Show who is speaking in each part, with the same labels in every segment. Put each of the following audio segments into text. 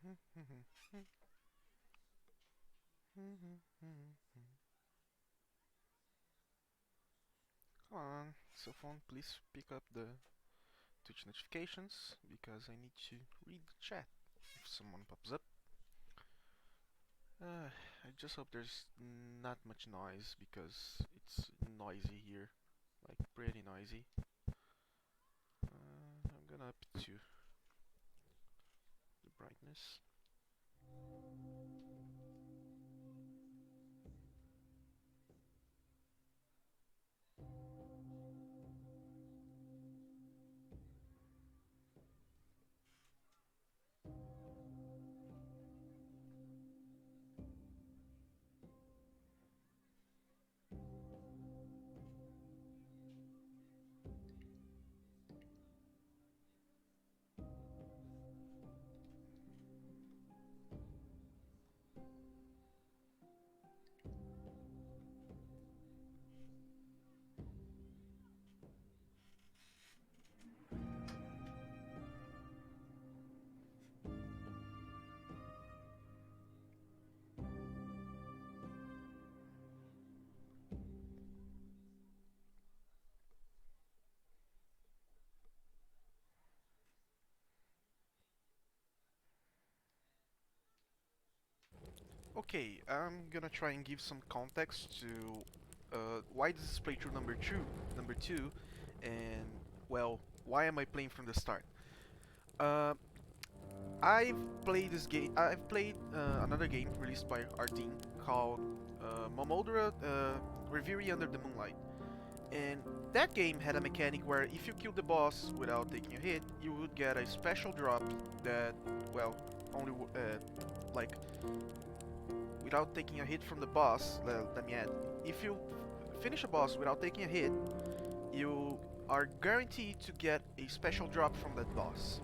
Speaker 1: Come on, cell phone, please pick up the Twitch notifications because I need to read the chat if someone pops up. I just hope there's not much noise because it's noisy here, like pretty noisy. I'm gonna up to the brightness. Okay, I'm gonna try and give some context to why this is playthrough number two, and well, why am I playing from the start? Uh, I've played this game. I've played another game released by our team called Momodora Reverie Under the Moonlight, and that game had a mechanic where if you killed the boss without taking a hit, you would get a special drop that, well, only like without taking a hit from the boss. Let me add, if you finish a boss without taking a hit, you are guaranteed to get a special drop from that boss.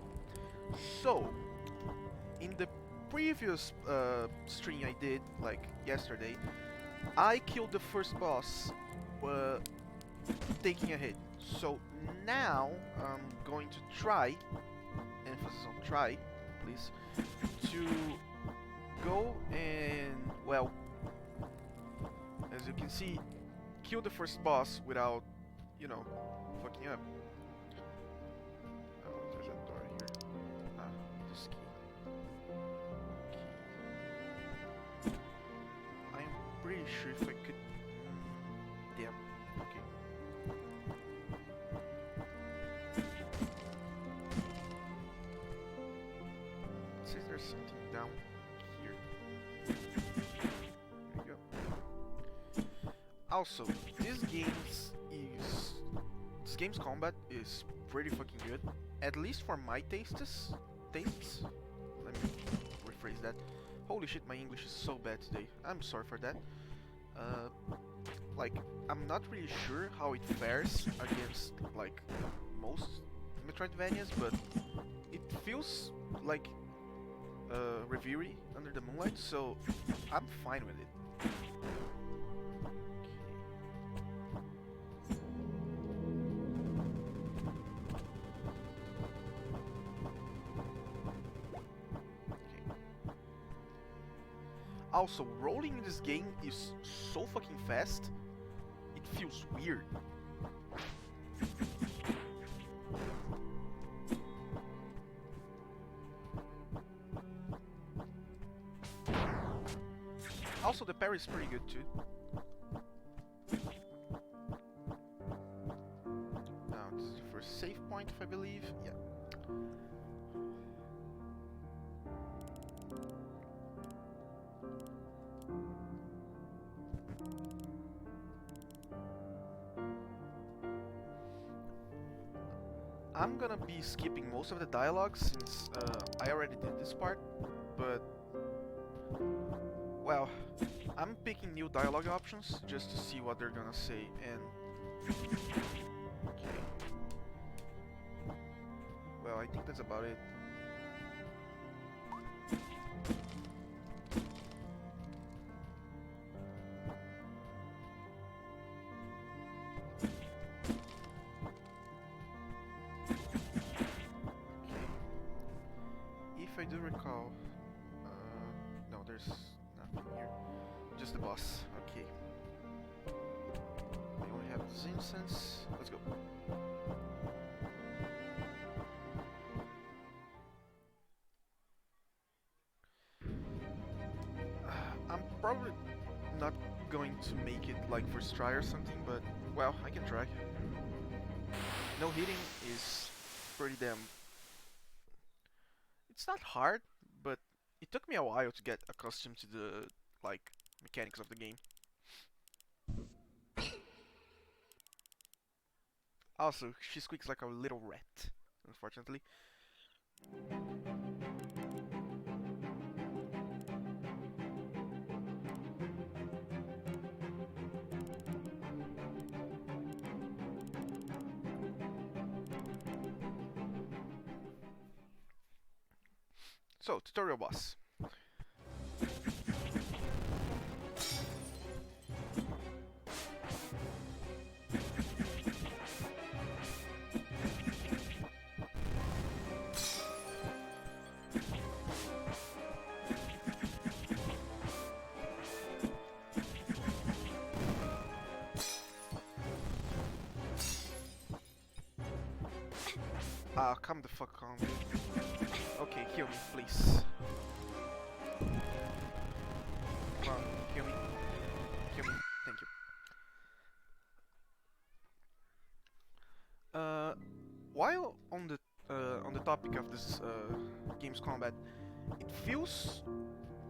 Speaker 1: So, in the previous stream I did, like yesterday, I killed the first boss taking a hit. So now I'm going to try, emphasis on try, please, to go and, well, as you can see, kill the first boss without, you know, fucking up. Oh, there's a door here. Ah, this key. I'm pretty sure if I could... Damn. Okay. It says there's something down here. There you go. Also, this game's combat is pretty fucking good. At least for my tastes. Let me rephrase that. Holy shit, my English is so bad today. I'm sorry for that. Like, I'm not really sure how it fares against, like, most Metroidvanias, but it feels like Reverie Under the Moonlight, so I'm fine with it. Also, rolling in this game is so fucking fast, it feels weird. Also, the parry is pretty good too. Now, this is the first save point, if I believe. Yeah. I'm gonna be skipping most of the dialogue since I already did this part, but well, I'm picking new dialogue options just to see what they're gonna say, and okay. Well, I think that's about it. If I do recall, the boss? Okay. We only have this instance. Let's go. I'm probably not going to make it like first try or something, but well, I can try. No hitting is pretty damn... It's not hard, but it took me a while to get accustomed to the like mechanics of the game. Also, she squeaks like a little rat, unfortunately. So, tutorial boss. Ah, come the fuck on. Okay, heal me, please. Come on, heal me. Heal me, thank you. While on the topic of this game's combat, it feels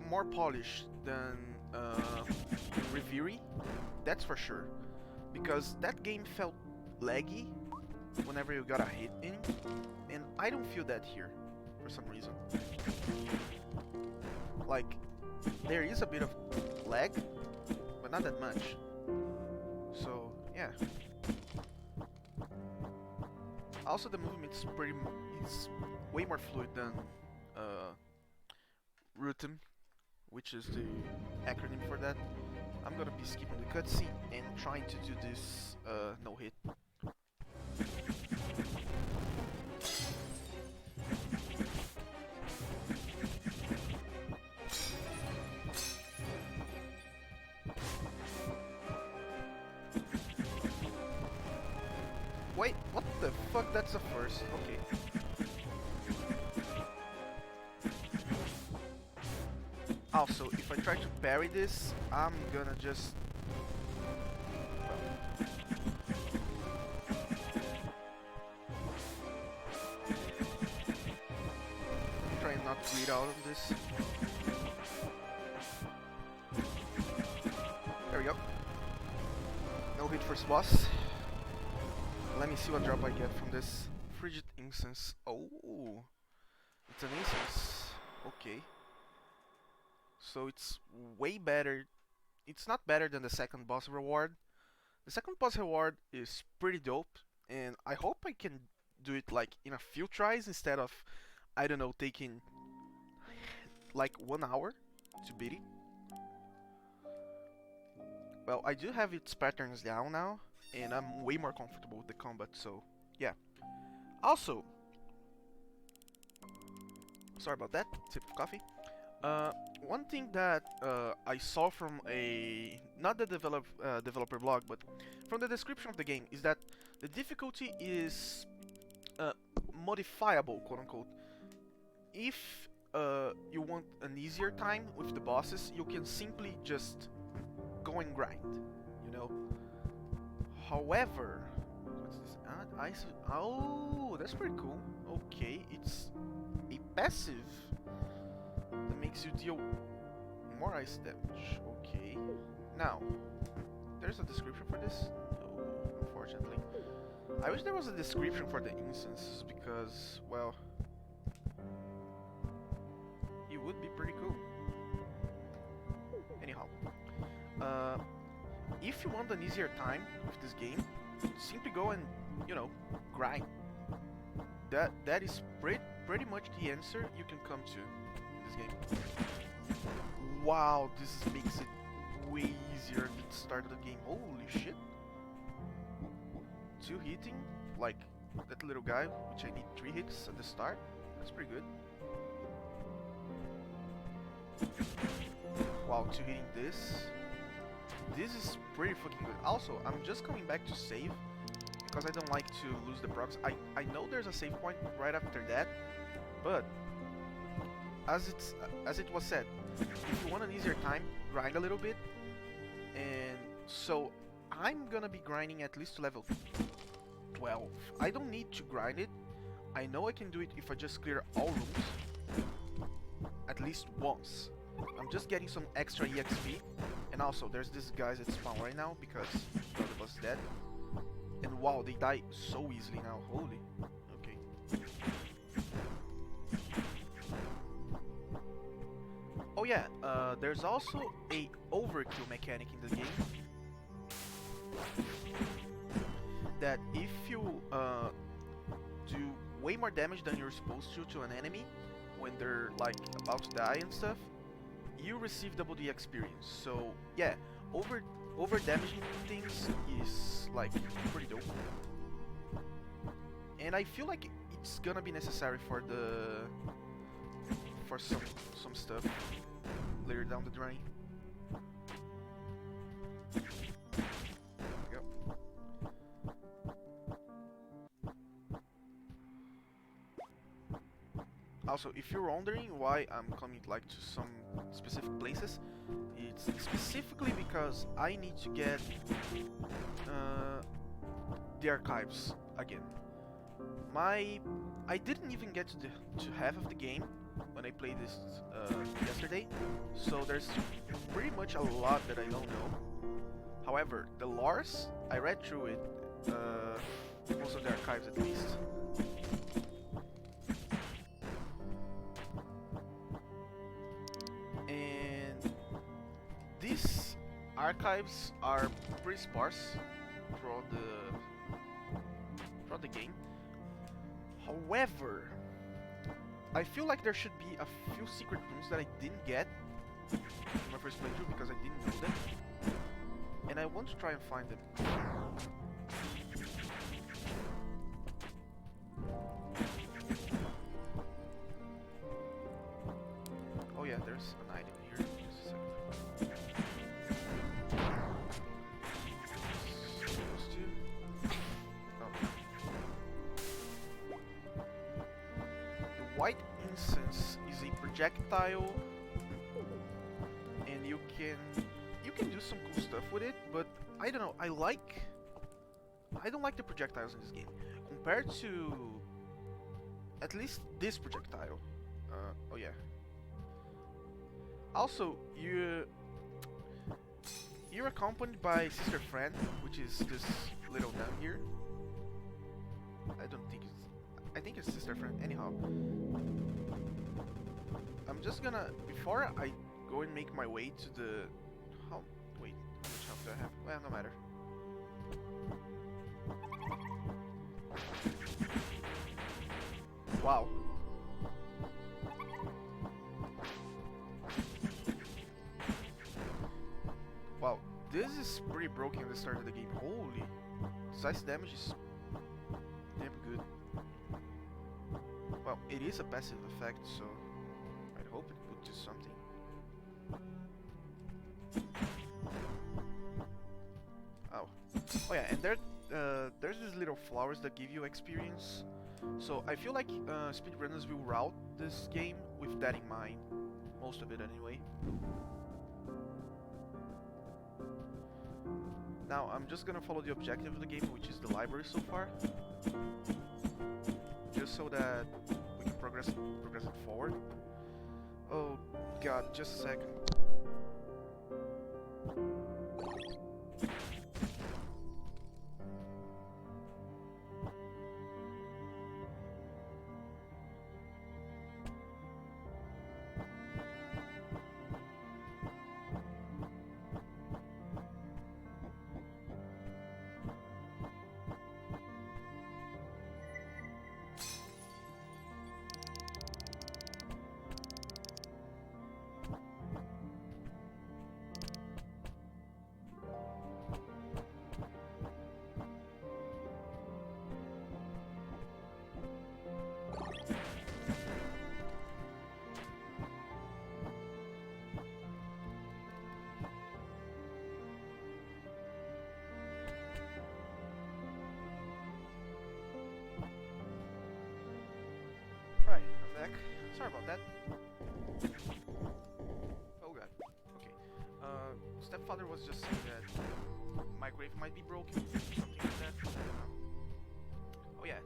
Speaker 1: more polished than Reverie, that's for sure. Because that game felt laggy whenever you got a hit in, and I don't feel that here for some reason. Like, there is a bit of lag, but not that much. So, yeah. Also, the movement's it's way more fluid than Rhythm, which is the acronym for that. I'm gonna be skipping the cutscene and trying to do this no hit. Wait, what the fuck? That's the first. Okay. Also, if I try to parry this, I'm gonna just... Try not to bleed out of this. There we go. No hit first boss. Let me see what drop I get from this. Frigid Incense. Oh, it's an incense. Okay. So it's way better. It's not better than the second boss reward. The second boss reward is pretty dope, and I hope I can do it like in a few tries instead of, I don't know, taking like 1 hour to beat it. Well, I do have its patterns down now, and I'm way more comfortable with the combat, so yeah. Also, sorry about that, sip of coffee. One thing that I saw from not the developer blog, but from the description of the game, is that the difficulty is modifiable, quote unquote. If you want an easier time with the bosses, you can simply just go and grind, you know. However, what's this? Oh, that's pretty cool. Okay, it's a passive that makes you deal more ice damage. Okay. Now, there's a description for this? No, unfortunately. I wish there was a description for the instances because, well, it would be pretty cool. Anyhow, if you want an easier time with this game, simply go and, you know, grind. That is pretty much the answer you can come to in this game. Wow, this makes it way easier at the start of the game. Holy shit. 2 hitting, like that little guy, which I need 3 hits at the start. That's pretty good. Wow, 2 hitting this. this is pretty fucking good. Also, I'm just coming back to save because I don't like to lose the procs. I know there's a save point right after that, but as it was said, if you want an easier time, grind a little bit. And so I'm gonna be grinding at least to level 12. I don't need to grind it. I know I can do it if I just clear all rooms at least once. I'm just getting some extra EXP. And also, there's these guys that spawn right now because the other boss is dead. And wow, they die so easily now. Holy. Okay. Oh yeah, there's also a overkill mechanic in the game. That if you do way more damage than you're supposed to an enemy when they're like about to die and stuff, you receive double the experience. So yeah, over damaging things is like pretty dope. And I feel like it's gonna be necessary for some stuff later down the line. Also, if you're wondering why I'm coming like to some specific places, it's specifically because I need to get the archives again. I didn't even get to half of the game when I played this yesterday, so there's pretty much a lot that I don't know. However, the lores, I read through it, most of the archives at least. These archives are pretty sparse throughout the game. However, I feel like there should be a few secret rooms that I didn't get in my first playthrough because I didn't know them, and I want to try and find them. Oh yeah, there's an item here. Just a second. White incense is a projectile, and you can do some cool stuff with it, but I don't know, I don't like the projectiles in this game compared to at least this projectile. Oh yeah. Also, you're accompanied by Sister Friend, which is this little down here. I think it's Sister Friend. Anyhow, I'm just gonna, before I go and make my way to the... Wait, how much health do I have? Well, no matter. Wow. Wow, this is pretty broken at the start of the game. Holy. Size damage is damn good. Well, it is a passive effect, so I'd hope it would do something. Oh. Oh yeah, and there's these little flowers that give you experience. So I feel like speedrunners will route this game with that in mind. Most of it anyway. Now I'm just gonna follow the objective of the game, which is the library so far. Just so that we can progress it forward. Oh god, just a second. sorry about that. Oh god. Okay. Stepfather was just saying that my grave might be broken, something like that. I don't know. Oh yeah.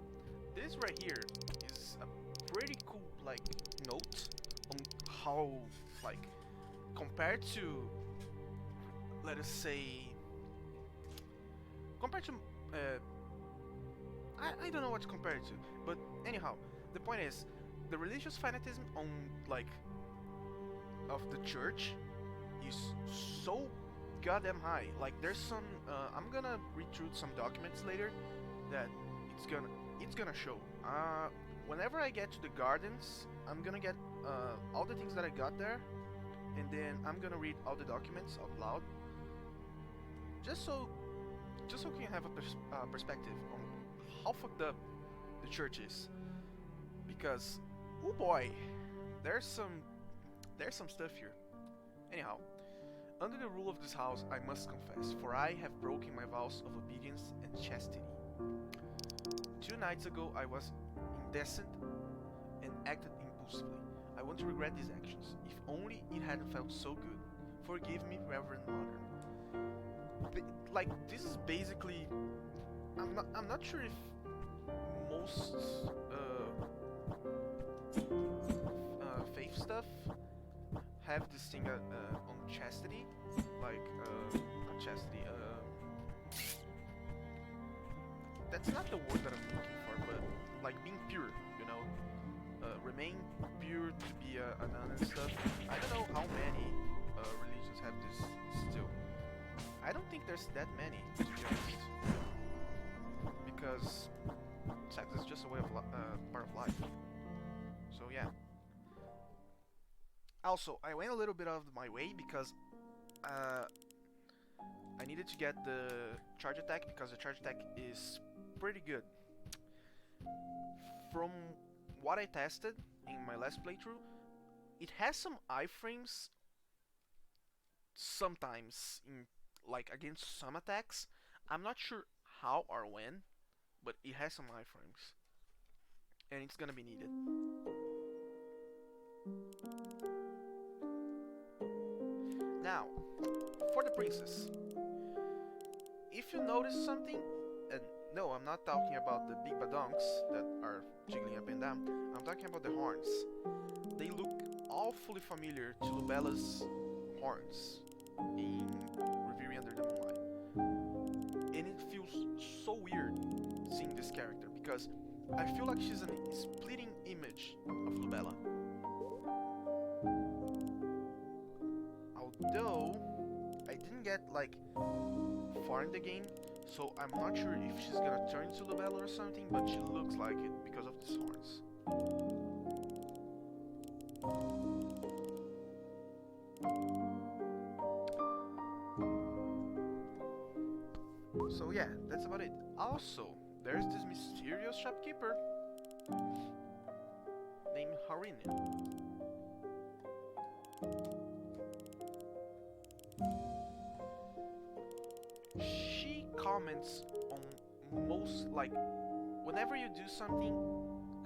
Speaker 1: This right here is a pretty cool, like, note on how, like, compared to, let us say, compared to, I don't know what to compare it to, but anyhow, the point is, the religious fanatism on, like, of the church is so goddamn high. Like, there's some, I'm gonna read through some documents later that it's gonna show. Whenever I get to the gardens, I'm gonna get all the things that I got there, and then I'm gonna read all the documents out loud, just so we can have a perspective on how fucked up the church is. Because, oh boy, there's some stuff here. Anyhow, under the rule of this house, I must confess, for I have broken my vows of obedience and chastity. 2 nights ago, I was indecent and acted impulsively. I want to regret these actions. If only it hadn't felt so good. Forgive me, Reverend Mother. Like, this is basically, I'm not sure if most faith stuff have this thing on chastity, like not chastity. That's not the word that I'm looking for, but like being pure, you know, remain pure to be a nun and stuff. I don't know how many religions have this still. I don't think there's that many, to be honest, because sex is just a way of part of life. So yeah. Also, I went a little bit out of my way because I needed to get the charge attack, because the charge attack is pretty good. From what I tested in my last playthrough, it has some iframes sometimes in, like, against some attacks. I'm not sure how or when, but it has some iframes, and it's gonna be needed. Now, for the princess. If you notice something, and no, I'm not talking about the big badonks that are jiggling up and down, I'm talking about the horns. They look awfully familiar to Lubella's horns in Reverie Under the Moonlight. And it feels so weird seeing this character, because I feel like she's a splitting image of Lubella. Although I didn't get like far in the game, so I'm not sure if she's gonna turn to Lubella or something, but she looks like it because of these horns. So yeah, that's about it. Also, there's this mysterious shopkeeper named Harin. She comments on most, like, whenever you do something,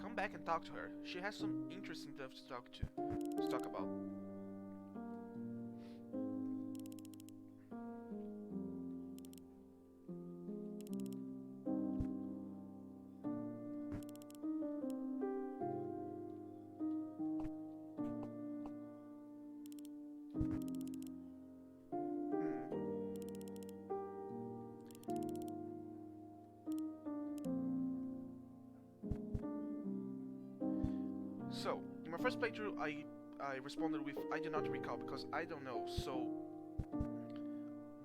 Speaker 1: come back and talk to her. She has some interesting stuff to talk about. So, in my first playthrough, I responded with, I do not recall, because I don't know. So,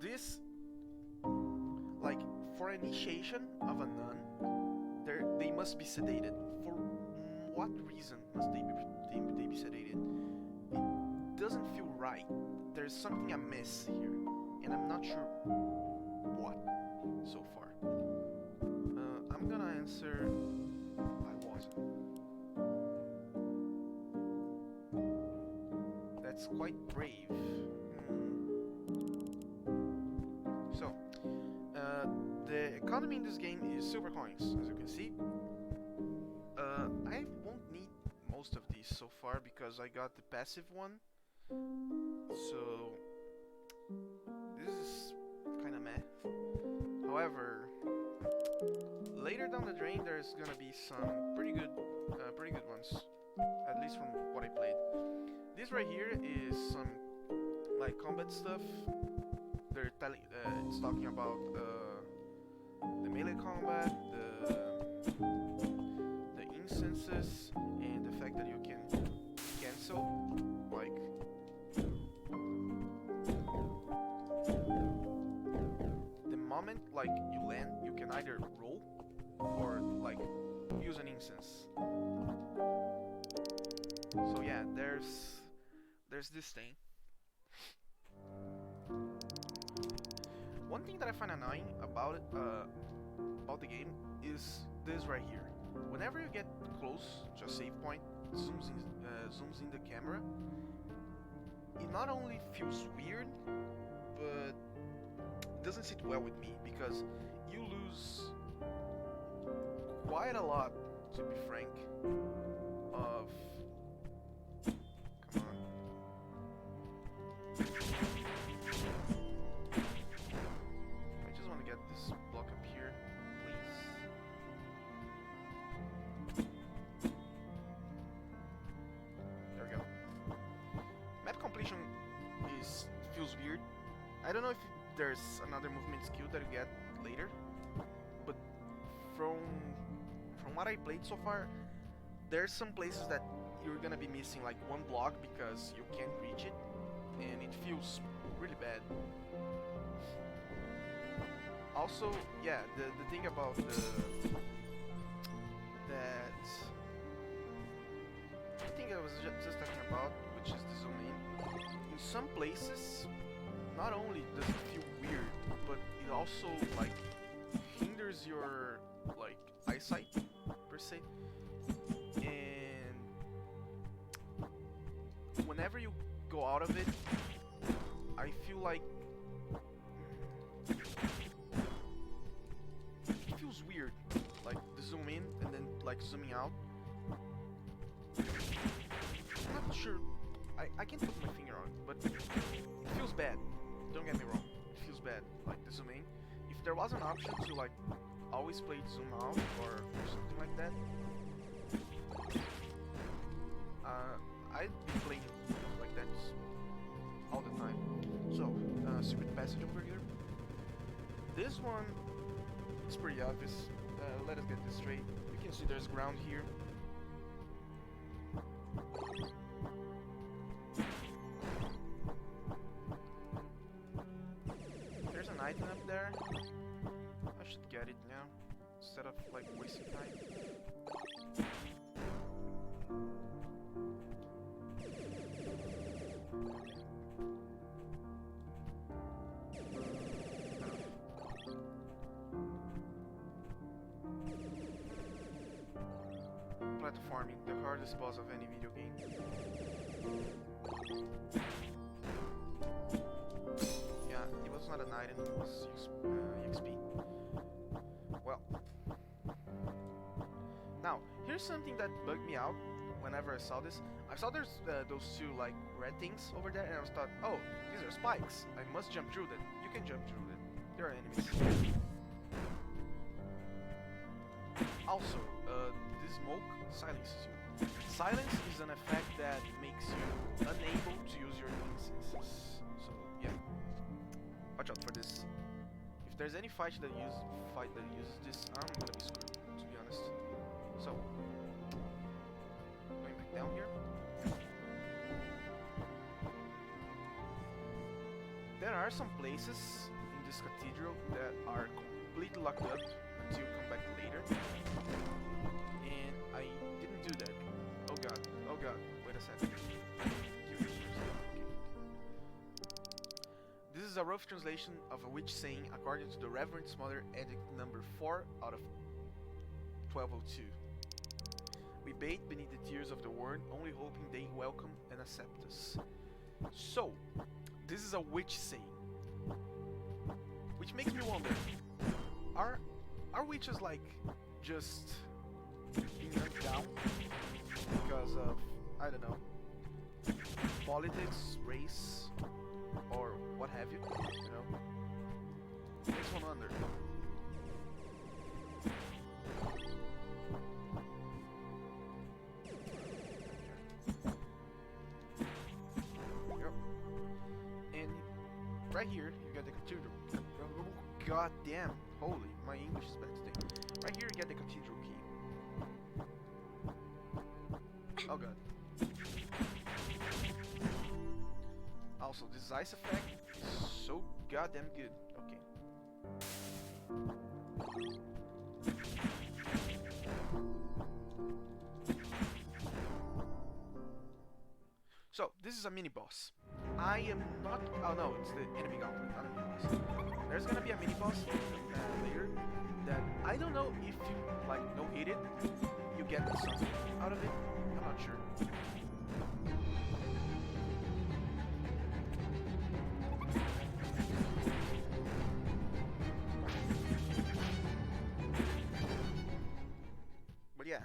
Speaker 1: this, like, for initiation of a nun, they must be sedated. For what reason must they be sedated? It doesn't feel right. There's something amiss here, and I'm not sure what so far. I'm gonna answer, I wasn't. That's quite brave. So, the economy in this game is silver coins, as you can see. I won't need most of these so far because I got the passive one. So this is kind of meh. However, later down the drain, there's gonna be some pretty good ones, at least from what I played. This right here is some like combat stuff. It's talking about the melee combat, the instances, and the fact that you can cancel, like the moment like you land, you can either roll or like use an instance. So yeah, there's this thing. One thing that I find annoying about the game is this right here. Whenever you get close to a save point, zooms in the camera. It not only feels weird, but it doesn't sit well with me because you lose quite a lot, to be frank, of... Come on. I just want to get this block up here, please. There we go. Map completion feels weird. I don't know if there's another movement skill that you get later, but from what I played so far, there's some places that you're gonna be missing like one block because you can't reach it, and it feels really bad. Also, yeah, the thing about the thing I was just talking about, which is the zoom in. In some places, not only does it feel weird, but it also like hinders your like eyesight per se. And whenever you go out of it, I feel like it feels weird, like the zoom in and then like zooming out. I'm not sure. I can't put my finger on it, but it feels bad. Don't get me wrong, it feels bad, like the zoom in. If there was an option to like always play zoom out or something like that, I'd be playing like that all the time. So, secret passage over here. This one, it's pretty obvious. Let us get this straight. You can see there's ground here. There's an item up there. I should get it now, instead of like wasting time. Platforming, the hardest boss of any video game. Yeah, it was not an item, it was XP. Well, now here's something that bugged me out whenever I saw this. I saw there's those two like red things over there, and I was thought, oh, these are spikes. I must jump through them. You can jump through them. There are enemies. Also, this smoke silences you. Silence is an effect that makes you unable to use your instances. So yeah, watch out for this. If there's any fight that uses this, I'm gonna be screwed, to be honest. So, going back down here. There are some places in this cathedral that are completely locked up until you come back later. And I didn't do that. Oh god, wait a second. This is a rough translation of a witch saying according to the Reverend's Mother Edict number 4 out of 1202. We bathe beneath the tears of the world, only hoping they welcome and accept us. So, this is a witch saying. Which makes me wonder, are witches like just being knocked down because of, I I don't know, politics, race, or what have you, you know. Makes one wonder. Yep. And right here, you get the cathedral. Oh, god damn. Holy, my English is bad today. Right here, you get the cathedral key. Oh god. Also, this ice effect is so goddamn good. Okay. So, this is a mini boss. I am not. Oh no, it's the enemy gauntlet, not a mini boss. There's gonna be a mini boss later that I don't know if you like no hit it, you get something out of it. I'm not sure. But yeah,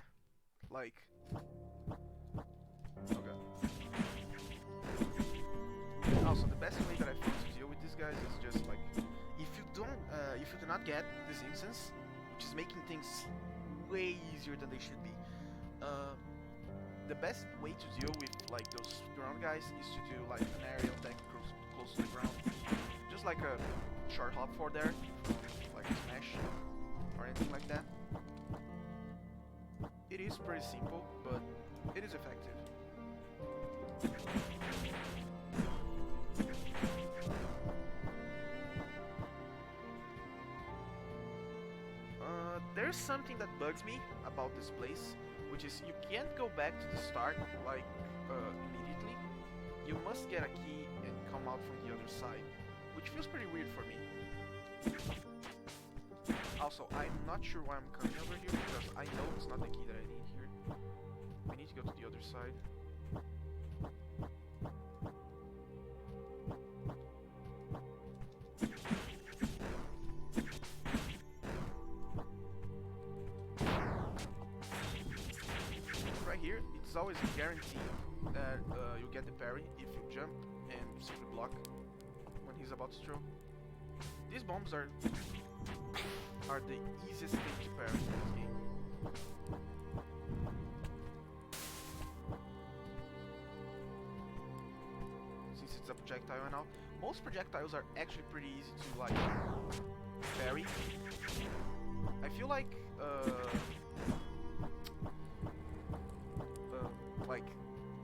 Speaker 1: like. Okay. Also, the best way that I found to deal with these guys is just like, if you do not get this instance, which is making things way easier than they should be. The best way to deal with like those ground guys is to do like an aerial attack close to the ground, just like a short hop for there, like a smash or anything like that. It is pretty simple, but it is effective. There's something that bugs me about this place, which is you can't go back to the start like immediately. You must get a key and come out from the other side, which feels pretty weird for me. Also, I'm not sure why I'm coming over here because I know it's not the key that I need here. I need to go to the other side. Here, it's always a guarantee that you get the parry if you jump and simply block when he's about to throw. These bombs are the easiest thing to parry in this game. Since it's a projectile now, most projectiles are actually pretty easy to like parry. I feel like like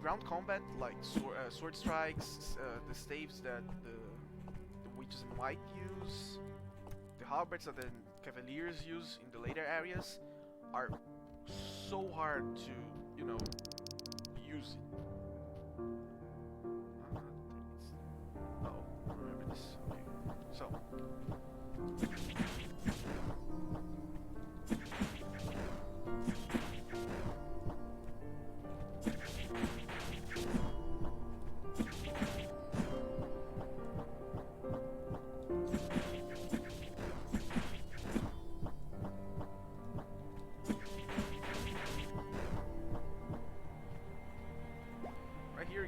Speaker 1: ground combat, like sword strikes, the staves that the witches in white use, the halberds that the cavaliers use in the later areas, are so hard to, you know, use it. Oh, remember this. Okay, so.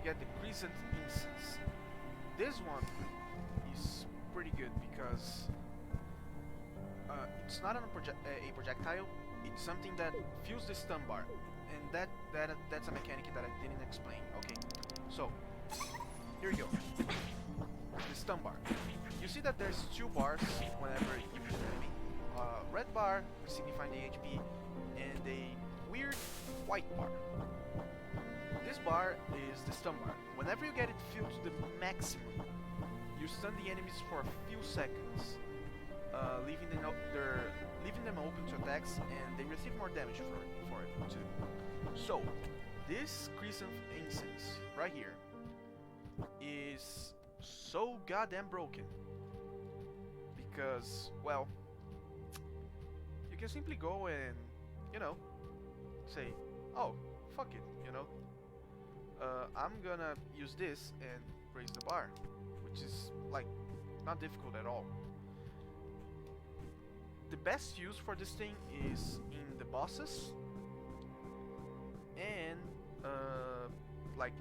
Speaker 1: Get the Crescent Incense. This one is pretty good because it's not a projectile. It's something that fills the stun bar, and that's a mechanic that I didn't explain. Okay, so here you go. The stun bar. You see that there's two bars whenever you hit an enemy. Red bar signifying the HP, and a weird white bar. This bar is the stun bar. Whenever you get it filled to the maximum, you stun the enemies for a few seconds, leaving them open to attacks, and they receive more damage for it too. So, this Crescent Incense right here is so goddamn broken because, well, you can simply go and, you know, say, oh, fuck it, you know. I'm gonna use this and raise the bar, which is like not difficult at all. The best use for this thing is in the bosses and like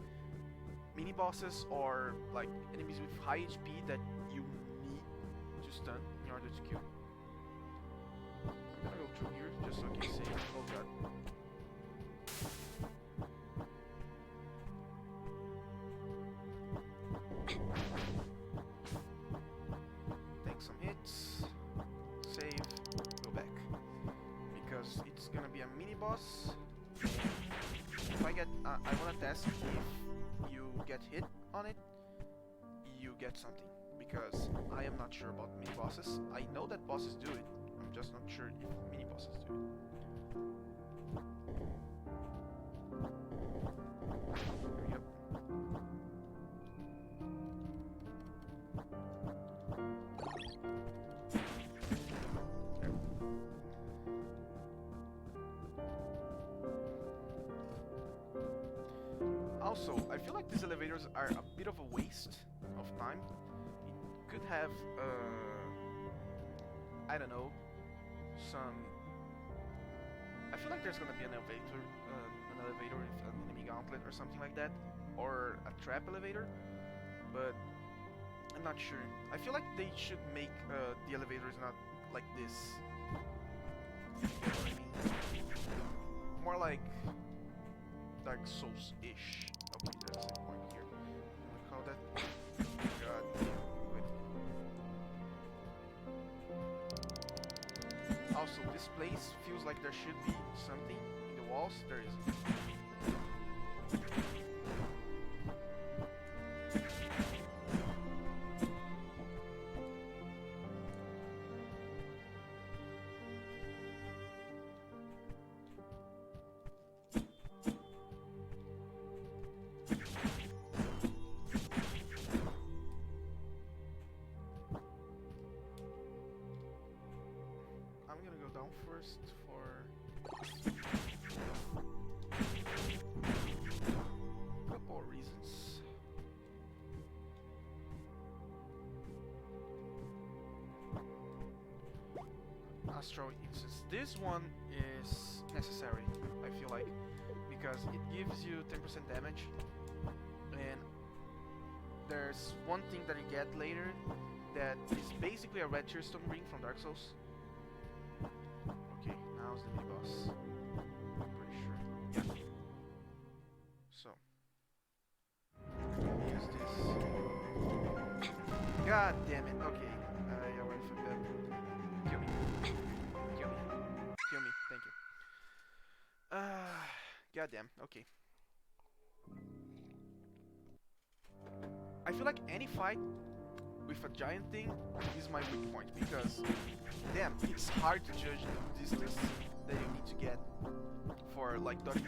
Speaker 1: mini bosses or like enemies with high HP that you need to stun in order to kill. I'm gonna go through here just so I can see. Oh god. Take some hits, save, go back. Because it's gonna be a mini boss. If I get, I wanna test if you get hit on it, you get something. Because I am not sure about mini bosses. I know that bosses do it. I'm just not sure if mini bosses do it. Yep. Also, I feel like these elevators are a bit of a waste of time. It could have, I don't know, some. I feel like there's gonna be an elevator with an enemy gauntlet or something like that, or a trap elevator, but I'm not sure. I feel like they should make the elevators not like this. You know what I mean? More like Dark Souls-ish. Okay, there's a point here. What do we call that? God damn. Wait. Also, this place feels like there should be something in the walls. There isn't. I'm gonna go down first for a couple of reasons. Astral Instance. This one is necessary, I feel like, because it gives you 10% damage, and there's one thing that you get later that is basically a red tearstone ring from Dark Souls. Okay, now's the mini boss. I'm pretty sure. Yeah. So. Use this. God damn it. Okay. I already fucked up. Kill me. Kill me. Kill me. Thank you. Goddamn. Okay. I feel like any fight with a giant thing is my weak point because, damn, it's hard to judge the distance that you need to get for like dodging.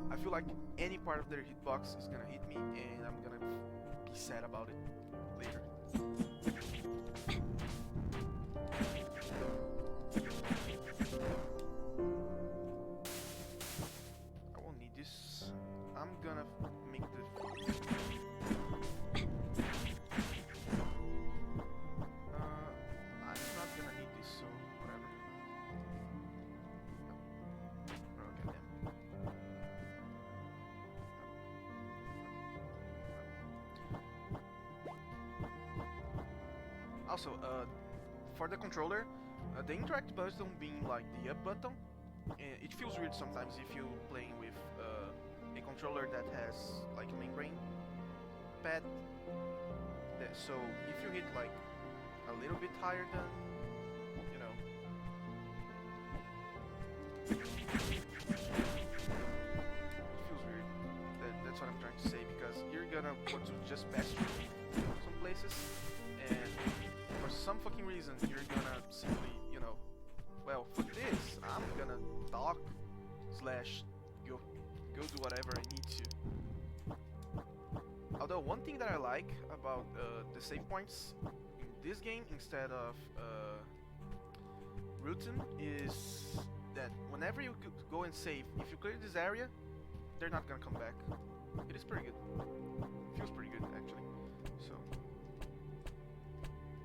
Speaker 1: I feel like any part of their hitbox is gonna hit me and I'm gonna be sad about it later. I won't need this. I'm gonna make the Also, for the controller, the interact button being like the up button, it feels weird sometimes if you're playing with a controller that has like a membrane pad. So if you hit like a little bit higher than, you know, it feels weird. That's what I'm trying to say, because you're gonna want to just pass through some places, and for some fucking reason you're gonna simply, you know, well, for this I'm gonna talk slash go do whatever I need to. Although one thing that I like about the save points in this game instead of routine is that whenever you go and save, if you clear this area, they're not gonna come back. It is pretty good. Feels pretty good actually. So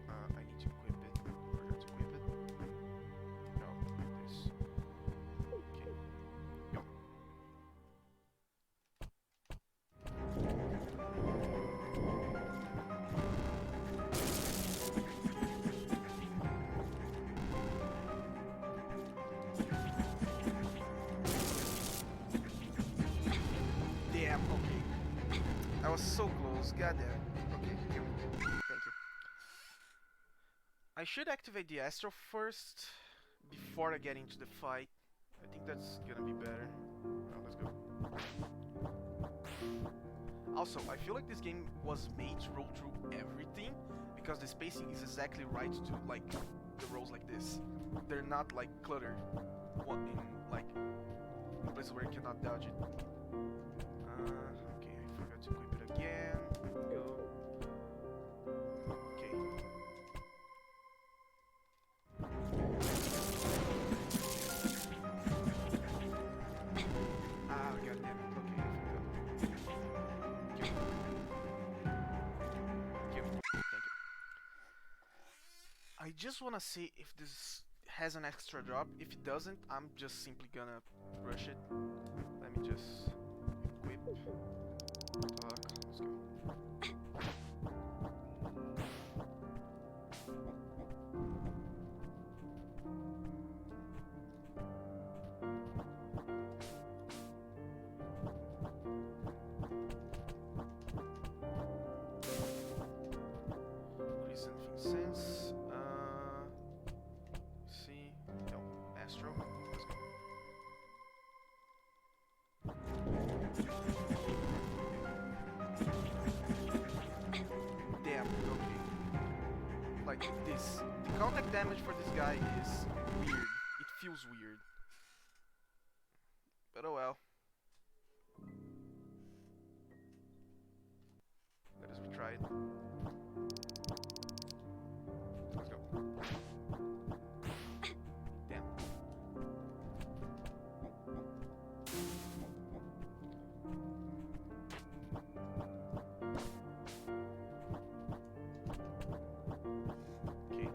Speaker 1: I need to equip it. Forgot to equip it. No, this. Okay. Go. Goddamn. Okay, kill me. Thank you. I should activate the Astro first before I get into the fight. I think that's gonna be better. Well, let's go. Also, I feel like this game was made to roll through everything because the spacing is exactly right to like the rolls like this. They're not like cluttered in like in places where you cannot dodge it. Okay, I forgot to equip it again. Go. Okay. Ah, goddamn it. Okay, I forgot. Kill. Kill. Thank you. I just wanna see if this has an extra drop. If it doesn't, I'm just simply gonna rush it. Let me just equip. Let's go. Increase anything sense. See. No. Astro. Let's go. Damn, okay. Like this. The contact damage for this guy is weird. It feels weird. But oh well. Let us retry it. Let's go. Damn. Okay.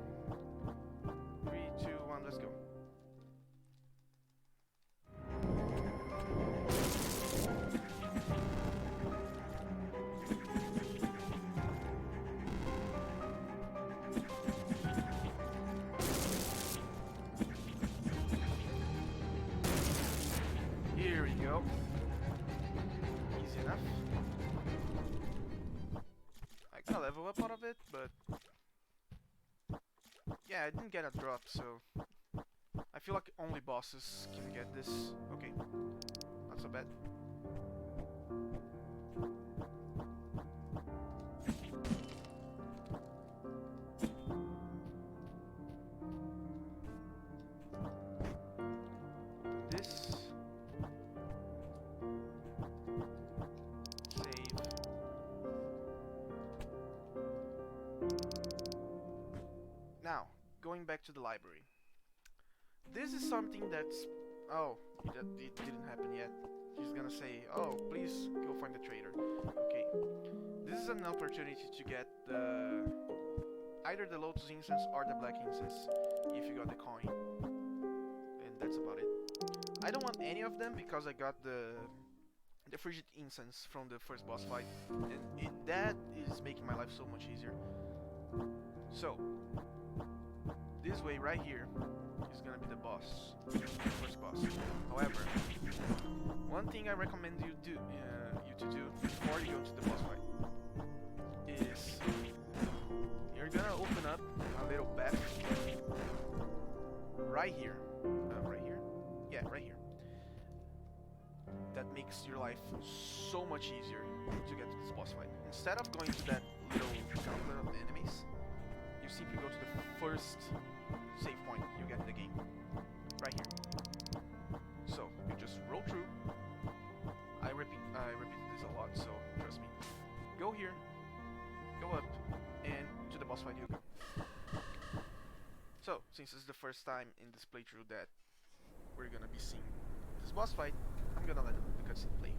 Speaker 1: 3, 2, 1, let's go. Here we go. Easy enough. I got a level up out of it, but yeah, I didn't get a drop, so I feel like only bosses can get this. Okay, not so bad. This. Save. Now, going back to the library. This is something that's... Oh, it didn't happen yet. He's gonna say, oh, please go find the trader. Okay. This is an opportunity to get the... either the Lotus Incense or the Black Incense, if you got the coin. And that's about it. I don't want any of them because I got the Frigid Incense from the first boss fight. And that is making my life so much easier. So, this way right here is gonna be the boss, the first boss. However, one thing I recommend you to do before you go to the boss fight is you're gonna open up a little path right here, right here, yeah, right here. That makes your life so much easier to get to this boss fight. Instead of going to that little gauntlet of enemies, you simply go to the first save point you get in the game. Right here. So, you just roll through. I repeat this a lot, so trust me. Go here, go up, and to the boss fight you go. So, since it's the first time in this playthrough that we're gonna be seeing this boss fight, I'm gonna let the cutscene play.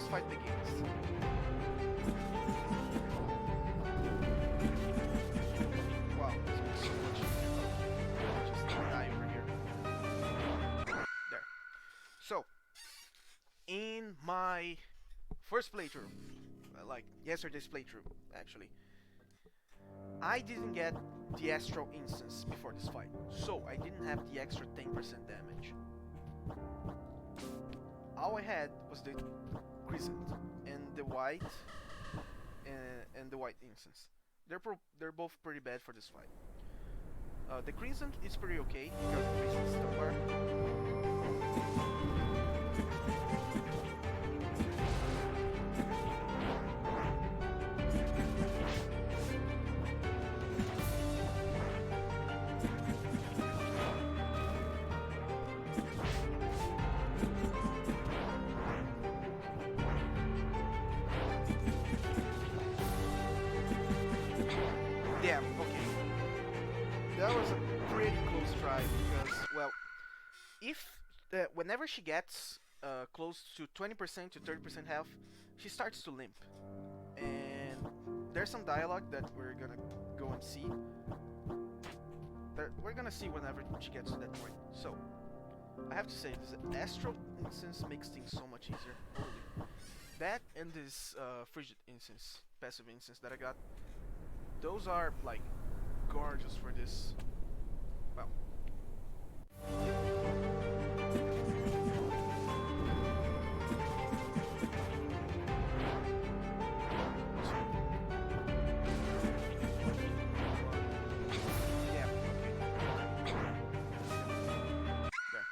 Speaker 1: boss fight begins. Wow, this makes so much easier. Just die over here. There. So, in my first playthrough, like yesterday's playthrough, actually, I didn't get the Astral Instance before this fight, so I didn't have the extra 10% damage. All I had was the Crescent and the White and the White Instance. They're both pretty bad for this fight. The Crescent is pretty okay because the Crescent is still bar. Damn, okay. That was a pretty close try because, well, if whenever she gets close to 20% to 30% health, she starts to limp. And there's some dialogue that we're gonna go and see. That we're gonna see whenever she gets to that point. So, I have to say, this Astral Instance makes things so much easier. Holy. That and this Frigid Instance, passive instance that I got, those are like gorgeous for this. Well, yeah, okay. There.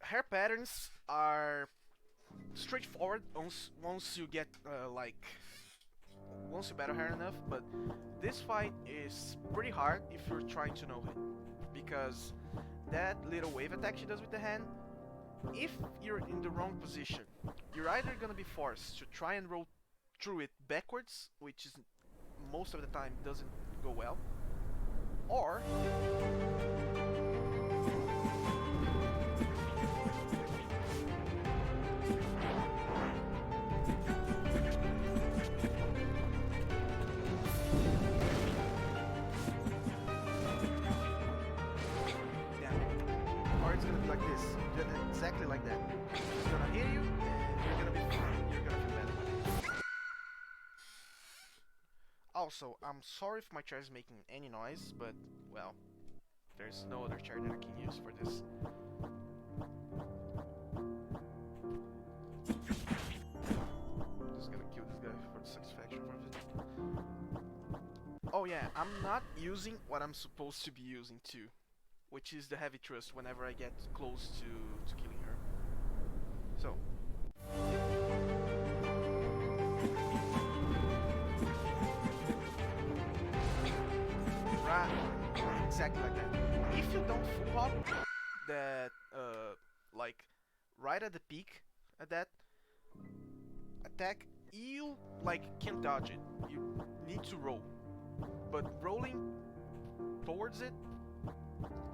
Speaker 1: Hair patterns are straightforward once you get once you battle her enough, but this fight is pretty hard if you're trying to know it, because that little wave attack she does with the hand, if you're in the wrong position, you're either gonna be forced to try and roll through it backwards, which is most of the time doesn't go well, or it's gonna be like this, exactly like that. She's gonna hit you, and you're gonna be fine. You're gonna feel better. Also, I'm sorry if my chair is making any noise, but well, there's no other chair that I can use for this. Just gonna kill this guy for the satisfaction of it. Oh yeah, I'm not using what I'm supposed to be using too, which is the heavy thrust whenever I get close to killing her. So. Right, exactly like that. If you don't full hop that, like, right at the peak at that attack, you, like, can't dodge it. You need to roll. But rolling towards it,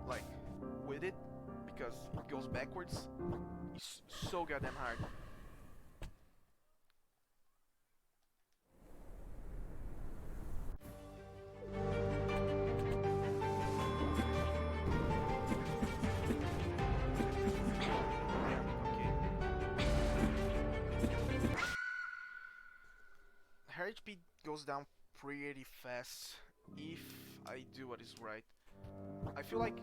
Speaker 1: like with it, because it goes backwards, it's so goddamn hard. Her HP goes down pretty fast if I do what is right. I feel like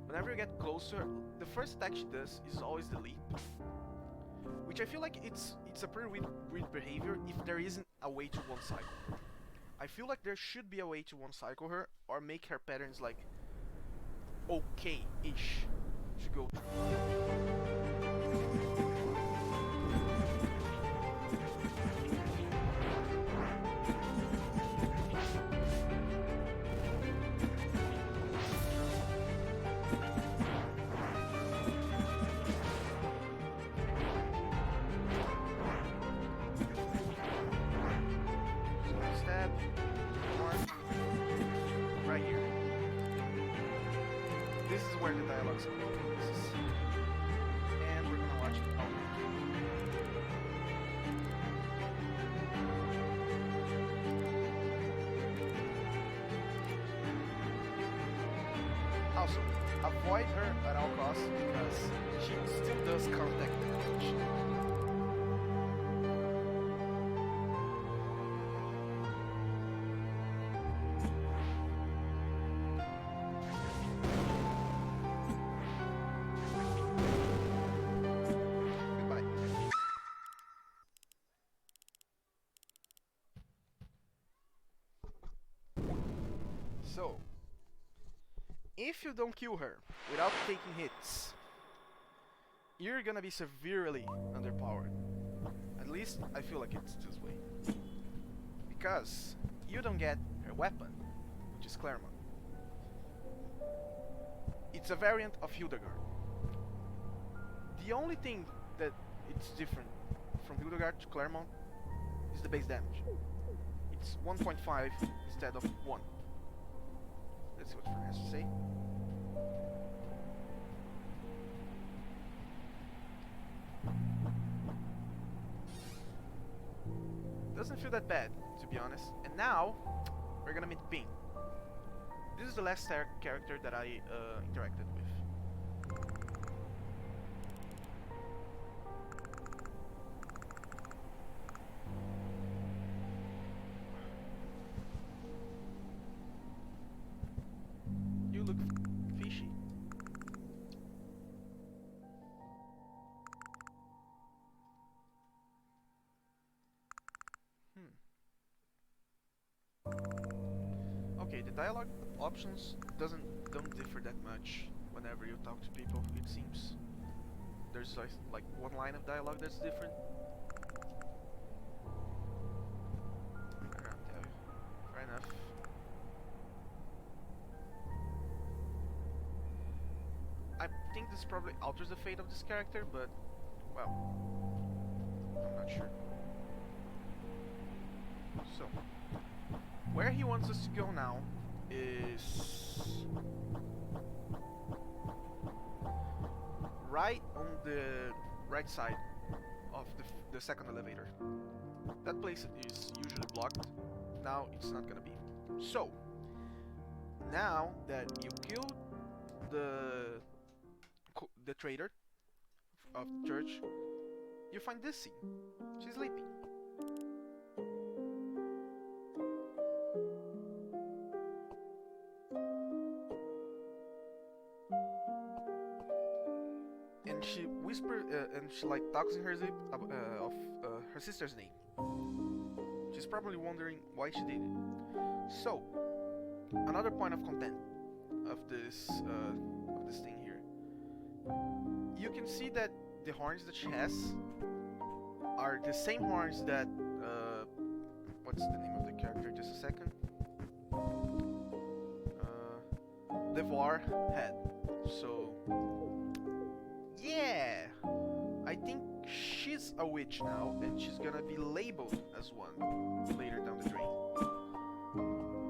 Speaker 1: whenever you get close to her, the first attack she does is always the leap, which I feel like it's a pretty weird behavior if there isn't a way to one cycle her. I feel like there should be a way to one cycle her or make her patterns like okay-ish to go through. Where the dialogues are. And we're Also, avoid her at all costs because she still does contact damage. Goodbye. So, if you don't kill her without taking hits, you're gonna be severely underpowered. At least I feel like it's this way. Because you don't get her weapon, which is Claremont. It's a variant of Hildegard. The only thing that it's different from Hildegard to Claremont is the base damage. It's 1.5 instead of 1. Let's see what Fern has to say. Doesn't feel that bad, to be honest. And now, we're gonna meet Ping. This is the last character that I interacted with. You look fishy. Okay, the dialogue options don't differ that much whenever you talk to people, it seems. There's like one line of dialogue that's different. I can't tell you. Fair enough. I think this probably alters the fate of this character, but well, I'm not sure. So, where he wants us to go now is right on the right side of the second elevator. That place is usually blocked. Now it's not gonna be. So, now that you killed the traitor of the church, you find this scene. She's sleeping. And she whispers, and she like talks in her sleep of her sister's name. She's probably wondering why she did it. So, another point of content of this thing here. You can see that the horns that she has are the same horns that what's the name of the character? Just a second. Devar had. So yeah, I think she's a witch now, and she's gonna be labeled as one later down the drain.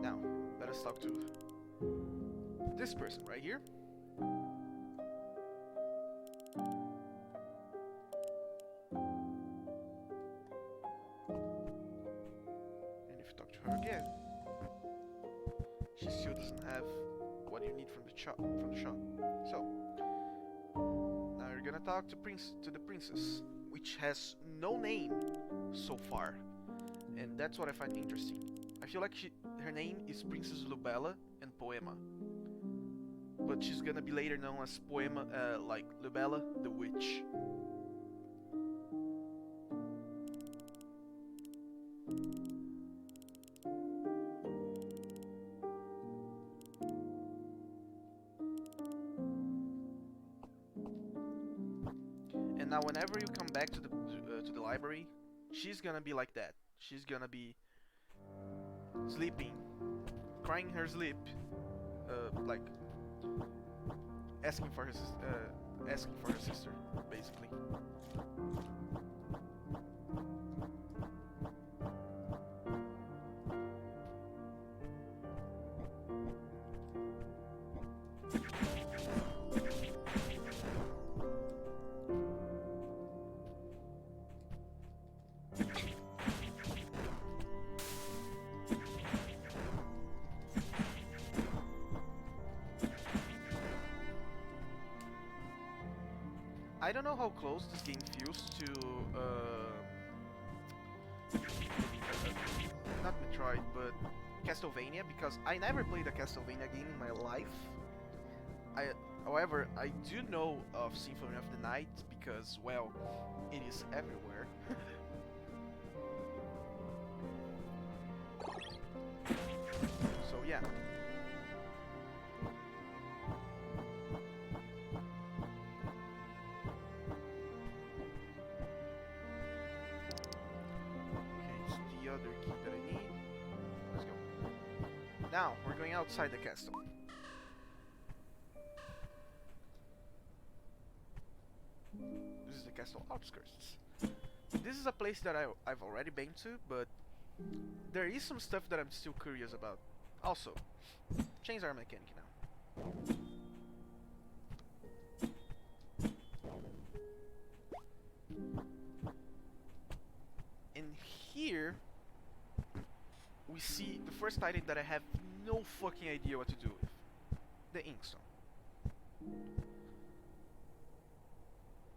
Speaker 1: Now, let us talk to this person right here. And if you talk to her again, she still doesn't have what you need from the shop. So, now you're gonna talk to the princess, which has no name so far, and that's what I find interesting. I feel like her name is Princess Lubella and Poema, but she's gonna be later known as Poema, like Lubella the Witch. And now whenever you come back to the library, she's gonna be like that. She's gonna be sleeping, crying in her sleep, like asking for her sister, basically. don't know how close this game feels to not Metroid, but Castlevania, because I never played a Castlevania game in my life. However, I do know of Symphony of the Night because, well, it is everywhere. So yeah. Okay, it's the other key that I need. Let's go. Now, we're going outside the castle. This is the castle outskirts. This is a place that I've already been to, but there is some stuff that I'm still curious about. Also, chains are mechanic now. And here, we see the first item that I have no fucking idea what to do with. The inkstone.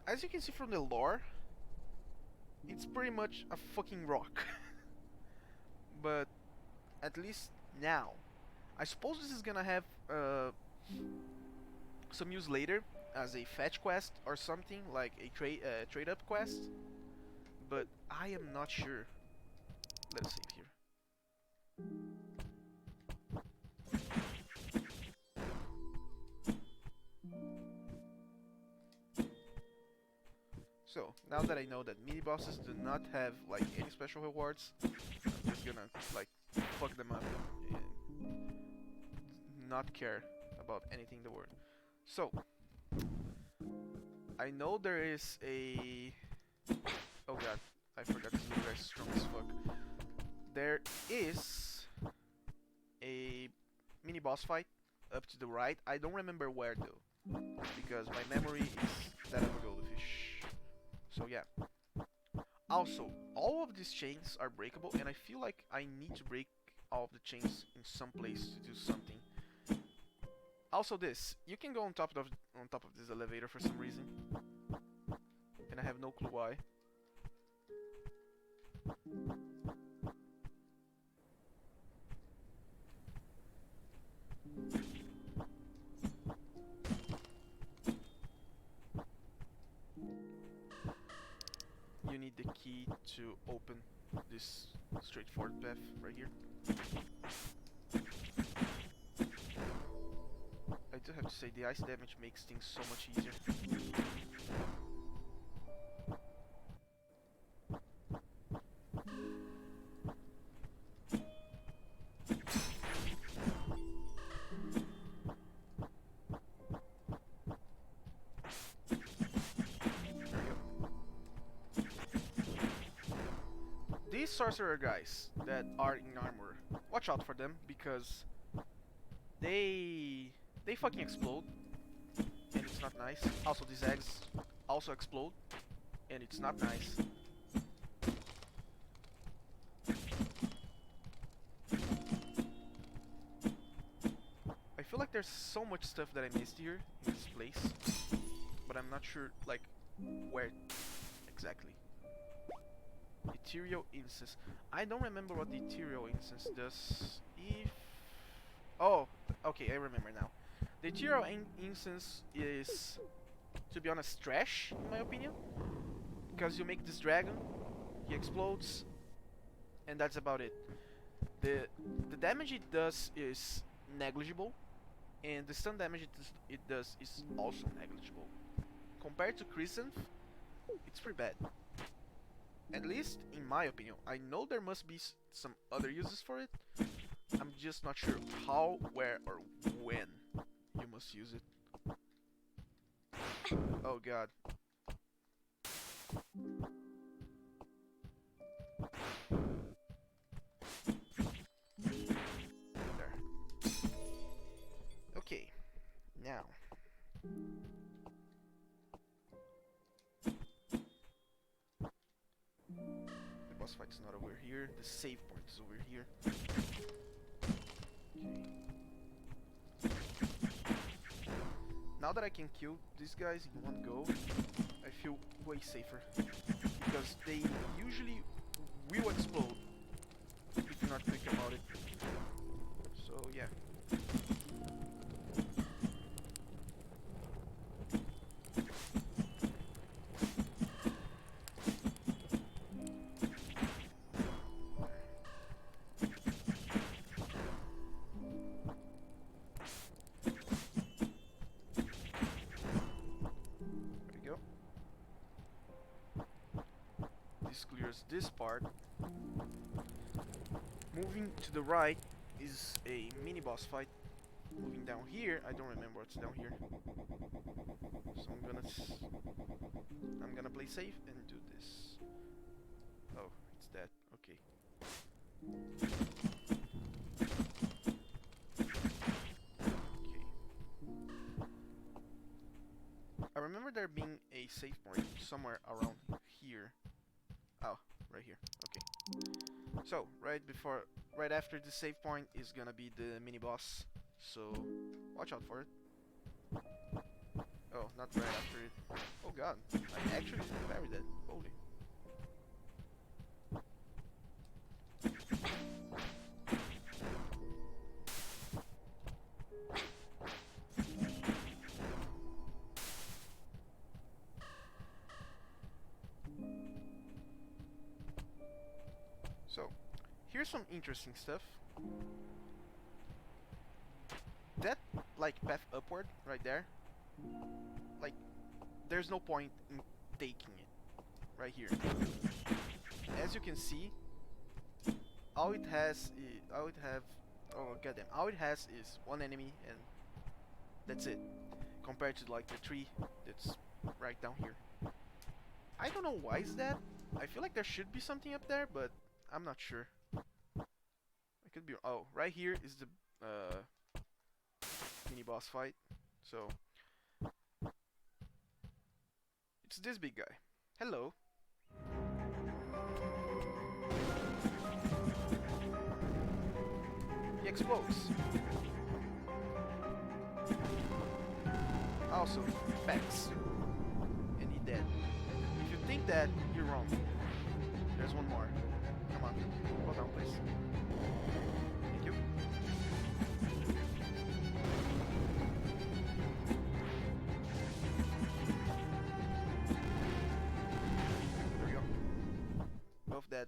Speaker 1: As you can see from the lore, it's pretty much a fucking rock. But at least now, I suppose this is gonna have some use later as a fetch quest or something, like a trade up quest. But I am not sure. Let us save here. So, now that I know that mini bosses do not have like any special rewards, I'm just gonna like fuck them up and not care about anything in the world. So, I know there is a... Oh god, I forgot this little guy's strong as fuck. There is a mini boss fight up to the right. I don't remember where though, because my memory is that of a goldfish. So yeah. Also, all of these chains are breakable, and I feel like I need to break all of the chains in some place to do something. Also, this you can go on top of this elevator for some reason, and I have no clue why. You need the key to open this straightforward path right here. I do have to say, the ice damage makes things so much easier. These sorcerer guys that are in armor, watch out for them, because they fucking explode, and it's not nice. Also, these eggs also explode, and it's not nice. I feel like there's so much stuff that I missed here in this place, but I'm not sure like where exactly. Ethereal incense. I don't remember what the ethereal incense does. If... Oh, okay, I remember now. The ethereal incense is, to be honest, trash, in my opinion. Because you make this dragon, he explodes, and that's about it. The damage it does is negligible, and the stun damage it does is also negligible. Compared to Chrysanth, it's pretty bad. At least in my opinion. I know there must be some other uses for it. I'm just not sure how, where, or when you must use it. Oh god. There. Okay. Now. Boss fight's not over here. The save point is over here. Okay. Now that I can kill these guys in one go, I feel way safer. Because they usually will explode if you're not quick about it. So yeah. There we go. This clears this part. Moving to the right is a mini boss fight. Moving down here, I don't remember what's down here. So I'm gonna play safe and do this. Oh, it's that. Okay. Okay. I remember there being a save point somewhere around here. Oh, right here. Okay. So, right after the save point is gonna be the mini boss. So, watch out for it. Oh, not right after it. Oh god, I actually buried that. Holy. So, here's some interesting stuff. That, like, path upward, right there, like, there's no point in taking it, right here. As you can see, all it has is one enemy, and that's it, compared to, like, the tree that's right down here. I don't know why is that. I feel like there should be something up there, but I'm not sure. I could be. Oh, right here is the mini boss fight. So it's this big guy. Hello. He explodes. Also, backs. And he dead. If you think that, you're wrong. There's one more. Come on, go down, please. Thank you. There we go. Both dead.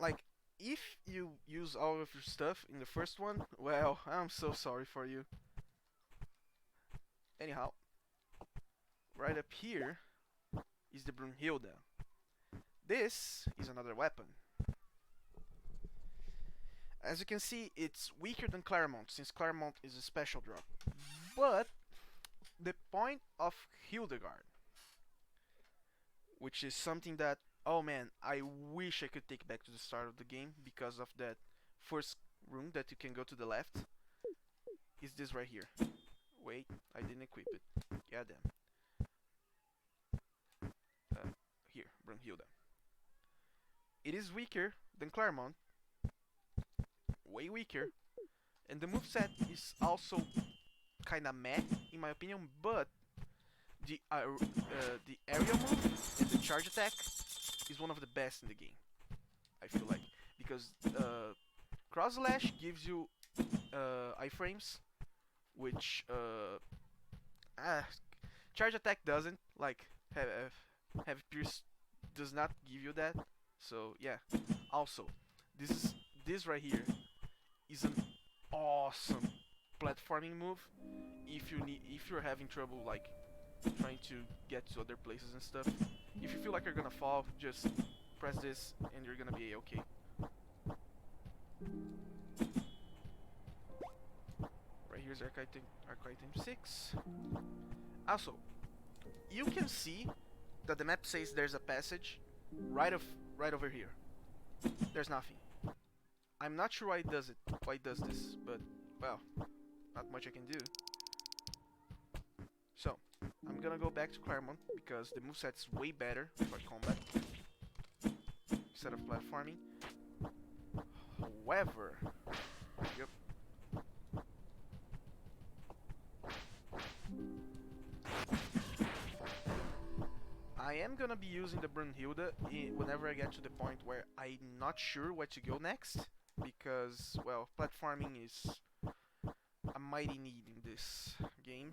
Speaker 1: Like, if you use all of your stuff in the first one, well, I'm so sorry for you. Anyhow, right up here is the Brunhilde. This is another weapon. As you can see, it's weaker than Claremont, since Claremont is a special drop. But the point of Hildegard, which is something that, oh man, I wish I could take back to the start of the game because of that first room that you can go to the left, is this right here. Wait, I didn't equip it. Yeah, damn. Here, Brunhilde. It is weaker than Claremont, way weaker, and the moveset is also kinda meh, in my opinion, but the aerial move and the charge attack is one of the best in the game, I feel like, because Cross Slash gives you iframes, which charge attack doesn't, like Heavy Pierce does not give you that. So yeah. Also, this right here is an awesome platforming move. If you're having trouble like trying to get to other places and stuff, if you feel like you're gonna fall, just press this and you're gonna be okay. Right here's Architem 6. Also, you can see that the map says there's a passage right over here. There's nothing. I'm not sure why it does this, but well, not much I can do. So, I'm gonna go back to Claremont because the moveset's way better for combat instead of platforming. However, yep. am gonna be using the Brunhilde whenever I get to the point where I'm not sure where to go next, because, well, platforming is a mighty need in this game.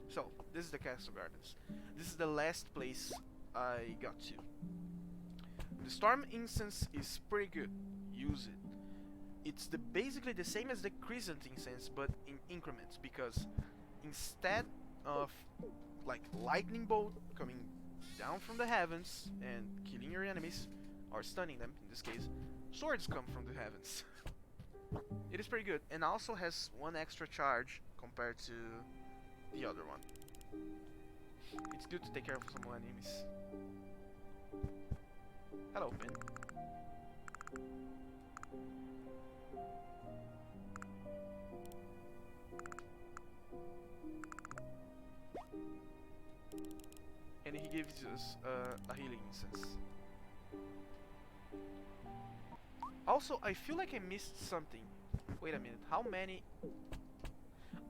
Speaker 1: So, this is the Castle Gardens. This is the last place I got to. The Storm Incense is pretty good. Use it. It's basically the same as the Crescent Incense, but in increments, because instead of like lightning bolt coming down from the heavens and killing your enemies, or stunning them in this case, swords come from the heavens. It is pretty good, and also has one extra charge compared to the other one. It's good to take care of some enemies. Hello, Pin. And he gives us a healing incense. Also, I feel like I missed something. Wait a minute, how many?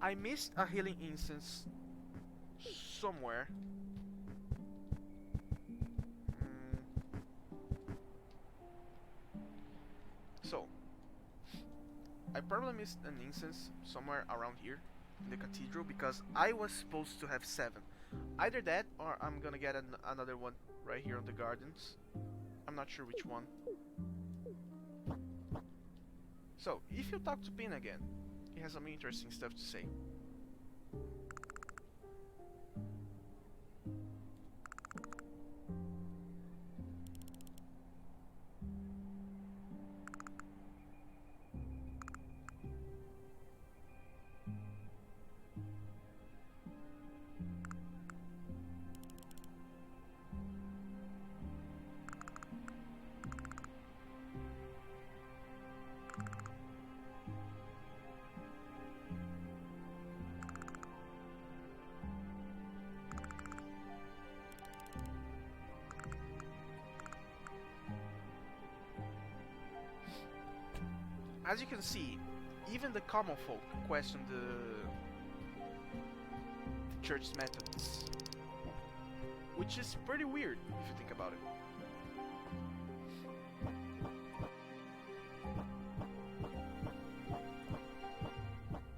Speaker 1: I missed a healing incense somewhere. So, I probably missed an incense somewhere around here in the cathedral, because I was supposed to have 7. Either that, or I'm gonna get another one right here on the gardens. I'm not sure which one. So, if you talk to Pin again, he has some interesting stuff to say. As you can see, even the common folk question the church's methods, which is pretty weird if you think about it.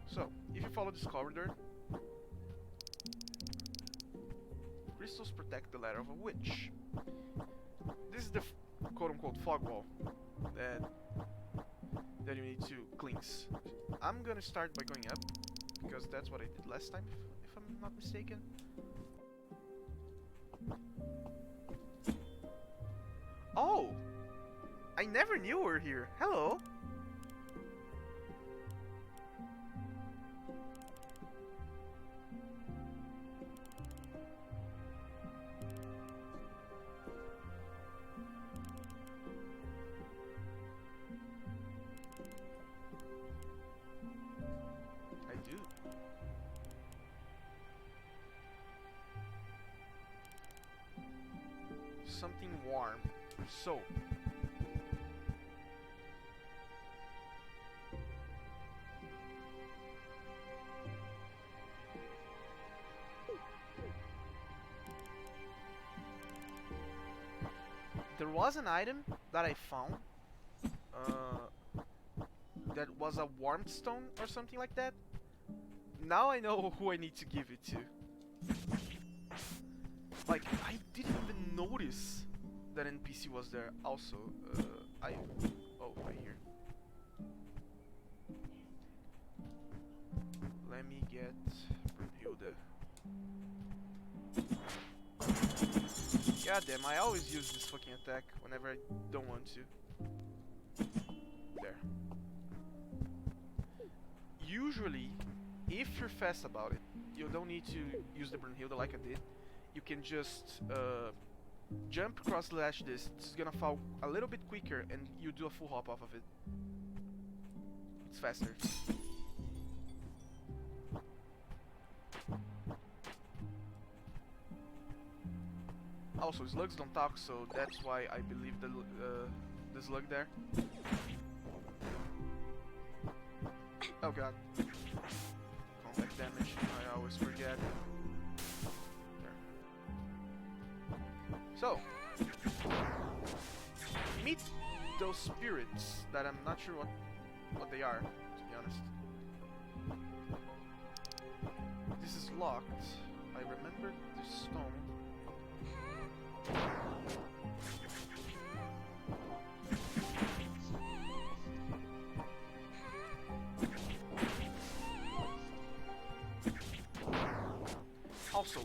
Speaker 1: So, if you follow this corridor, crystals protect the ladder of a witch. This is the quote-unquote fog wall that you need to cleanse. I'm gonna start by going up, because that's what I did last time, if I'm not mistaken. Oh! I never knew we were here. Hello! Something warm. So, there was an item that I found that was a warmth stone or something like that. Now I know who I need to give it to. Like, I didn't even notice that NPC was there. Also, oh, right here. Let me get Brunhilde. God damn, I always use this fucking attack whenever I don't want to. There. Usually, if you're fast about it, you don't need to use the Brunhilde like I did. You can just jump across the ledge. This is gonna fall a little bit quicker, and you do a full hop off of it. It's faster. Also, slugs don't talk, so that's why I believe the slug there. Oh god. Contact damage, I always forget. There. So, meet those spirits that I'm not sure what they are, to be honest. This is locked. I remember the stone. Also,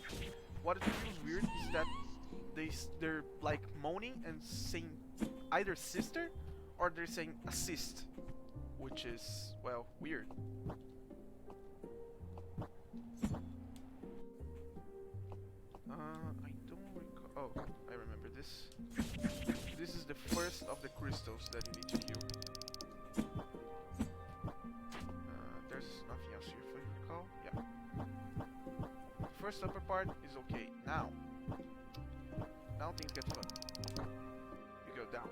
Speaker 1: what it feels weird is that they're like moaning and saying either sister or they're saying assist, which is, well, weird. I don't recall. Oh, I remember this. This is the first of the crystals that you need to kill. There's nothing else here if I recall. Yeah. First upper part is okay. Now things get fun. You go down.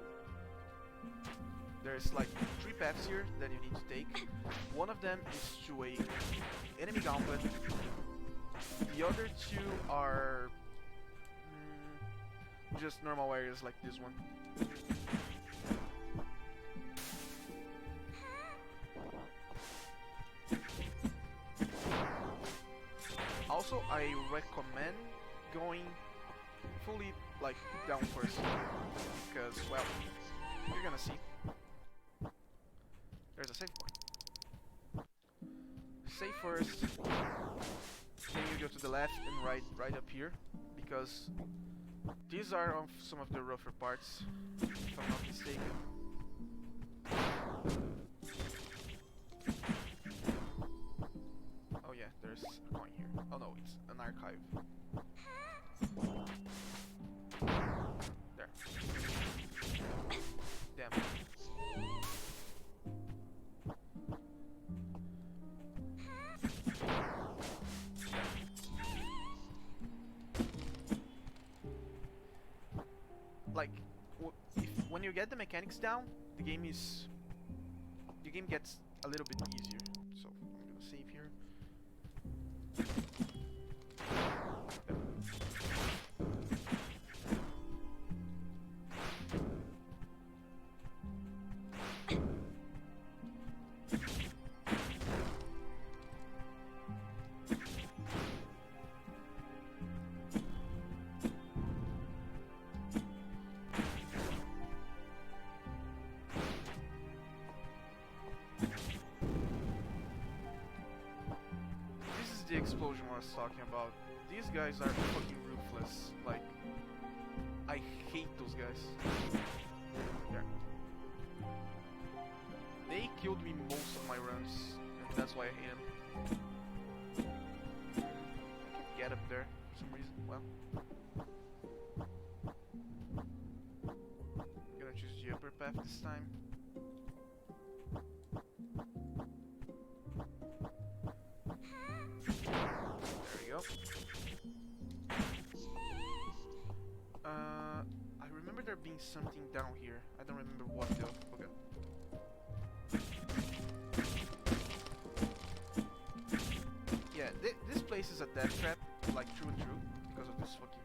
Speaker 1: There's like 3 paths here that you need to take. One of them is to a enemy gauntlet. The other 2 are just normal areas like this one. Also, I recommend going fully like down first, because, well, you're gonna see there's a save point. Save first, then you go to the left and right up here, because these are some of the rougher parts, if I'm not mistaken. Oh yeah, there's a coin here. Oh no, it's an archive. There. Damn. Like, when you get the mechanics down, the game gets a little bit easier. So I'm gonna save here. The explosion I was talking about. These guys are fucking ruthless. Like, I hate those guys. There. They killed me most of my runs, and that's why I hate them. I can't get up there for some reason. Well, I'm gonna choose the upper path this time. I remember there being something down here. I don't remember what though. Okay. Yeah, this place is a death trap, like true and true, because of this fucking...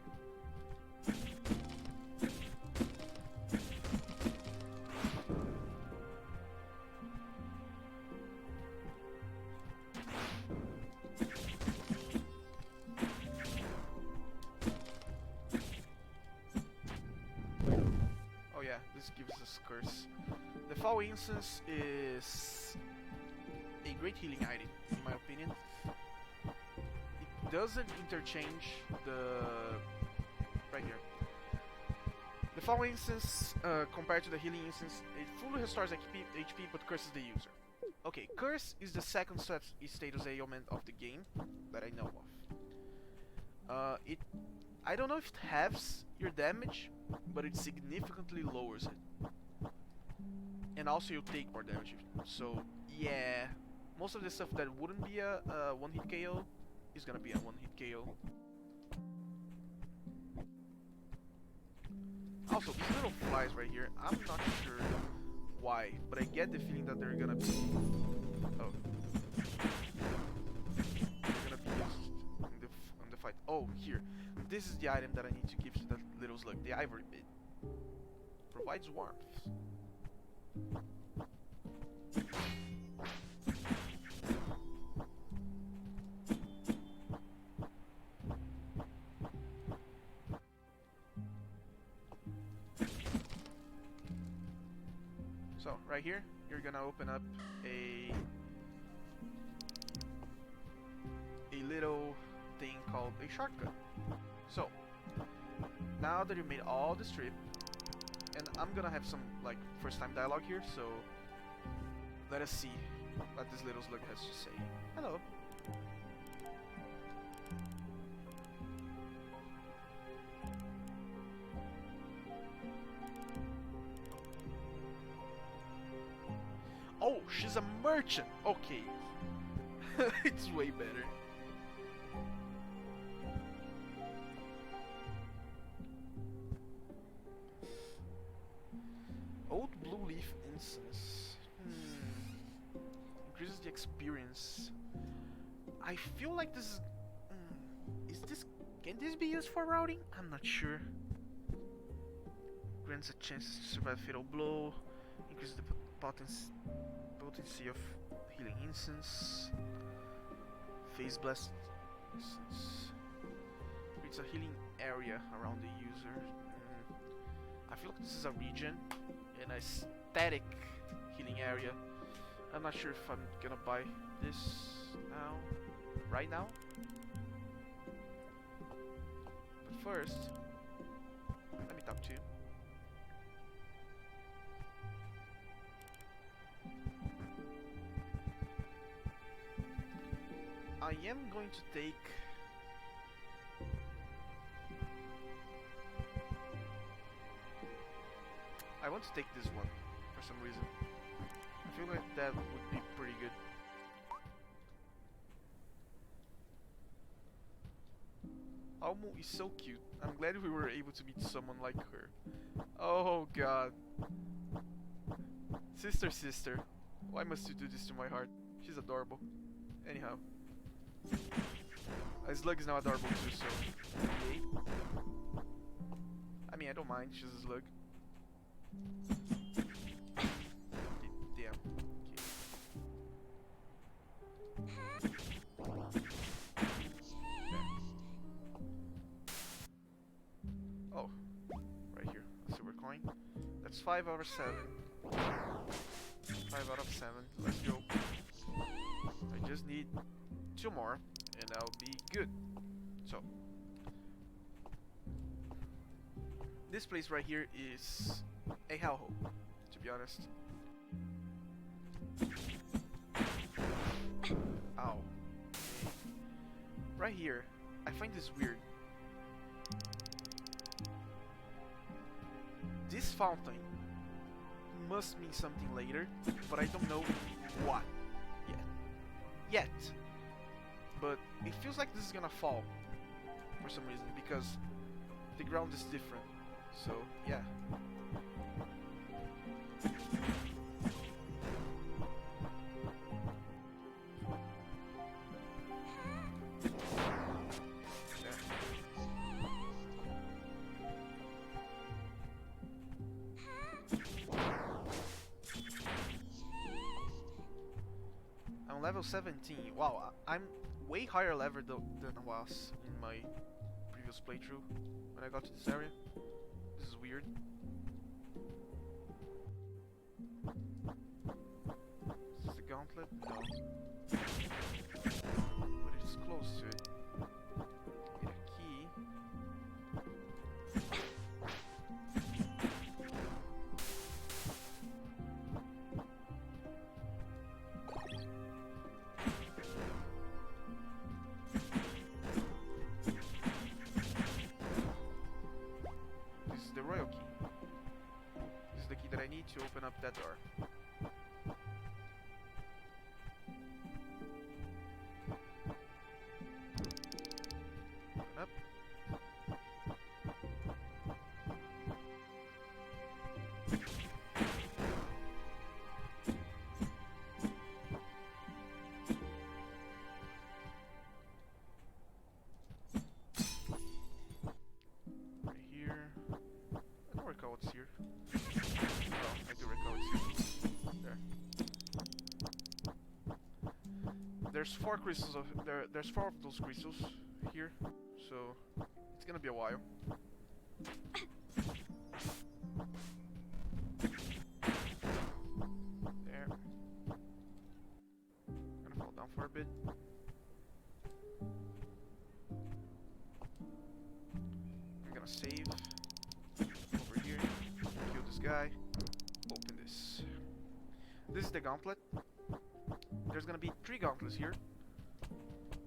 Speaker 1: This gives us curse. The Foul Incense is a great healing item, in my opinion. It doesn't interchange the... right here. The Foul Incense, compared to the Healing Incense, it fully restores HP but curses the user. Okay, Curse is the second status ailment of the game that I know of. I don't know if it halves your damage, but it significantly lowers it. And also you take more damage. So yeah, most of the stuff that wouldn't be a one-hit KO is gonna be a one-hit KO. Also, these little flies right here, I'm not sure why, but I get the feeling that they're gonna be... oh. They're gonna be used in the fight. Oh, here. This is the item that I need to give to that little slug? The ivory bit. Provides warmth. So, right here, you're gonna open up a little thing called a shortcut. So, now that you made all this trip, and I'm gonna have some like first time dialogue here, so let us see what this little slug has to say. Hello. Oh, she's a merchant. Okay. It's way better. Old blue leaf incense. Increases the experience. I feel like this is... is this... Can this be used for routing? I'm not sure. Grants a chance to survive a fatal blow. Increases the potency of healing incense. Phase blast incense. Creates a healing area around the user. I feel like this is a region and a static healing area. I'm not sure if I'm gonna buy this now, right now. But first, let me talk to you. I am going to take I want to take this one for some reason. I feel like that would be pretty good. Almu is so cute. I'm glad we were able to meet someone like her. Oh god. Sister, why must you do this to my heart? She's adorable. Anyhow. A slug is now adorable too, so... Okay. I mean, I don't mind, she's a slug. Damn. Okay. Oh, right here, a silver coin. That's 5 out of 7. 5 out of 7. Let's go. I just need 2 more, and I'll be good. So, this place right here is a hellhole, to be honest. Ow. Right here, I find this weird. This fountain must mean something later, but I don't know what yet. But it feels like this is gonna fall for some reason, because the ground is different. So, yeah. I'm level 17. Wow, I'm way higher level than I was in my previous playthrough when I got to this area. This is weird. Is this the gauntlet? No. But it's close to it. Get a key. This is the royal key. This is the key that I need to open up that door. Open up. Right here. there's 4 crystals of there's 4 of those crystals here, so it's gonna be a while. There. Gonna fall down for a bit. I'm gonna save over here. Kill this guy. Open this. This is the gauntlet. There's gonna be 3 gauntlets here,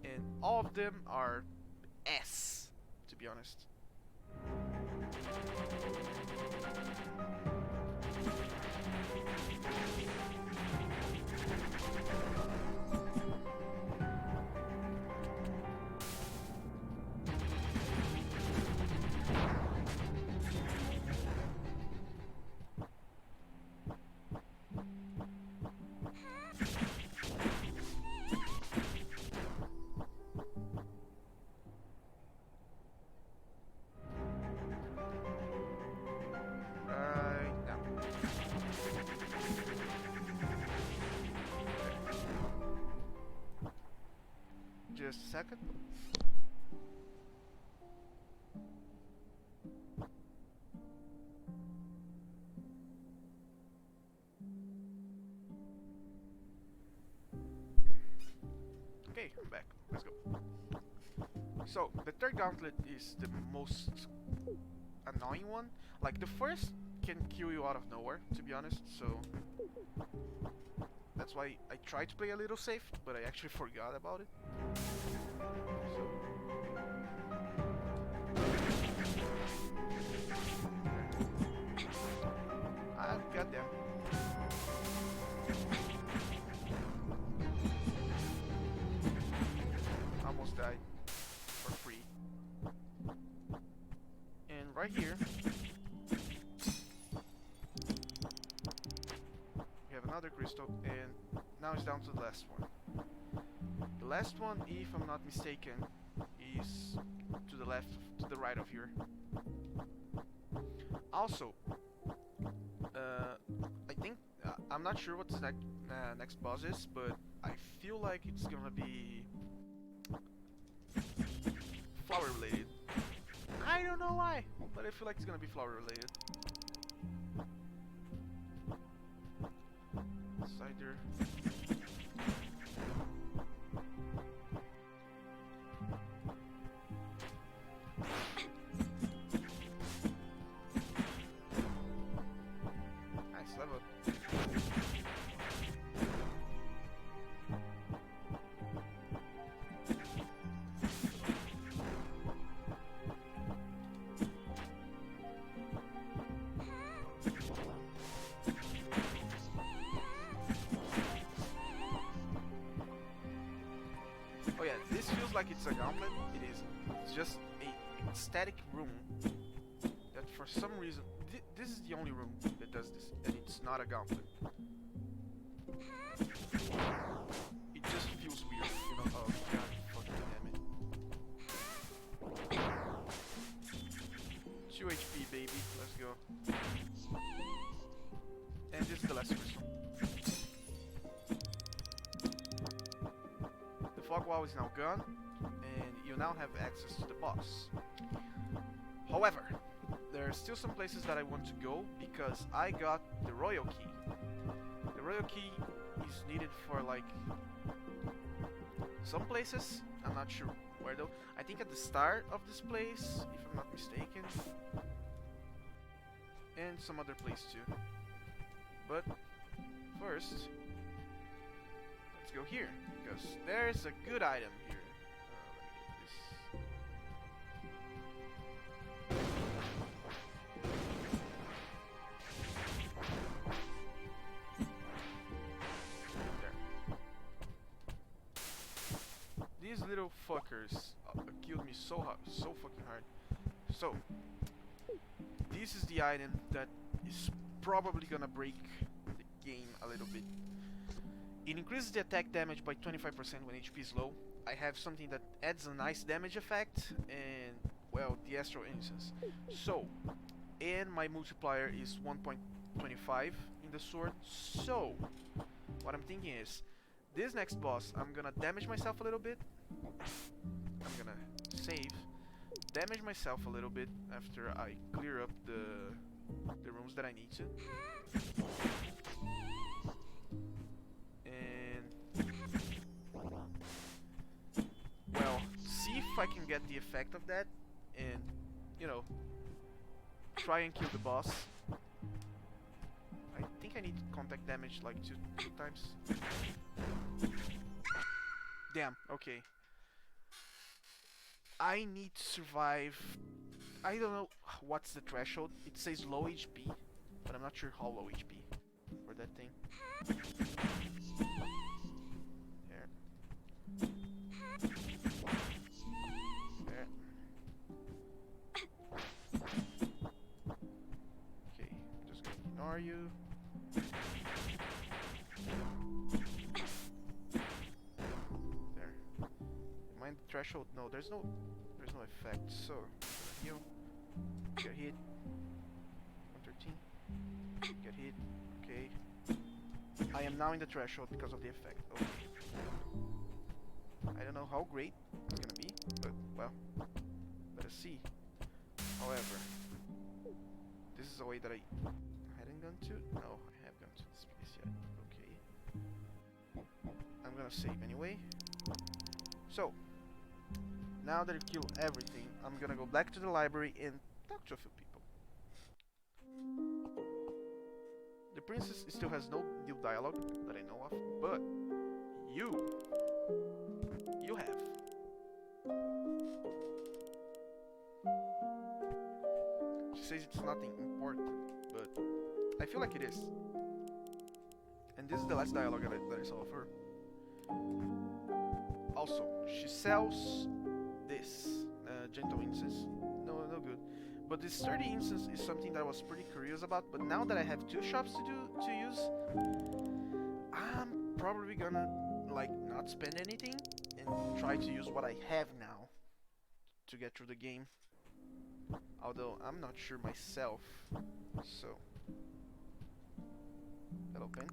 Speaker 1: and all of them are S, to be honest. Just a second. Okay, I'm back. Let's go. So, the third gauntlet is the most annoying one. Like, the first can kill you out of nowhere, to be honest, so that's why I tried to play a little safe, but I actually forgot about it. So. Ah, goddamn. Almost died for free. And right here, we have another crystal, and now it's down to the last one. The last one, if I'm not mistaken, is to the left, to the right of here. Also, I think, I'm not sure what the next boss is, but I feel like it's gonna be flower related. I don't know why, but I feel like it's gonna be flower related. Cider. Nice level. Oh yeah, this feels like it's a gauntlet. It isn't. It's just a static room that for some reason... this is the only room that does this, and it's not a gauntlet. It just feels weird, you know? Oh god, fucking damn it. 2 HP, baby. Let's go. And this is the last crystal. The fog wall is now gone, and you now have access to the boss. However, there are still some places that I want to go because I got the royal key. The royal key is needed for like some places. I'm not sure where though. I think at the start of this place, if I'm not mistaken, and some other place too. But first, let's go here because there's a good item here. These little fuckers killed me so hard, so fucking hard. So, this is the item that is probably gonna break the game a little bit. It increases the attack damage by 25% when HP is low. I have something that adds a nice damage effect, and, well, the Astral Incense. So, and my multiplier is 1.25 in the sword. So, what I'm thinking is, This next boss, I'm gonna damage myself a little bit. I'm gonna save, damage myself a little bit after I clear up the rooms that I need to. And well, see if I can get the effect of that and, you know, try and kill the boss. I think I need contact damage like two times. Damn, okay. I need to survive. I don't know what's the threshold. It says low HP, but I'm not sure how low HP for that thing. There. There. Okay, I'm just gonna ignore you. There. Mind the threshold? No, there's no effect. So, heal. Get hit. 113. Get hit. Okay. I am now in the threshold because of the effect. Okay. I don't know how great it's gonna be, but well, let us see. However, this is a way that I hadn't gone to. No, I have gone to this place yet. Okay. I'm gonna save anyway. So, now that I've killed everything, I'm gonna go back to the library and talk to a few people. The princess still has no new dialogue that I know of, but you have. She says it's nothing important, but I feel like it is. And this is the last dialogue that I saw of her. Also, she sells this gentle incense. No good. But this sturdy incense is something that I was pretty curious about. But now that I have two shops to use, I'm probably gonna like not spend anything and try to use what I have now to get through the game. Although I'm not sure myself. So, hello, pen.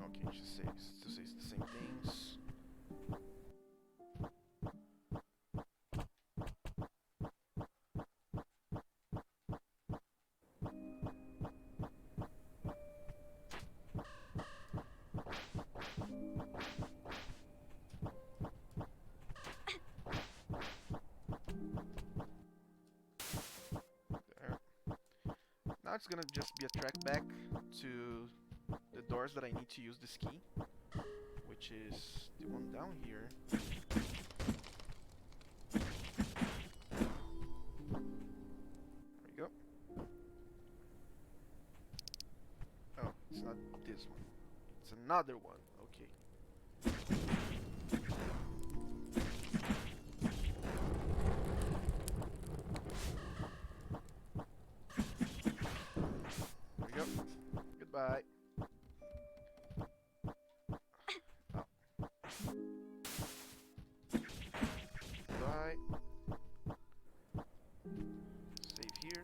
Speaker 1: Okay, she says the same things. There. Now it's gonna just be a track back to the doors that I need to use this key, which is the one down here. There we go. Oh, it's not this one. It's another one. Okay. There we go. Goodbye. Bye. Save here.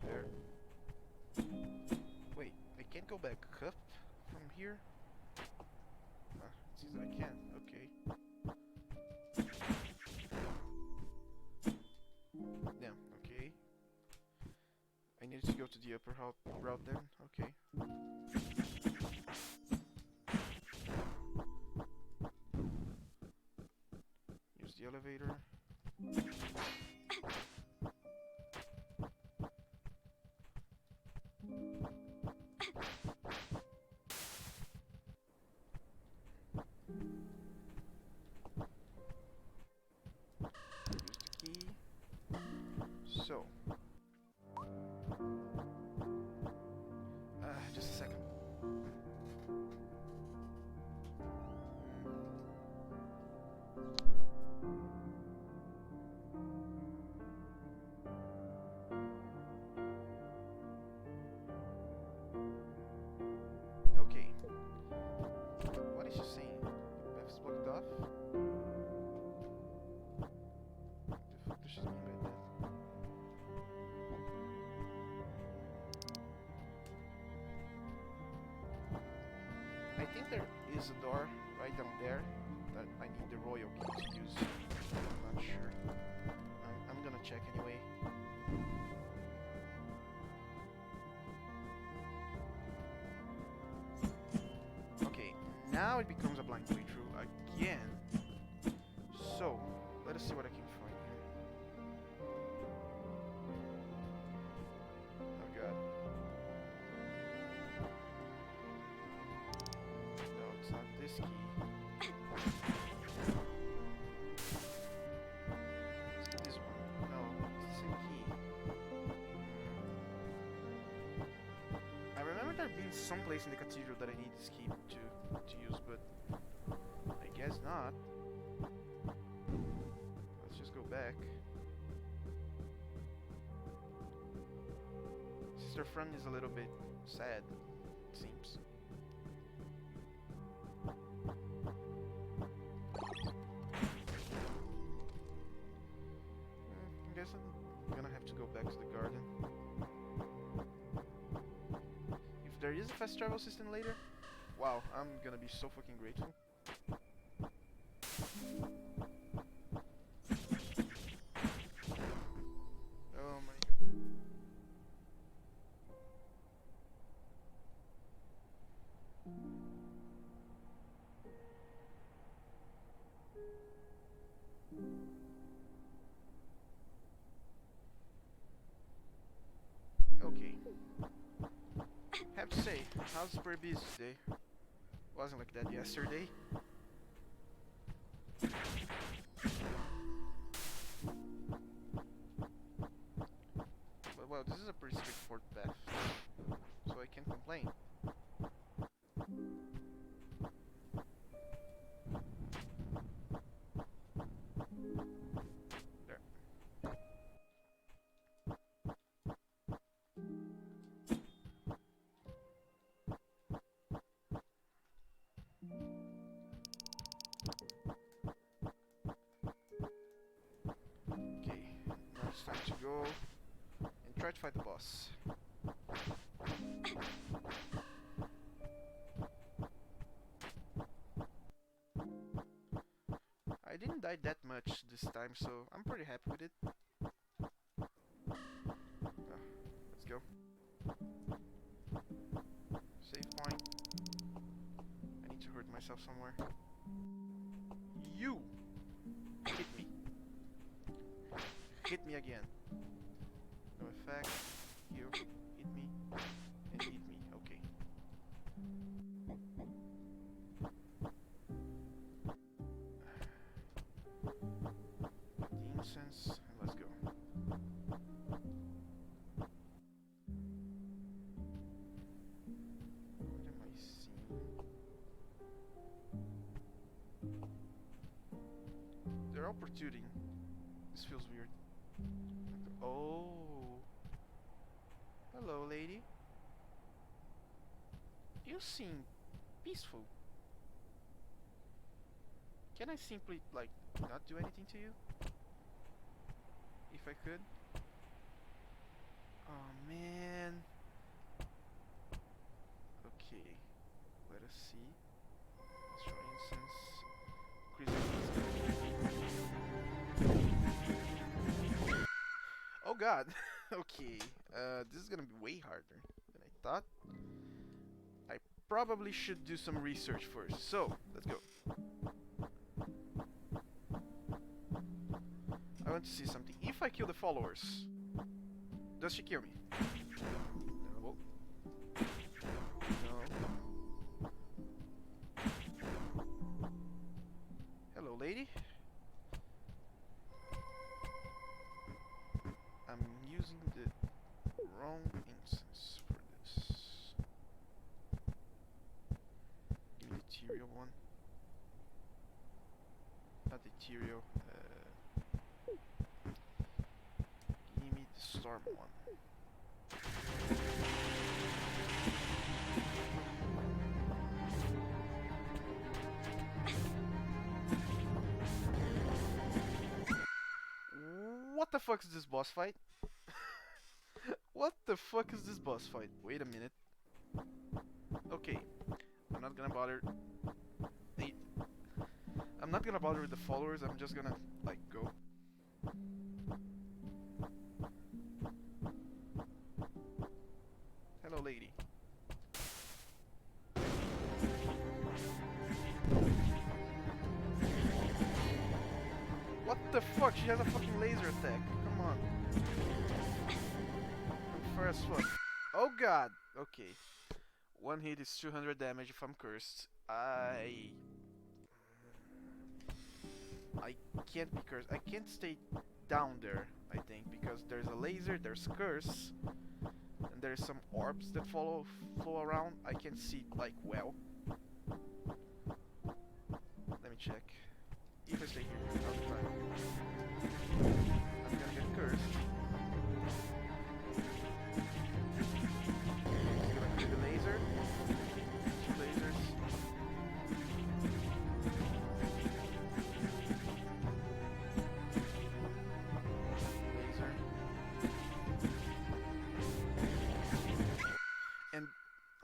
Speaker 1: There. Wait, I can't go back up from here? It seems that I can. Okay. Yeah, okay. I need to go to the upper route then. Okay. Use the elevator. Use the key. So. Just a second. Okay. What is she saying? The path is blocked off? What the fuck does she there's a door right down there that I need the royal key to use. I'm not sure. I'm gonna check anyway. Okay, now it becomes a blind playthrough again. So, let us see what I can find here. Oh god. No, it's not this key. It's this one. No, it's the same key. I remember there being some place in the cathedral that I need this key to use, but I guess not. Let's just go back. Sister Friend is a little bit sad, it seems. I guess I'm gonna have to go back to the garden. If there is a fast travel system later, wow, I'm gonna be so fucking grateful. Oh my god. Okay. Have to say, how's super busy today? Wasn't like that yesterday. But well, this is a pretty straightforward path, so I can't complain. There. Okay, now it's time to go and try to fight the boss. I didn't die that much this time, so I'm pretty happy with it. Let's go. Save point. I need to hurt myself somewhere. You! Hit me. Hit me again. No effect. You hit me. And hit me. Okay. Get the incense and let's go. What am I seeing? They're all protruding. This feels weird. Oh. Hello, lady. You seem peaceful. Can I simply, like, not do anything to you? If I could? Oh, man. Okay. Let us see. Let's try incense. Oh god. Okay. This is gonna be way harder than I thought. I probably should do some research first. So, let's go. I want to see something. If I kill the followers, does she kill me? No. No. Hello, lady. I'm using the wrong incense for this. Give me the Tyrio one. Not the Tyrio. Give me the Storm one. What the fuck is this boss fight? What the fuck is this boss fight? Wait a minute. Okay, I'm not gonna bother I'm not gonna bother with the followers, I'm just gonna, like, go. Hello, lady. What the fuck? She has a fucking laser attack. Come on. I'm far as fuck. Oh god! Okay. One hit is 200 damage if I'm cursed. I can't be cursed. I can't stay down there, I think, because there's a laser, there's curse, and there's some orbs that flow around. I can't see it, like, well. Let me check. If I stay here, I'll be fine. I'm gonna get cursed. I'm gonna do the laser. 2 lasers. Laser. And,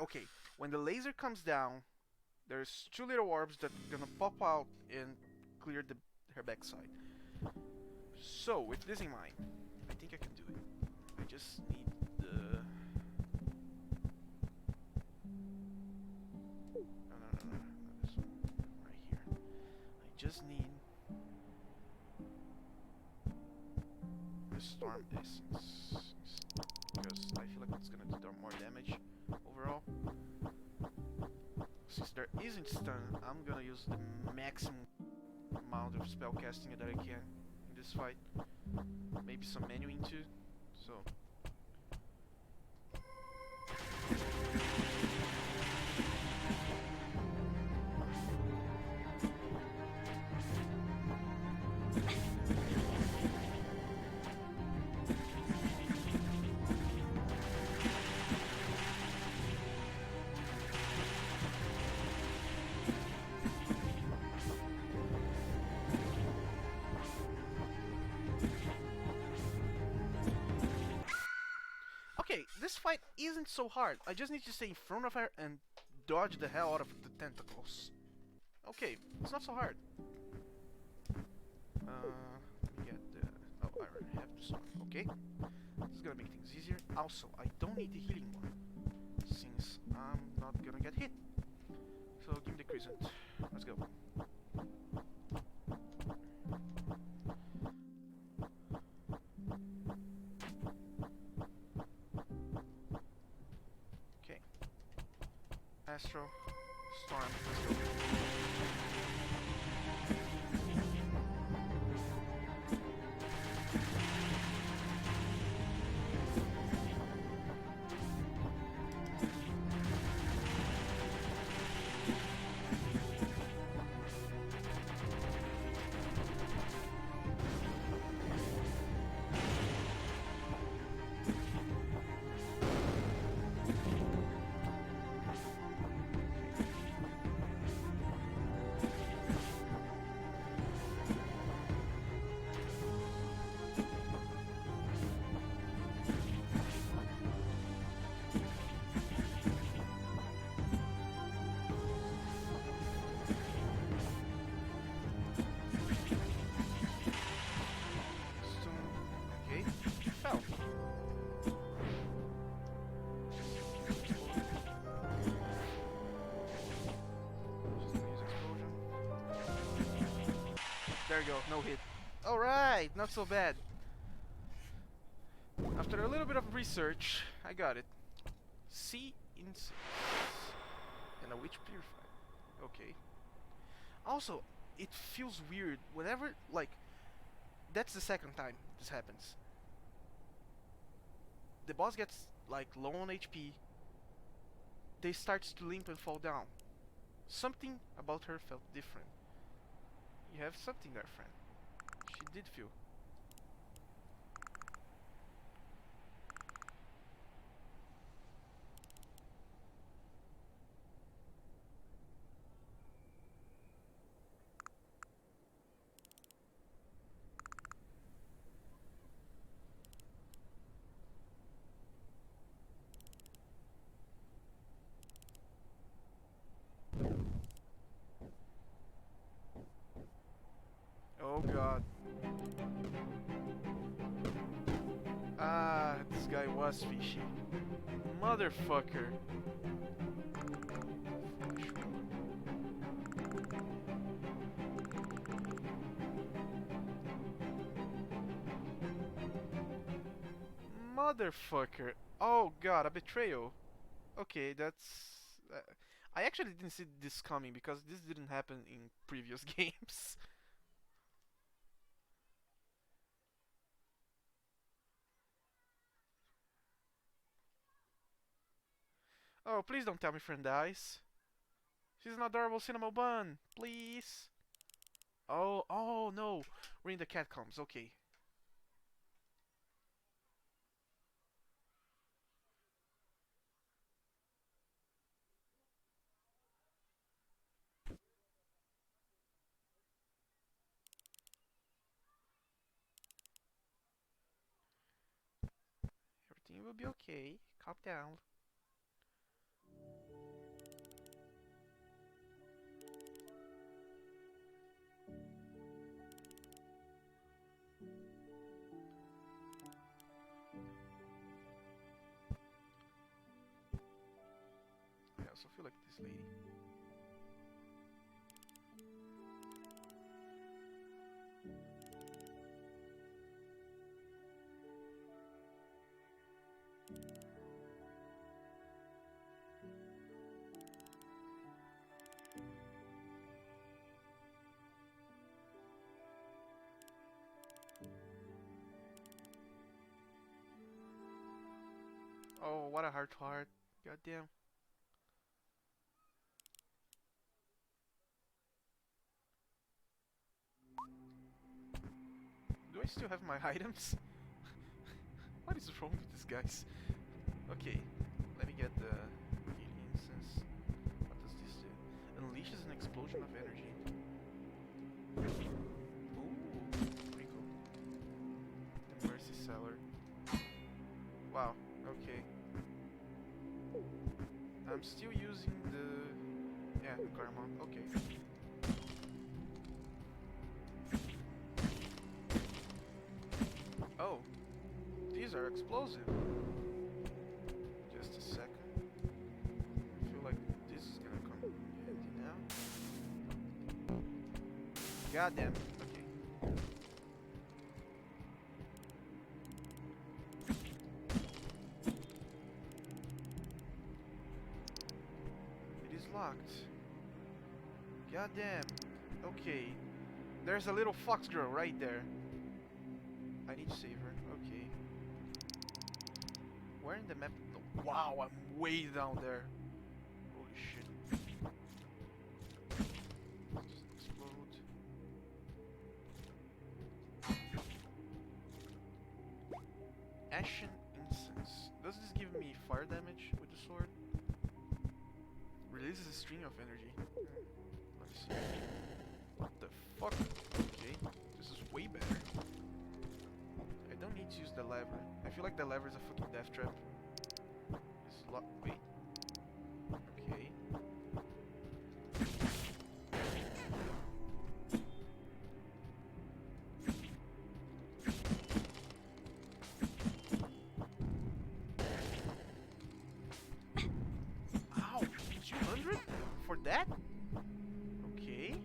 Speaker 1: okay, when the laser comes down, there's 2 little orbs that are gonna pop out and clear her backside. So, with this in mind, I think I can do it. I just need the... No, not this one. Right here. I just need the Storm Essence. Because I feel like it's gonna do more damage overall. Since there isn't stun, I'm gonna use the maximum amount of spell casting that I can in this fight. Maybe some menuing too. So okay, this fight isn't so hard. I just need to stay in front of her and dodge the hell out of the tentacles. Okay, it's not so hard. Let me get the... Oh, I already have the sword. Okay. This is gonna make things easier. Also, I don't need the healing one, since I'm not gonna get hit. So, give me the crescent. Let's go. Okay. Astro. Storm. Let's go. There you go, no hit. Alright, not so bad. After a little bit of research, I got it. Sea insects. And a witch purifier. Okay. Also, it feels weird whenever, like, that's the second time this happens. The boss gets, like, low on HP. They starts to limp and fall down. Something about her felt different. You have something there, friend. She did feel. god. Ah, this guy was fishy. Motherfucker. Motherfucker. Oh god, a betrayal. Okay, that's... I actually didn't see this coming because this didn't happen in previous games. Oh, please don't tell me friend dies. She's an adorable cinnamon bun. Please. Oh no. We're in the catacombs. Okay. Everything will be okay. Calm down. I also feel like this lady. Oh, what a hard heart. Goddamn. Do I still have my items? What is wrong with these guys? Okay, let me get the healing incense. What does this do? Unleashes an explosion of energy. Ooh, pretty cool. The Mercy Cellar. Wow, okay. I'm still using the... yeah, Karma, okay. Oh, these are explosive. Just a second. I feel like this is gonna come handy now. Goddamn. Okay. It is locked. Goddamn. Okay. There's a little fox girl right there. I need to save her. Okay. Where in the map? No. Wow, I'm way down there. Holy shit. Just explode. Ashen Incense. Does this give me fire damage with the sword? Releases a string of energy. Let me see. What the fuck? Okay, this is way better. I don't need to use the lever. I feel like the lever is a fucking death trap. It's wait. Okay. Ow! 200? For that? Okay.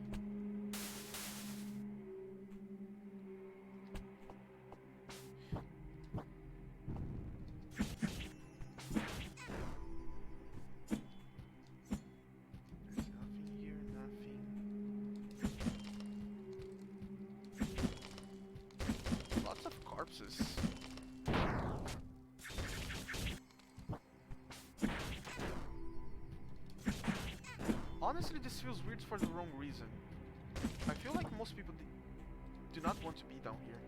Speaker 1: Corpses. Honestly, this feels weird for the wrong reason. I feel like most people do not want to be down here.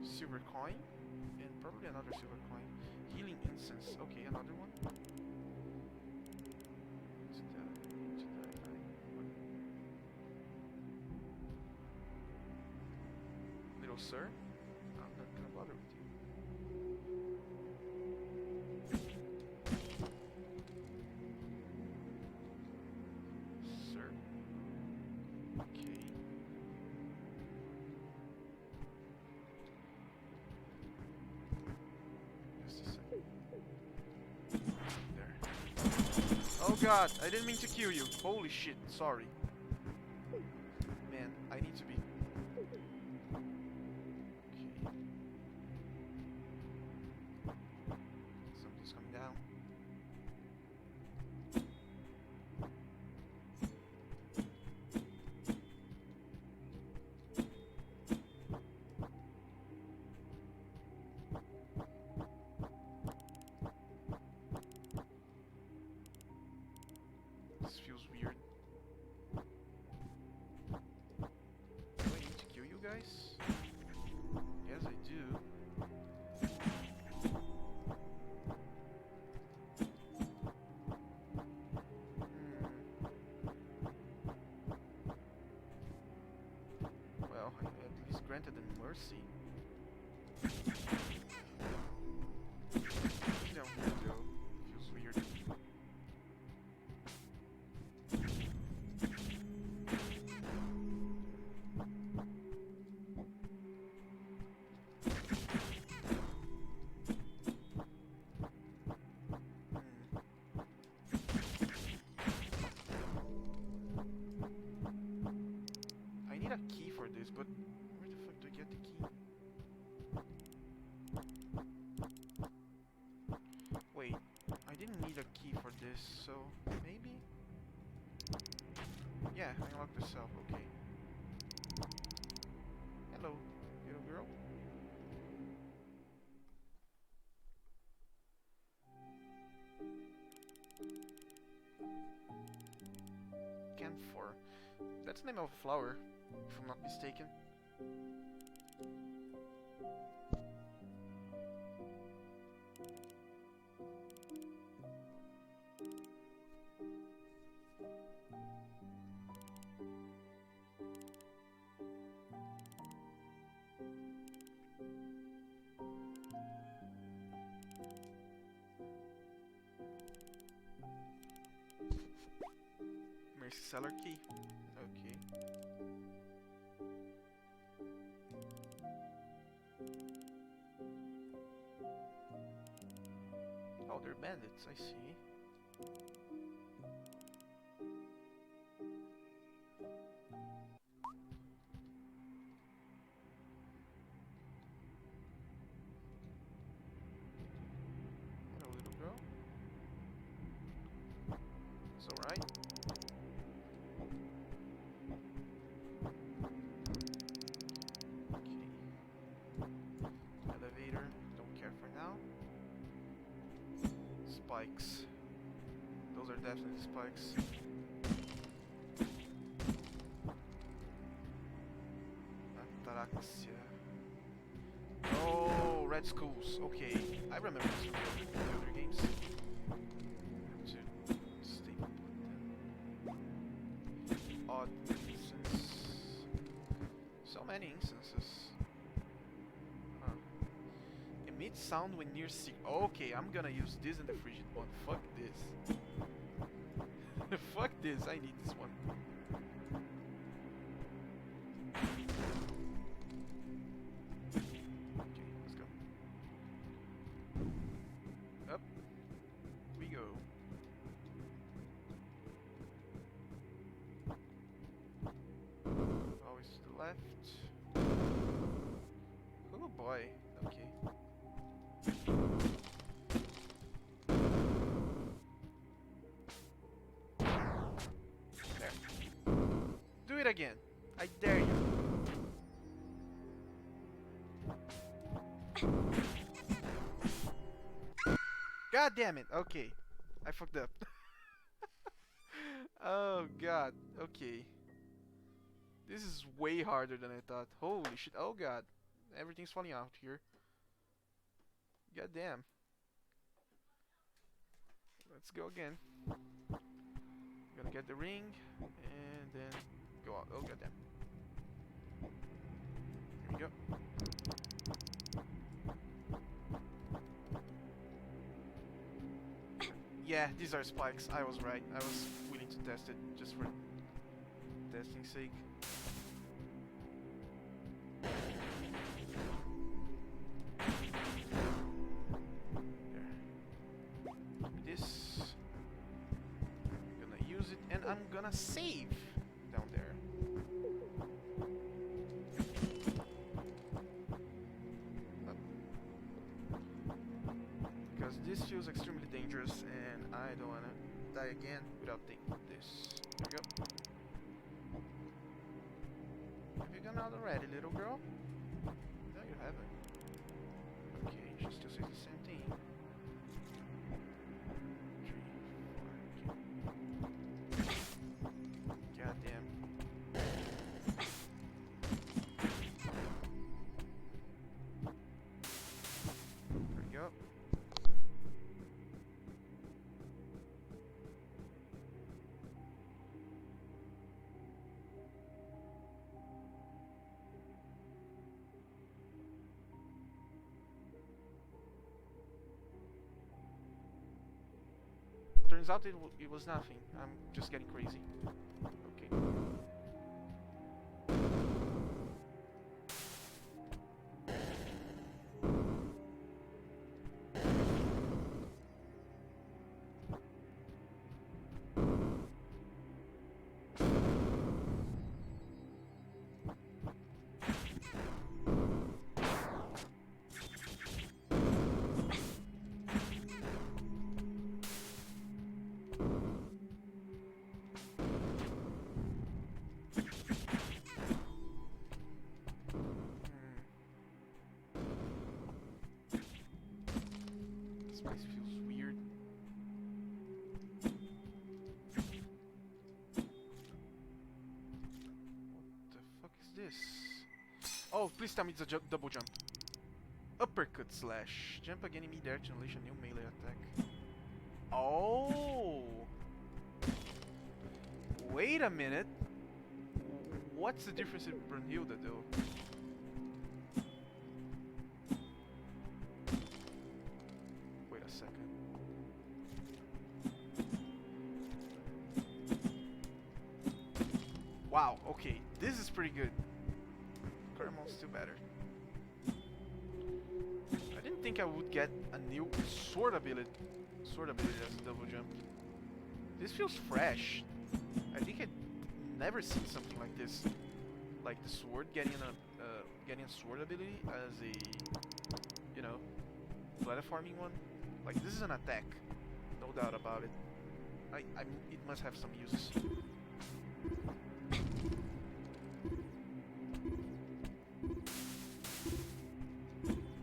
Speaker 1: Silver coin, and probably another silver coin. Healing incense. Okay, another one. Sir, I'm not gonna bother with you. Okay. Just a second. There. Oh god, I didn't mean to kill you. Holy shit, sorry. Man, I need to be... Okay. Something's coming down. This feels weird. Do I need to kill you guys? Yes, I do. Well, I at least granted them mercy. No, no, feels weird. I need a key for this, but where the fuck do I get the key? Wait, I didn't need a key for this, so maybe? Yeah, I unlocked this up, okay. Hello, little girl. Camphor. That's the name of a flower, if I'm not mistaken. Mercy cellar key. Okay. Oh, they're bandits, I see. Hello, little girl. It's alright. Okay. Elevator, don't care for now. Spikes. Those are definitely spikes. Ataraxia. Oh, red skulls. Okay, I remember this from the other games. I have to stay put then. Odd instance. So many instances. Huh. Emit sound when near sea. Okay, I'm gonna use this in the frigid one. Fuck this. Fuck this, I need this one. Okay, let's go. Up we go. Always to the left. Oh boy, okay. Do it again. I dare you. God damn it. Okay. I fucked up. Oh god. Okay. This is way harder than I thought. Holy shit. Oh god. Everything's falling out here. God damn. Let's go again. Gonna get the ring and then go out. Oh god damn. Here we go. Yeah, these are spikes. I was right. I was willing to test it just for testing's sake. This. I'm gonna use it and I'm gonna save down there. Because this feels extremely dangerous and I don't wanna die again without taking this. There we go. Have you gone out already, little girl? No, you haven't. Okay, she still says the same thing. 3, 4, okay. Goddamn. There we go. Turns out it was nothing. I'm just getting crazy. Okay. This place feels weird. What the fuck is this? Oh, please tell me it's a double jump. Uppercut slash. Jump again in midair to unleash a new melee attack. Oh! Wait a minute. What's the difference in Brunhilde though? Wait a second. Wow, okay, this is pretty good. Caramel's still better. I didn't think I would get a new sword ability as a double jump. This feels fresh. I think I'd never seen something like this. Like the sword getting a sword ability as a, you know, platforming one. Like this is an attack, no doubt about it. It must have some uses.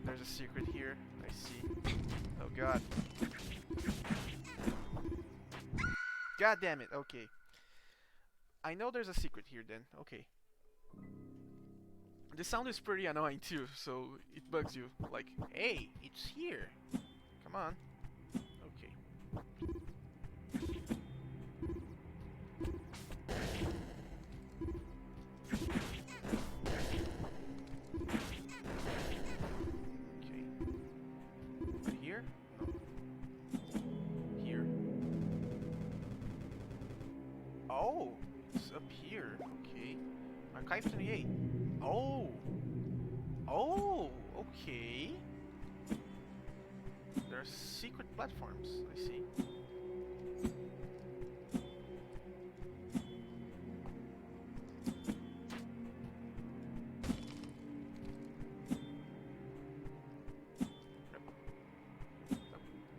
Speaker 1: There's a secret here. I see. Oh god. God damn it. Okay. I know there's a secret here then. Okay. The sound is pretty annoying too, so it bugs you. Like, hey, it's here. Come on. Okay. Okay. Right here? No. Here. Oh, it's up here. Okay. Archive 28. Oh. Oh, okay. There are secret platforms, I see.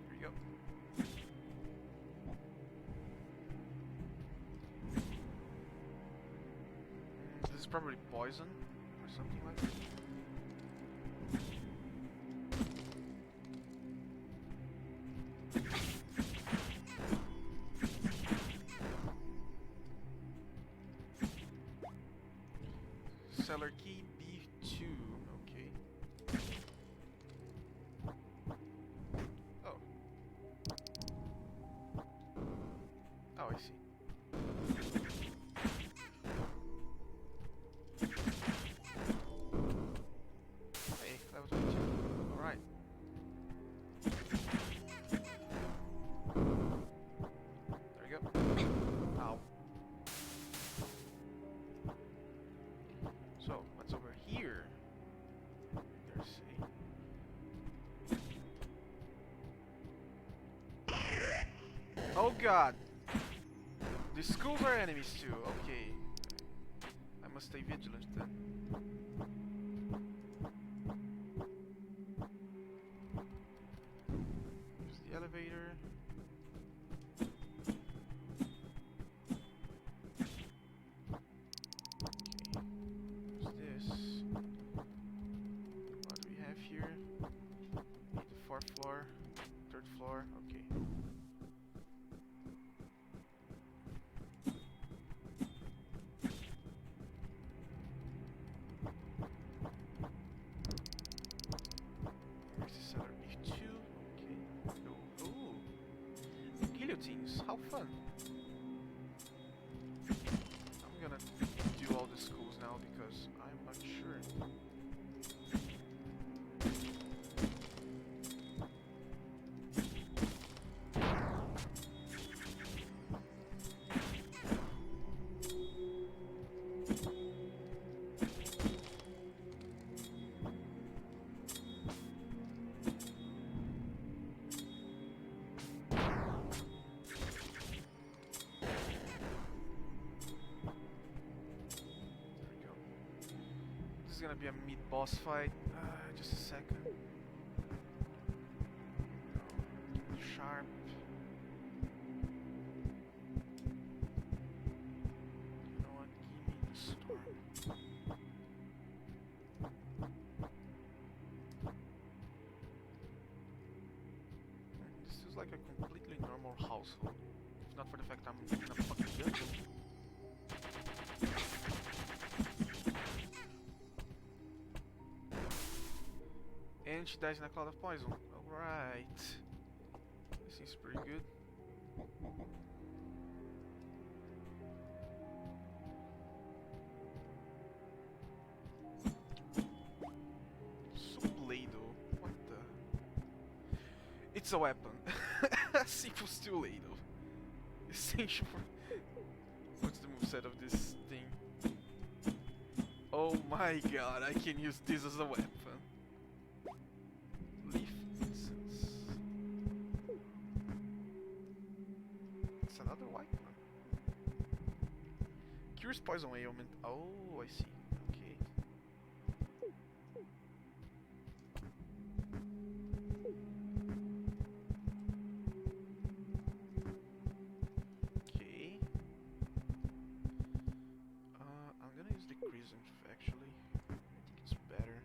Speaker 1: Here you go. This is probably poison or something like that. Cellar key B2. Okay. Oh. Oh, I see. Hey, that was me too. Alright. There we go. Ow. god! The schools are enemies too, okay. I must stay vigilant then. Use the elevator. Okay, use this. What do we have here? Need the 4th floor, 3rd floor, okay. Guillotines, how fun! I'm gonna do all the schools now because I'm not sure. This is gonna be a mid-boss fight. Just a second. Sharp. You know what? Give me the storm. This is like a completely normal household. If not for the fact I'm in a fucking dungeon. And she dies in a cloud of poison. Alright. This seems pretty good. Supledo. What the? It's a weapon. Simple Stiletto. Essential for... What's the moveset of this thing? Oh my god, I can use this as a weapon. Leaf incense. It's another white one. Cures poison ailment. Oh, I see. Okay. Okay. I'm gonna use the Crimson actually. I think it's better.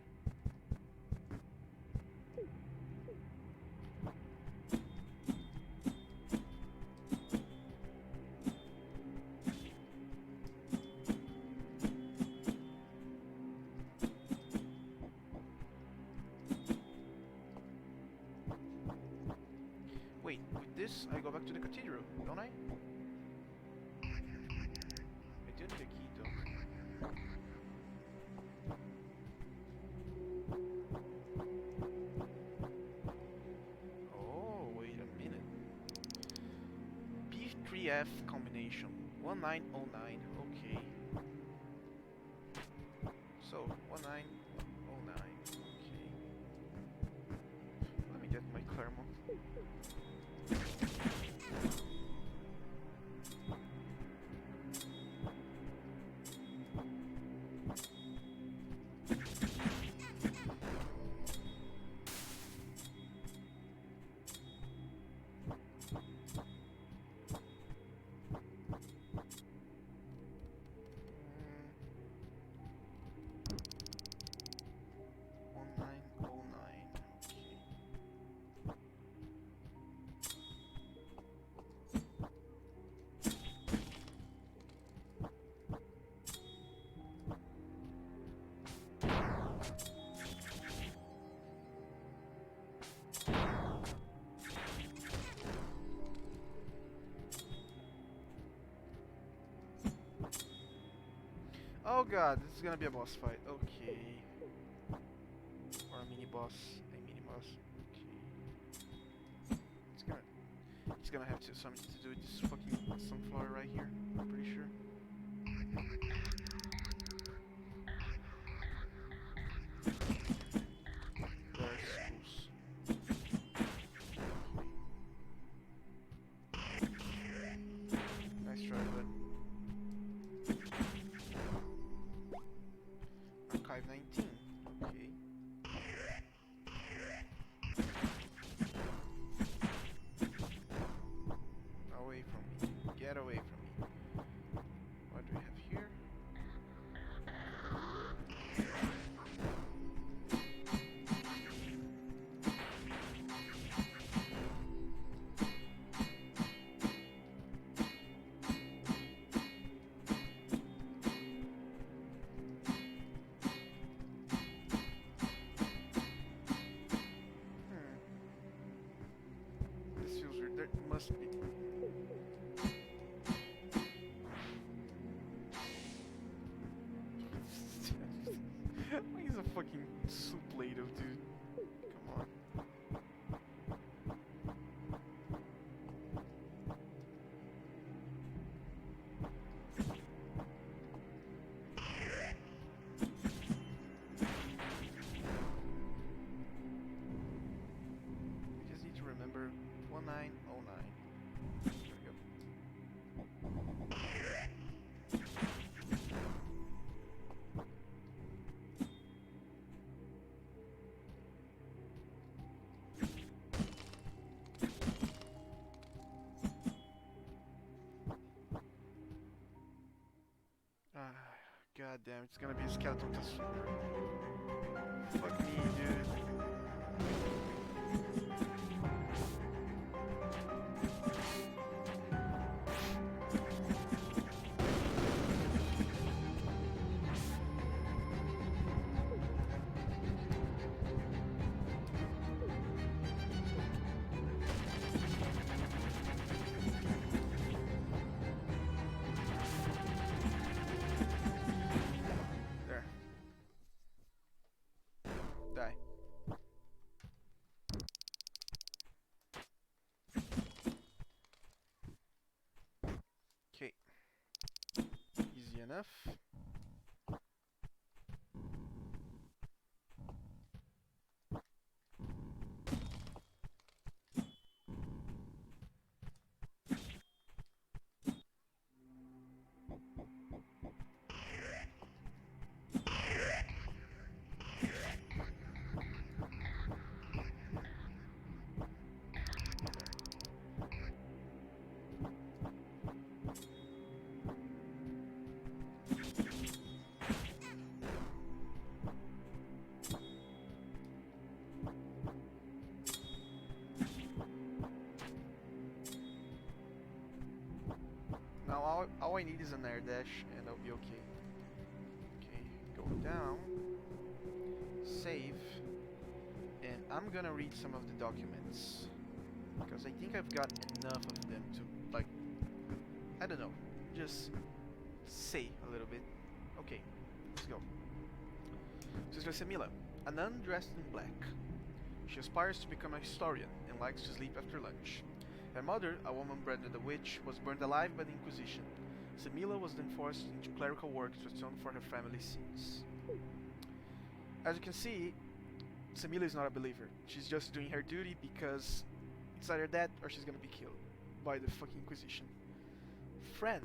Speaker 1: Wait, with this I go back to the cathedral, don't I? I do need a key though. Oh, wait a minute. B3F combination 1909. Okay. So 1909. Okay. Let me get my Claremont. Oh god, this is gonna be a boss fight. Okay. Or a mini boss. A mini boss. Okay. He's gonna have to something to do with this fucking sunflower right here. I'm pretty sure. There's schools. Archive 19. Okay. Away from me. Get away from me. What do we have here? This feels weird. There must be. Why is a fucking soup Play-Doh, dude? Come on. We just need to remember 1909. There we go. God damn, it's gonna be a skeleton to super. Fuck me, dude. There. Die. Okay. Easy enough. Now all I need is an air dash and I'll be okay. Okay, go down, save, and I'm gonna read some of the documents because I think I've got enough of them to, like, I don't know, just say a little bit. Okay, let's go. Sister Semila, a nun dressed in black. She aspires to become a historian and likes to sleep after lunch. Her mother, a woman branded a witch, was burned alive by the Inquisition. Semila was then forced into clerical work to atone for her family's sins. As you can see, Semila is not a believer. She's just doing her duty because it's either that or she's gonna be killed by the fucking Inquisition. Fran.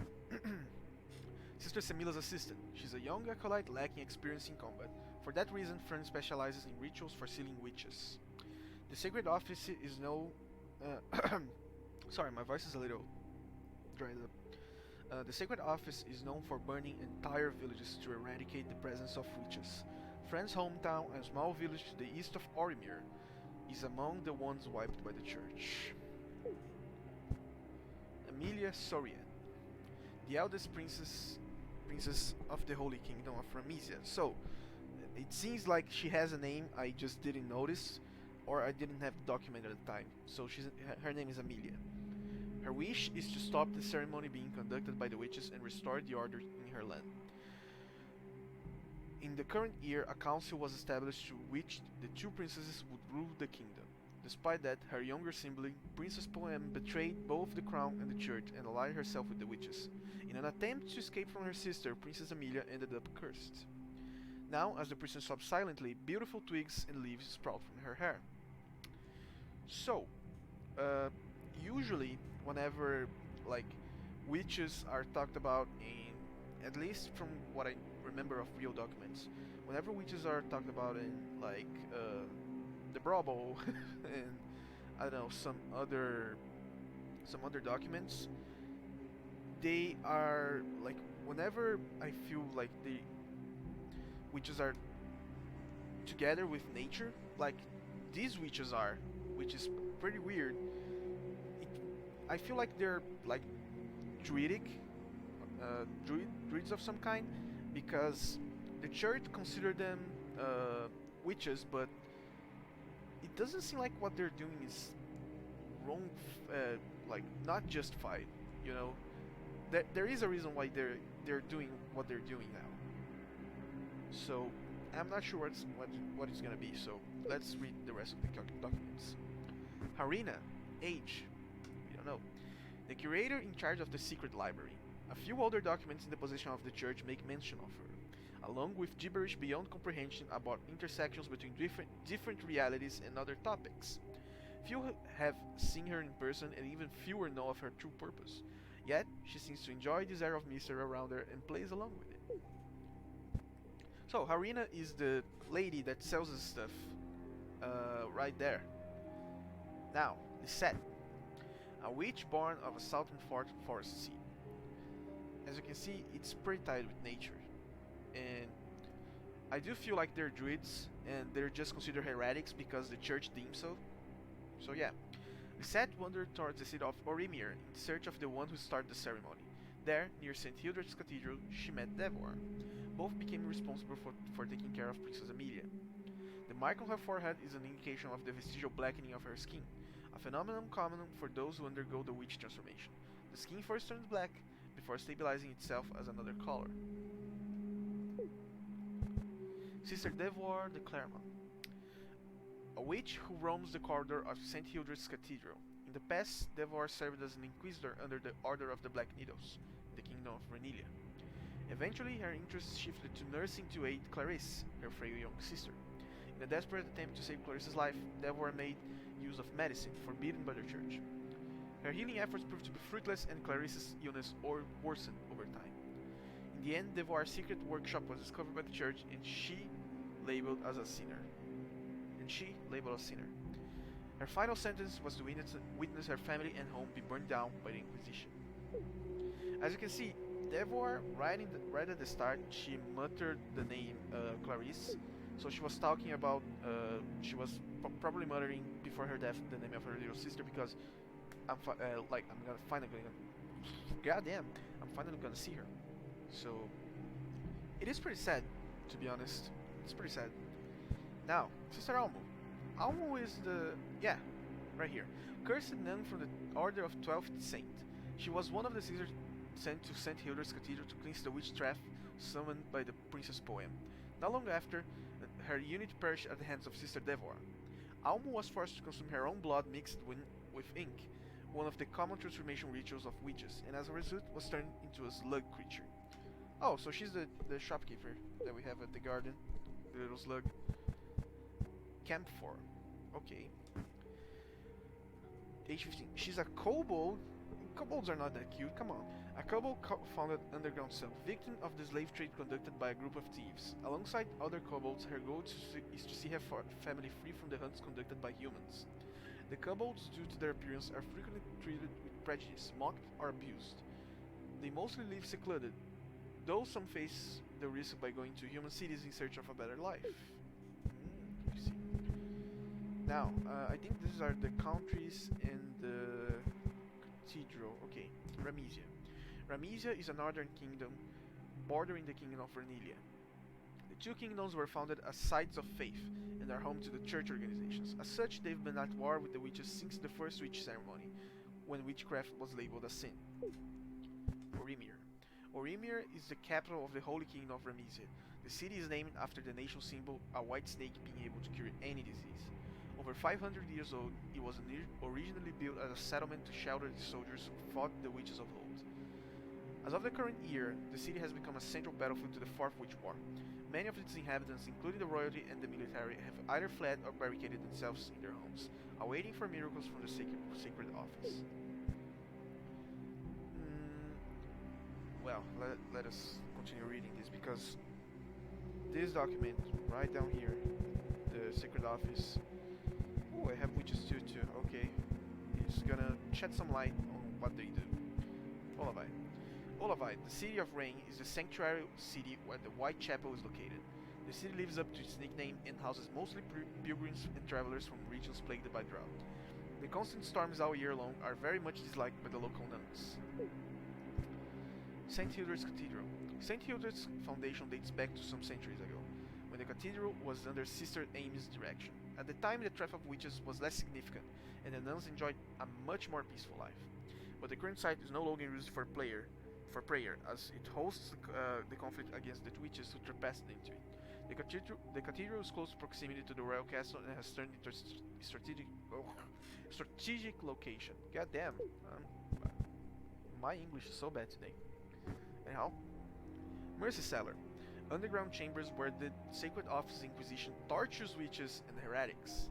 Speaker 1: Sister Semila's assistant. She's a young acolyte lacking experience in combat. For that reason, Fran specializes in rituals for sealing witches. The Sacred Office is no... sorry, my voice is a little dried up. The Sacred Office is known for burning entire villages to eradicate the presence of witches. Fran's hometown, a small village to the east of Orimir, is among the ones wiped by the church. Emilia Sorian, the eldest princess of the Holy Kingdom of Ramisia. So, it seems like she has a name I just didn't notice, or I didn't have the document at the time. So her name is Amelia. Her wish is to stop the ceremony being conducted by the witches and restore the order in her land. In the current year, a council was established through which the two princesses would rule the kingdom. Despite that, her younger sibling, Princess Poem, betrayed both the crown and the church and allied herself with the witches. In an attempt to escape from her sister, Princess Amelia ended up cursed. Now, as the princess sobs silently, beautiful twigs and leaves sprout from her hair. So, usually, whenever, like, witches are talked about in at least from what I remember of real documents, whenever witches are talked about in like the Bravo and I don't know some other documents, they are like whenever I feel like the witches are together with nature, like these witches are, which is pretty weird. It, I feel like they're like druidic, druids of some kind, because the church consider them witches, but it doesn't seem like what they're doing is wrong, like not justified. You know, there is a reason why they're doing what they're doing now. So I'm not sure what it's gonna be. So let's read the rest of the documents. Harina, age, we don't know. The curator in charge of the secret library. A few older documents in the possession of the church make mention of her, along with gibberish beyond comprehension about intersections between different realities and other topics. Few have seen her in person, and even fewer know of her true purpose. Yet, she seems to enjoy this air of mystery around her and plays along with it. So, Harina is the lady that sells us stuff right there. Now, Lisette, a witch born of a southern forest sea. As you can see, it's pretty tied with nature. And I do feel like they're druids, and they're just considered heretics because the church deems so. So yeah. Lisette wandered towards the city of Orimir in search of the one who started the ceremony. There, near St. Hildred's Cathedral, she met Devor. Both became responsible for taking care of Princess Amelia. The mark on her forehead is an indication of the vestigial blackening of her skin, a phenomenon common for those who undergo the witch transformation. The skin first turns black, before stabilizing itself as another color. Sister Devor de Clermont, a witch who roams the corridor of St. Hildred's Cathedral. In the past, Devor served as an inquisitor under the Order of the Black Needles, in the Kingdom of Renelia. Eventually, her interest shifted to nursing to aid Clarisse, her frail young sister. In a desperate attempt to save Clarisse's life, Devor made use of medicine forbidden by the church. Her healing efforts proved to be fruitless, and Clarisse's illness worsened over time. In the end, Devor's secret workshop was discovered by the church, and she labeled as a sinner. Her final sentence was to witness her family and home be burned down by the Inquisition. As you can see, Devor, right at the start, she muttered the name Clarisse. So she was talking about, she was probably muttering before her death the name of her little sister, because I'm finally gonna see her. So it is pretty sad, to be honest. It's pretty sad. Now, Sister Almu. Almu is right here. Cursed nun from the Order of 12th Saint. She was one of the sisters sent to St. Hildred's Cathedral to cleanse the witchcraft summoned by the Princess Poem. Not long after, her unit perished at the hands of Sister Devor. Almu was forced to consume her own blood mixed with ink, one of the common transformation rituals of witches, and as a result was turned into a slug creature. Oh, so she's the shopkeeper that we have at the garden, the little slug. Camphor. Okay. Age 15. She's a kobold. Kobolds are not that cute, come on. A kobold founded underground cell, victim of the slave trade conducted by a group of thieves. Alongside other kobolds, her goal is to see her family free from the hunts conducted by humans. The kobolds, due to their appearance, are frequently treated with prejudice, mocked, or abused. They mostly live secluded, though some face the risk by going to human cities in search of a better life. Now, I think these are the countries in the cathedral. Okay, Ramesia. Ramesia is a northern kingdom bordering the kingdom of Renelia. The two kingdoms were founded as sites of faith and are home to the church organizations. As such, they've been at war with the witches since the first witch ceremony, when witchcraft was labeled a sin. Orimir. Orimir is the capital of the Holy Kingdom of Ramesia. The city is named after the nation symbol, a white snake being able to cure any disease. Over 500 years old, it was originally built as a settlement to shelter the soldiers who fought the witches of old. As of the current year, the city has become a central battlefield to the Fourth Witch War. Many of its inhabitants, including the royalty and the military, have either fled or barricaded themselves in their homes, awaiting for miracles from the sacred office. Well, let us continue reading this because this document right down here, the Secret Office. Oh, I have witches too. Okay, it's gonna shed some light on what they do. Olavide. Olavide, the city of rain, is the sanctuary city where the White Chapel is located. The city lives up to its nickname and houses mostly pilgrims and travelers from regions plagued by drought. The constant storms all year long are very much disliked by the local nuns. St. Hilda's Cathedral. St. Hilda's foundation dates back to some centuries ago, when the cathedral was under Sister Amy's direction. At the time, the threat of witches was less significant, and the nuns enjoyed a much more peaceful life. But the current site is no longer used for prayer, as it hosts the conflict against the witches who trespassed into it. The cathedral is close proximity to the royal castle and has turned into a strategic location. God damn, my English is so bad today. Anyhow, Mercy Cellar, underground chambers where the Sacred Office Inquisition tortures witches and heretics.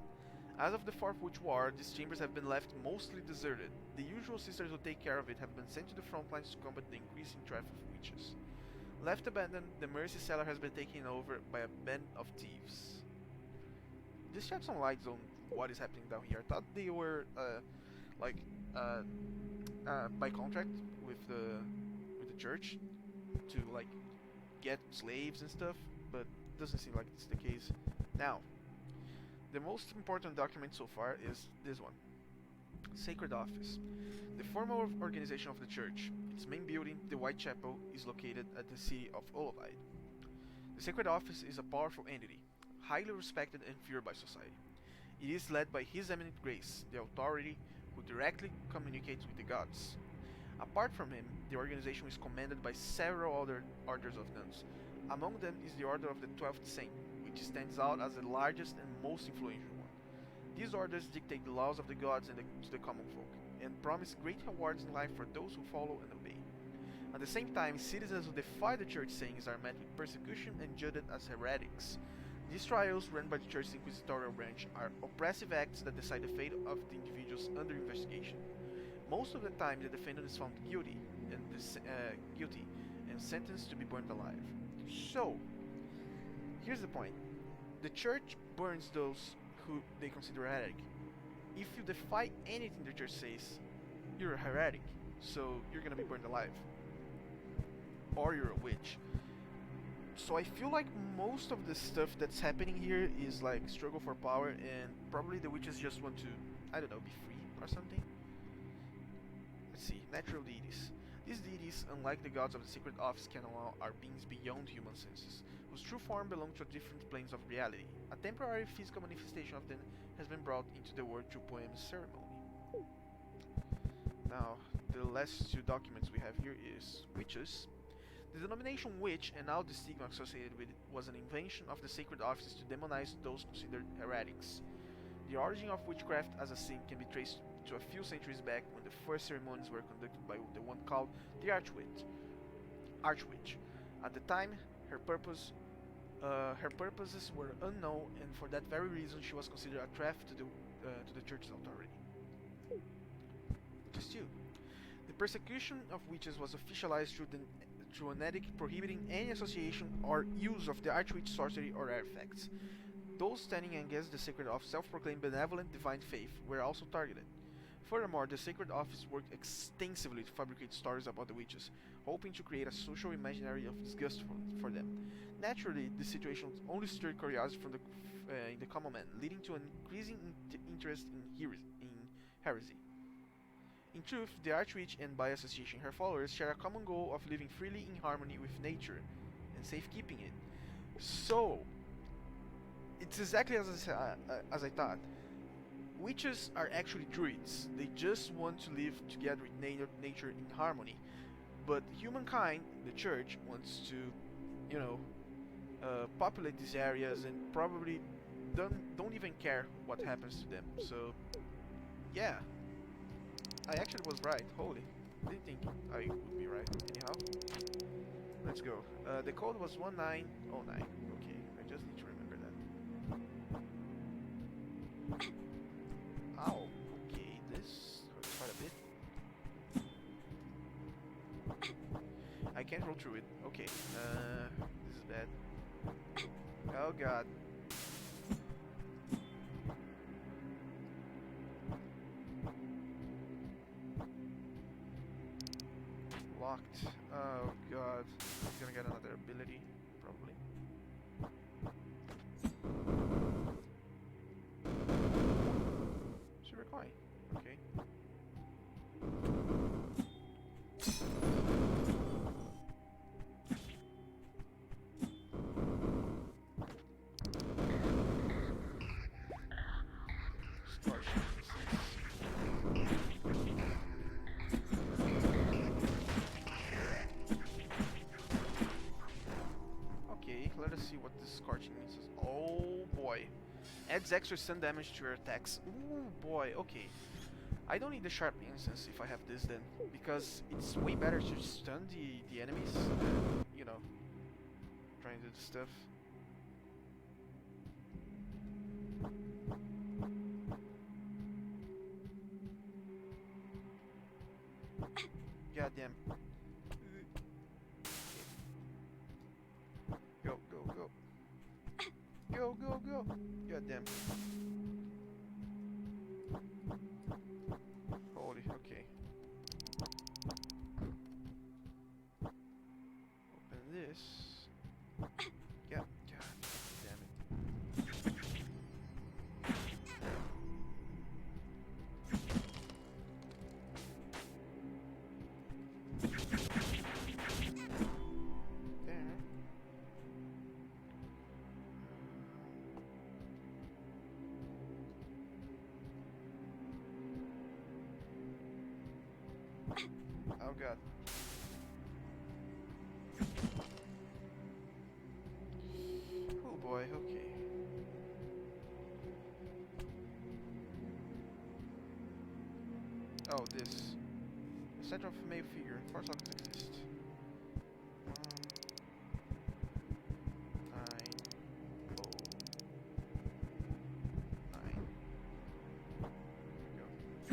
Speaker 1: As of the Fourth Witch War, these chambers have been left mostly deserted. The usual sisters who take care of it have been sent to the front lines to combat the increasing threat of witches. Left abandoned, the Mercy Cellar has been taken over by a band of thieves. This sheds some light on what is happening down here. I thought they were by contract with the church to like get slaves and stuff, but it doesn't seem like it's the case. Now, the most important document so far is this one. Sacred Office. The formal organization of the church. Its main building, the White Chapel, is located at the city of Olavide. The Sacred Office is a powerful entity, highly respected and feared by society. It is led by His Eminent Grace, the authority who directly communicates with the gods. Apart from him, the organization is commanded by several other orders of nuns. Among them is the Order of the 12th Saint, which stands out as the largest and most influential one. These orders dictate the laws of the gods and to the common folk, and promise great rewards in life for those who follow and obey. At the same time, citizens who defy the church sayings are met with persecution and judged as heretics. These trials, run by the church's inquisitorial branch, are oppressive acts that decide the fate of the individuals under investigation. Most of the time, the defendant is found guilty and sentenced to be burned alive. So, here's the point. The church burns those who they consider heretic. If you defy anything the church says, you're a heretic, so you're gonna be burned alive. Or you're a witch. So I feel like most of the stuff that's happening here is like struggle for power, and probably the witches just want to, I don't know, be free or something. Let's see, natural deities. These deities, unlike the gods of the Sacred Office canon, are beings beyond human senses, whose true form belongs to different planes of reality. A temporary physical manifestation of them has been brought into the world through poem ceremony. Now, the last two documents we have here is witches. The denomination witch and all the stigma associated with it was an invention of the Sacred Offices to demonize those considered heretics. The origin of witchcraft as a sin can be traced to a few centuries back when the first ceremonies were conducted by the one called the Archwitch. At the time, her purposes were unknown, and for that very reason, she was considered a threat to the church's authority. Just two. The persecution of witches was officialized through an edict prohibiting any association or use of the Archwitch sorcery or artifacts. Those standing against the Sacred Office self-proclaimed benevolent divine faith were also targeted. Furthermore, the Sacred Office worked extensively to fabricate stories about the witches, hoping to create a social imaginary of disgust for them. Naturally, this situation only stirred curiosity in the common man, leading to an increasing interest in heresy. In truth, the Archwitch and by association her followers share a common goal of living freely in harmony with nature and safekeeping it. So, it's exactly as I thought. Witches are actually druids. They just want to live together with nature in harmony. But humankind, the church, wants to, populate these areas and probably don't even care what happens to them. So, yeah. I actually was right. Holy. Didn't think I would be right. Anyhow. Let's go. The code was 1909. Okay, I just need to remember that. Ow. Okay, this hurts quite a bit. I can't roll through it. Okay. This is bad. Oh god. Locked. Oh god. He's gonna get another ability, probably. Super coin. Okay. Okay, let us see what this scorching means. Oh boy. Adds extra stun damage to your attacks. Ooh boy, okay. I don't need the sharp instance if I have this then, because it's way better to stun the enemies than, you know, trying to do stuff. God damn. Go, go, go. Go, go, go. God damn. Holy, okay. Open this. Yeah, god damn it. There. Oh god. Oh boy, okay. Oh, this. The center of a male figure. Four sockets exist. 9. Oh. 9. There we go. I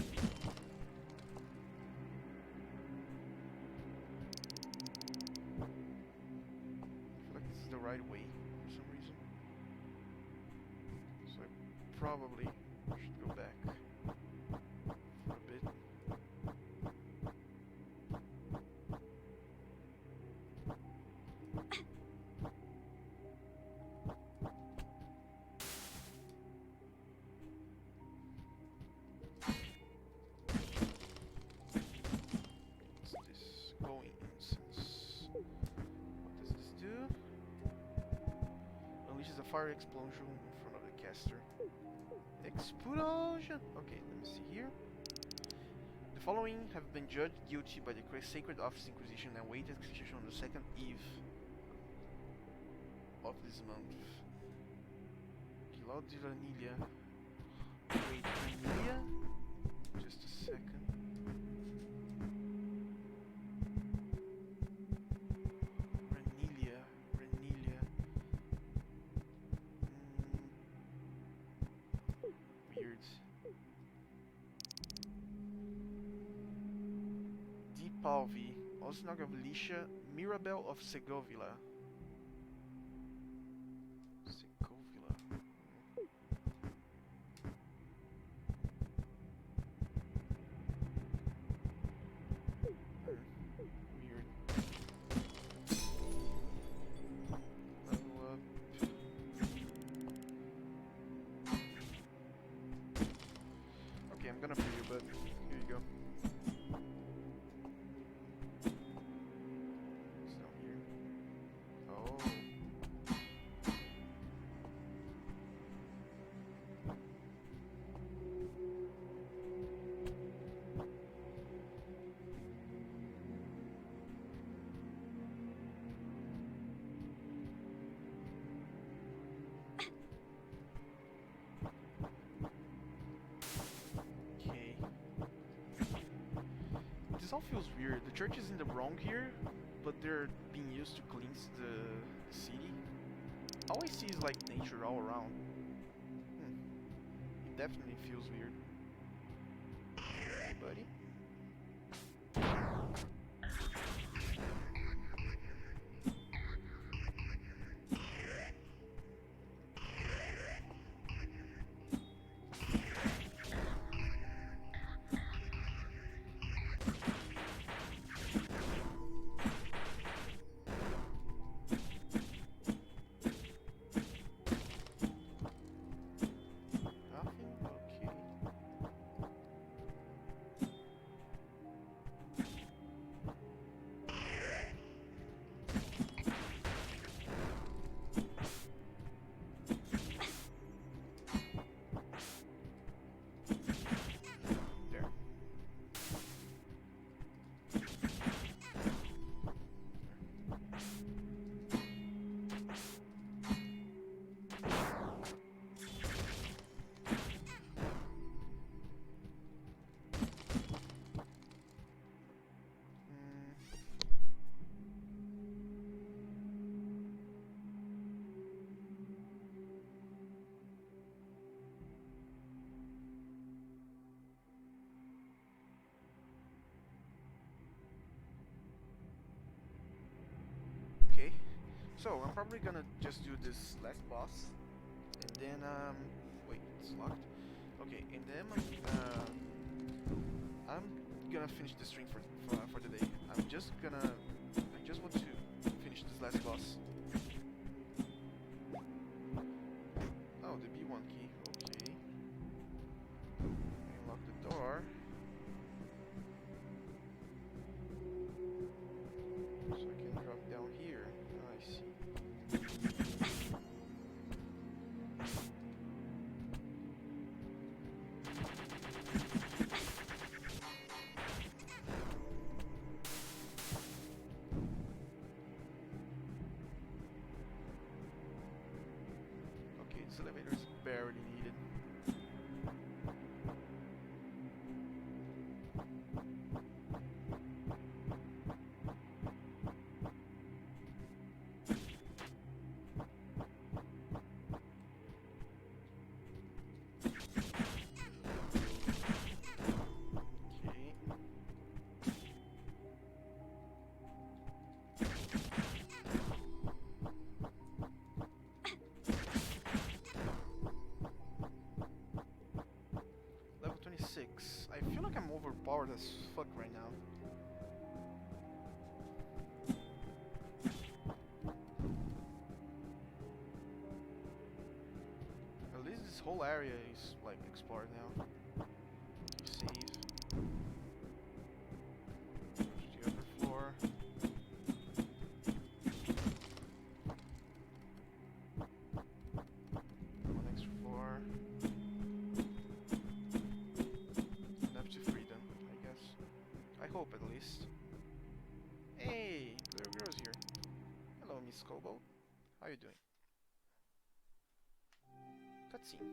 Speaker 1: feel like this is the right way for some reason. So I probably should go back for a bit. What's this? Glowing incense. What does this do? Unleashes a fire explosion in front of the caster. Explosion! Okay, let me see here. The following have been judged guilty by the Sacred Office Inquisition and await execution on the second eve of this month. Kilod de Vanilla. Wait, Vanilla? Just a second. Vanilla. Weird. Deepalvi, Osnog of Licia, Mirabel of Segovia. Segovia. Weird. Level up. Okay, I'm gonna free you, but here you go. It's down here. Oh. Okay. This all feels weird. The church is in the wrong here, but they're being used to cleanse the city. All I see is like nature all around. It definitely feels weird. Hey, buddy. So I'm probably gonna just do this last boss, and then wait, it's locked. Okay, and then I'm gonna finish the stream for the day. I just want to finish this last boss. Oh, the B1 key. Okay. Unlock the door. So I can drop down here. I see. Okay, this elevator is barely needed. Level 26. I feel like I'm overpowered as fuck right now. At least this whole area is like explored now. Save. Go to the upper floor. One extra floor. Up to freedom, I guess. I hope at least. Hey, little girl's here. Hello, Miss Cobalt. How you doing? Cutscene.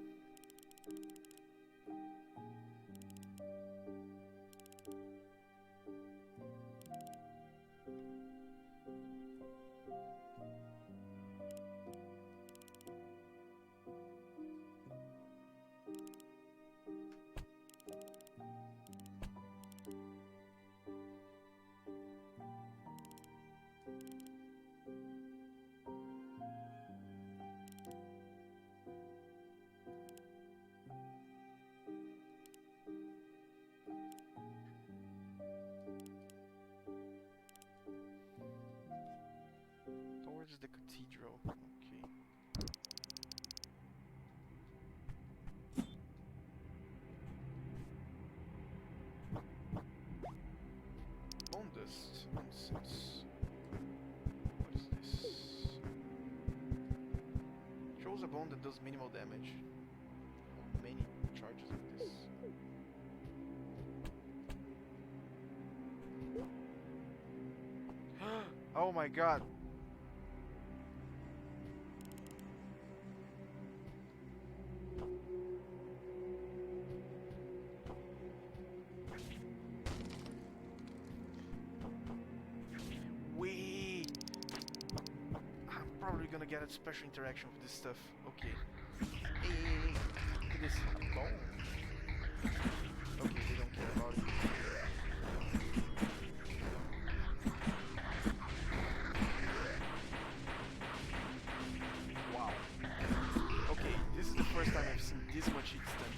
Speaker 1: Towards the cathedral. Okay. Bone dust. Nonsense. What is this? Shows a bone that does minimal damage. How many charges of this? Oh my god! Wait! I'm probably gonna get a special interaction with this stuff. Okay. Hey, look at this bone. Okay, they don't care about it. Wow. Okay, this is the first time I've seen this much hit stun.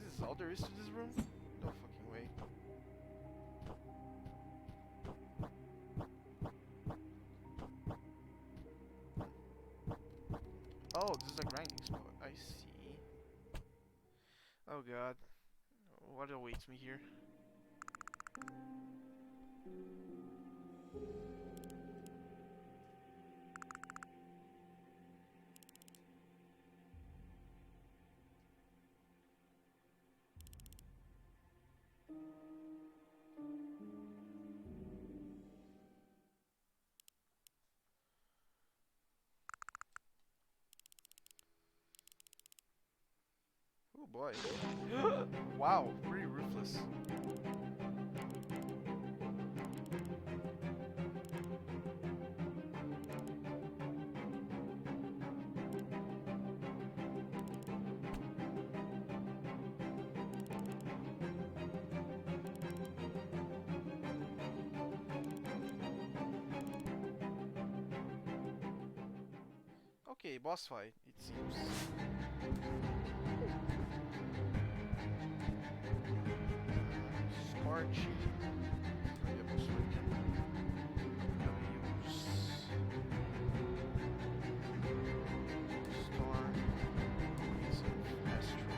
Speaker 1: This is all there is to this room? No fucking way. Oh, this is a grinding spot. I see. Oh god. What awaits me here? Oh boy. Wow, pretty ruthless. Okay, boss fight, it seems. Scorchy. Yeah, boss fight. Use Storm. Astro.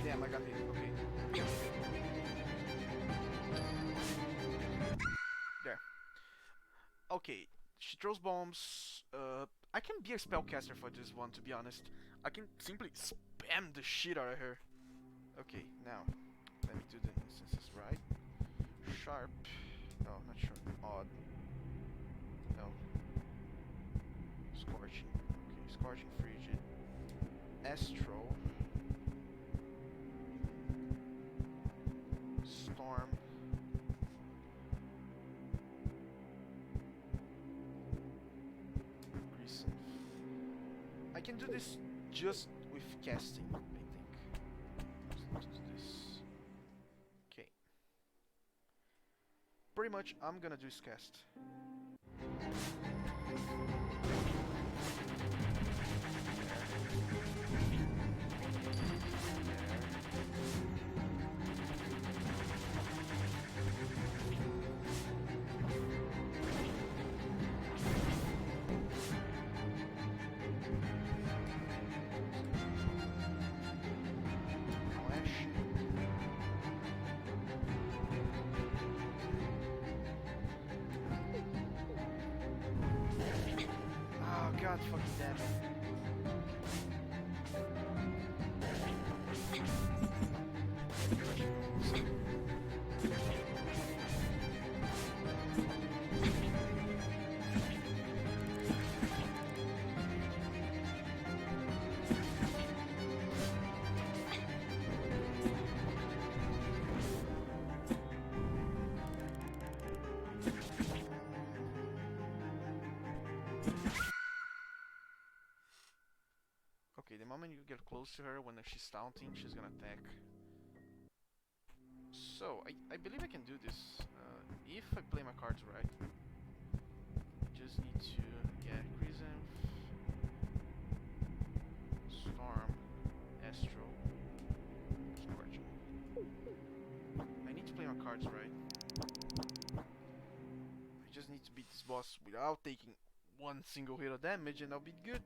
Speaker 1: Damn, I got hit. Okay. There. Okay. She throws bombs. I can be a spellcaster for this one, to be honest. I can simply spam the shit out of her. Okay, now let me do the instances right. Sharp. No, not sharp. Odd. No. Scorching. Okay, scorching, frigid. Astro. Storm. Greasing. I can do this just with casting, I think. Let's do this. Okay. Pretty much, I'm gonna do is cast. God fucking damn it. Okay, the moment you get close to her, when she's taunting, she's gonna attack. So, I believe I can do this. If I play my cards right. I just need to get Chrysanth, Storm, Astro, Scorching. I need to play my cards right. I just need to beat this boss without taking one single hit of damage and I'll be good.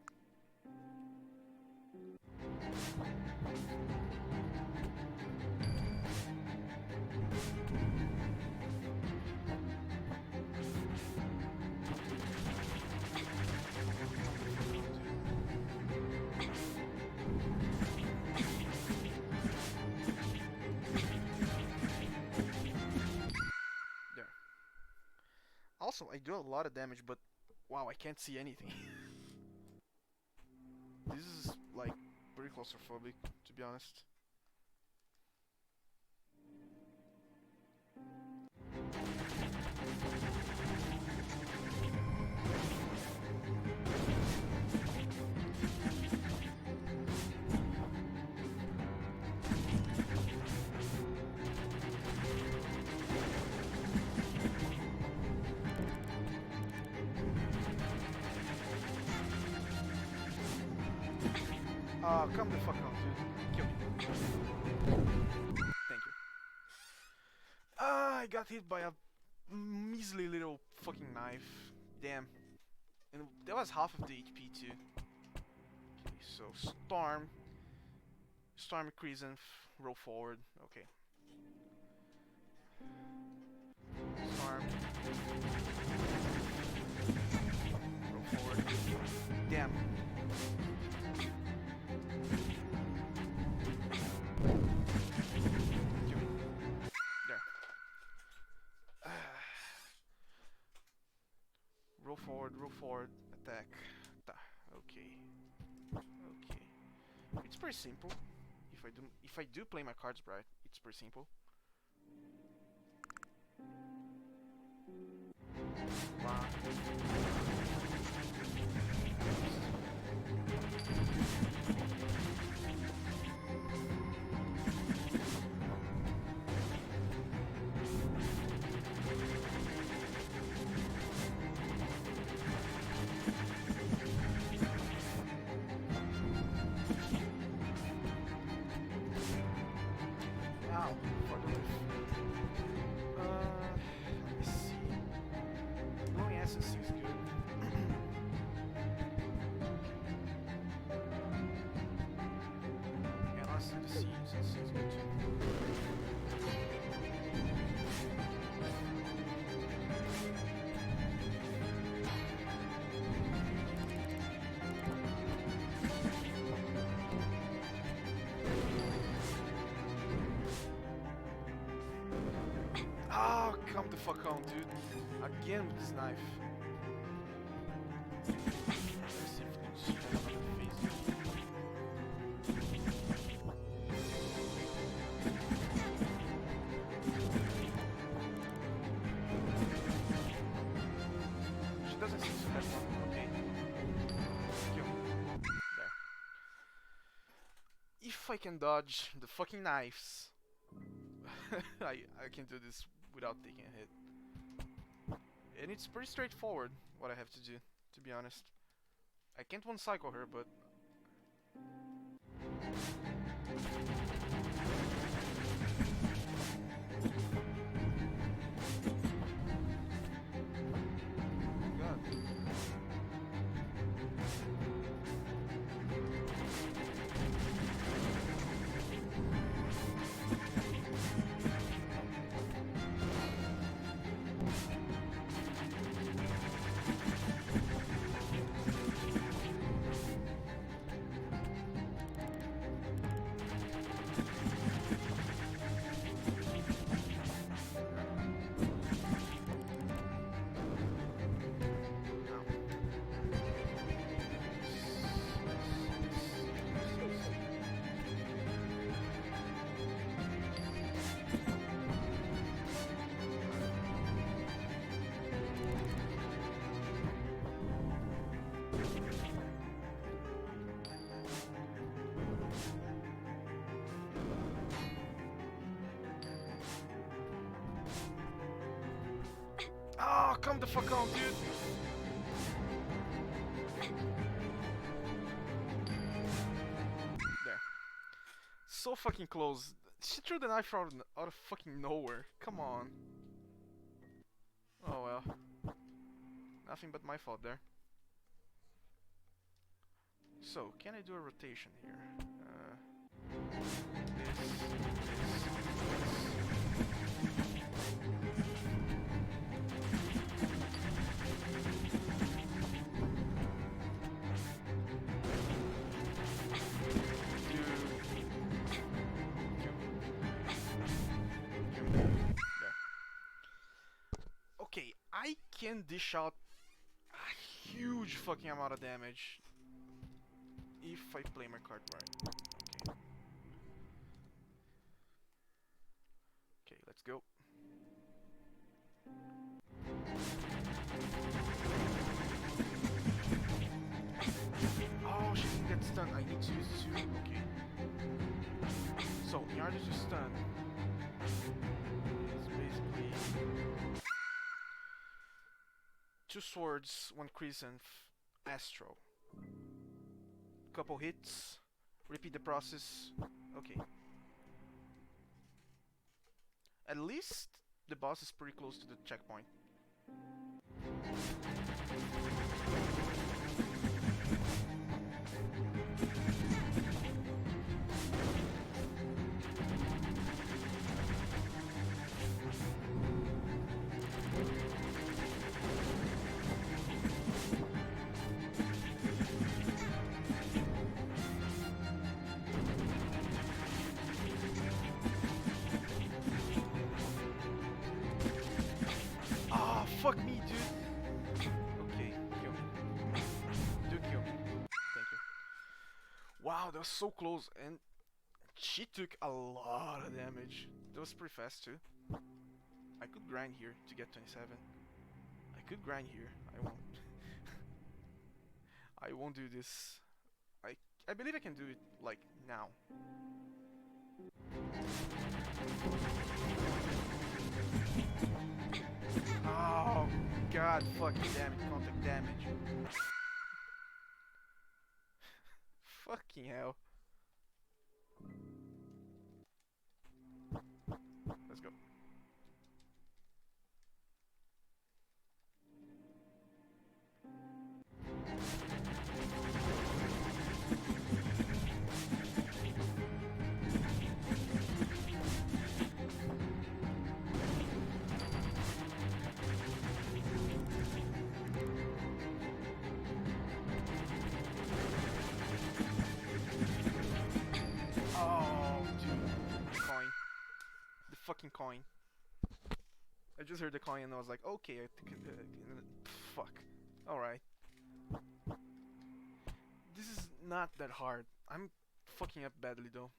Speaker 1: There. Also, I do a lot of damage, but wow, I can't see anything. This is like pretty claustrophobic, to be honest. Come the fuck out, dude. Kill me. Thank you. I got hit by a measly little fucking knife. Damn. And that was half of the HP too. Okay, so Storm. Storm Chrysanth. Roll forward. Okay. Storm. Roll forward. Damn. Roll forward, attack. Okay. Okay. It's pretty simple. If I do play my cards right, it's pretty simple. Wow. Wow, for the lift. Let me see. Glowing essence seems good. And honestly, the seeds seems good too. Oh, come the fuck on, dude. Again with this knife. Let's see if we can just try another phase. She doesn't seem to have one. Okay. Kill. There. If I can dodge the fucking knives, I can do this without taking a hit. And it's pretty straightforward what I have to do, to be honest. I can't one-cycle her, but... God. Oh, come the fuck on, dude! There. So fucking close. She threw the knife out of fucking nowhere. Come on. Oh well. Nothing but my fault there. So, can I do a rotation here? Okay, I can dish out a huge fucking amount of damage if I play my card right. Okay. Okay, let's go. Oh, she didn't get stunned. I need to use two. Okay. So, in order to stun, is basically two swords, one crescent, astro. Couple hits, repeat the process. Okay. At least the boss is pretty close to the checkpoint. Fuck me, dude! Okay, kill me. Do kill me. Thank you. Wow, that was so close, and she took a lot of damage. That was pretty fast, too. I could grind here to get 27. I could grind here. I won't. I won't do this. I believe I can do it like now. Oh god, fucking damn it, contact damage. Fucking hell. Let's go. Oh, dude. The coin. The fucking coin. I just heard the coin and I was like, okay, I think fuck. Alright. This is not that hard. I'm fucking up badly though.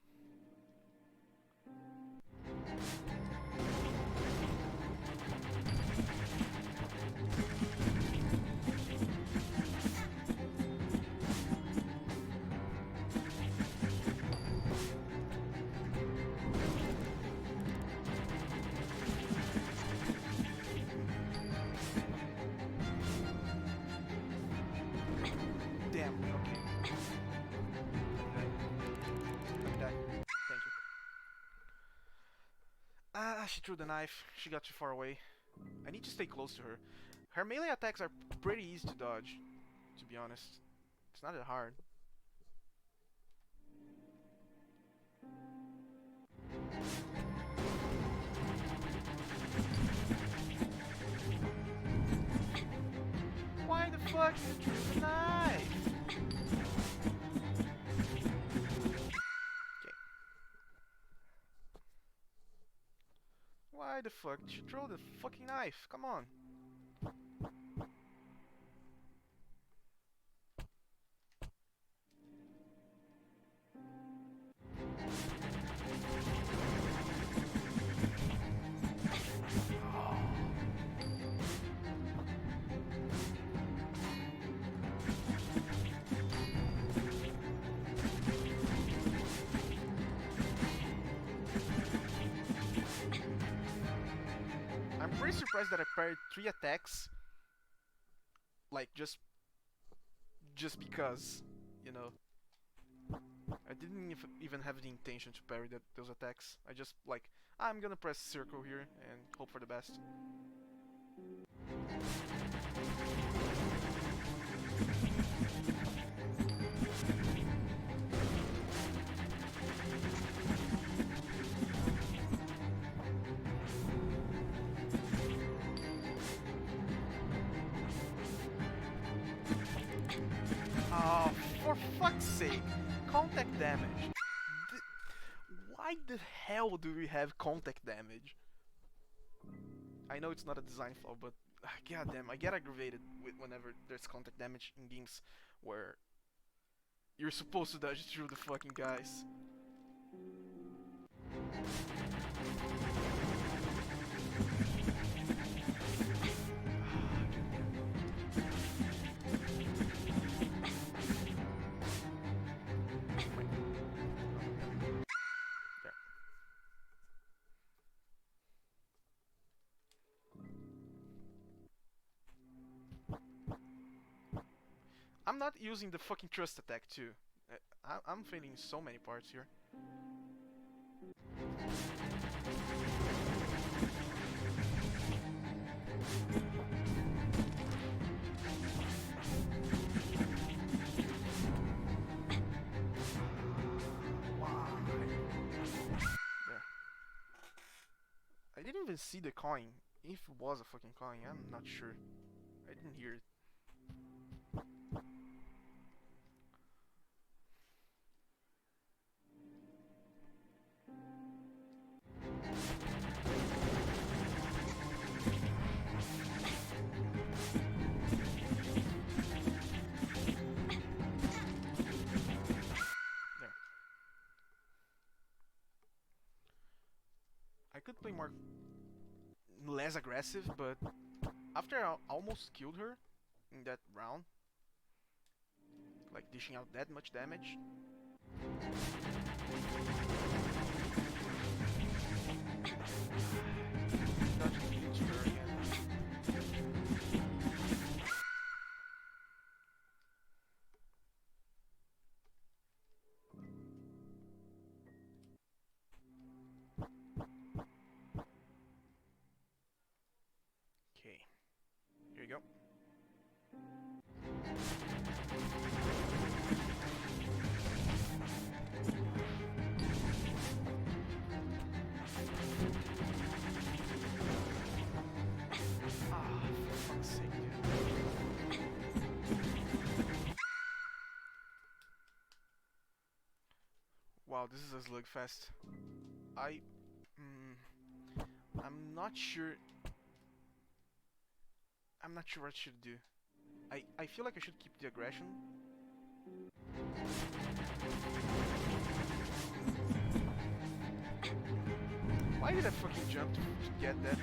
Speaker 1: Damn, okay. Let me die. Thank you. Ah, she threw the knife. She got too far away. I need to stay close to her. Her melee attacks are pretty easy to dodge, to be honest. It's not that hard. Why the fuck did you throw the knife? Okay. Why the fuck did you throw the fucking knife? Come on. I'm pretty surprised that I parried 3 attacks. Like, just because, you know. I didn't even have the intention to parry those attacks. I just, like, I'm gonna press circle here and hope for the best. Oh, for fuck's sake! Contact damage. Why the hell do we have contact damage? I know it's not a design flaw, but goddamn, I get aggravated whenever there's contact damage in games where you're supposed to dodge through the fucking guys. I'm not using the fucking trust attack too. I'm failing so many parts here. Why? There. I didn't even see the coin. If it was a fucking coin, I'm not sure. I didn't hear it. I could play less aggressive, but After I almost killed her in that round, like dishing out that much damage. Dodging into her again. Okay, here you go. Ah, for fuck's sake, dude. Wow, this is a slugfest. I'm not sure. I'm not sure what I should do. I feel like I should keep the aggression. Why did I fucking jump to get that?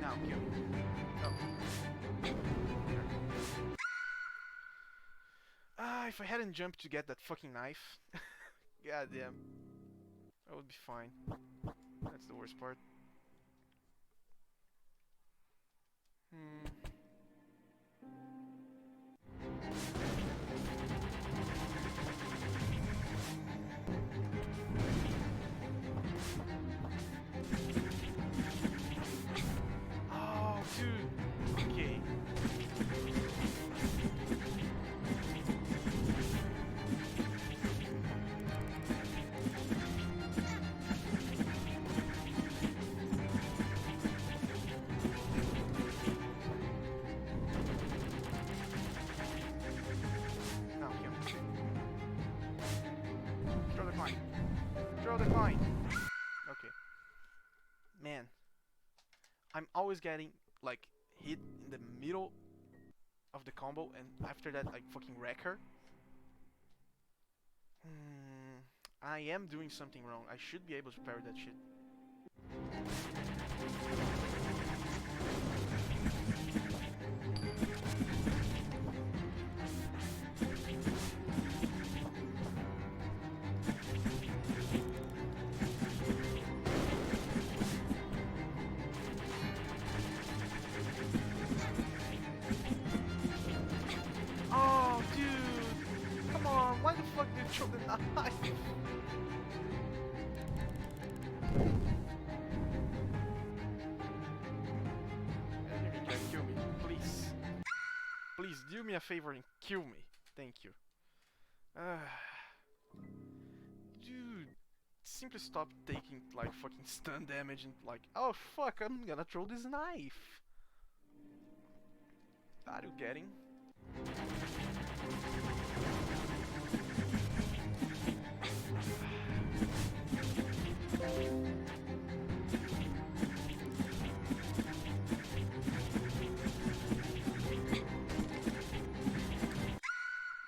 Speaker 1: Now, kill me. No. Ah, if I hadn't jumped to get that fucking knife. God damn. That would be fine. That's the worst part. Oh, dude. Okay. Now, kill me. Throw the coin. Throw the coin. Okay. Man. I'm always getting, like, hit in the middle of the combo, and after that, I fucking wreck her. I am doing something wrong. I should be able to parry that shit. Oh, dude! Come on, why the fuck did you throw the knife? Enemy can kill me, please. Please, do me a favor and kill me. Thank you. Dude, simply stop taking, like, fucking stun damage and, like, oh fuck, I'm gonna throw this knife. Are you getting?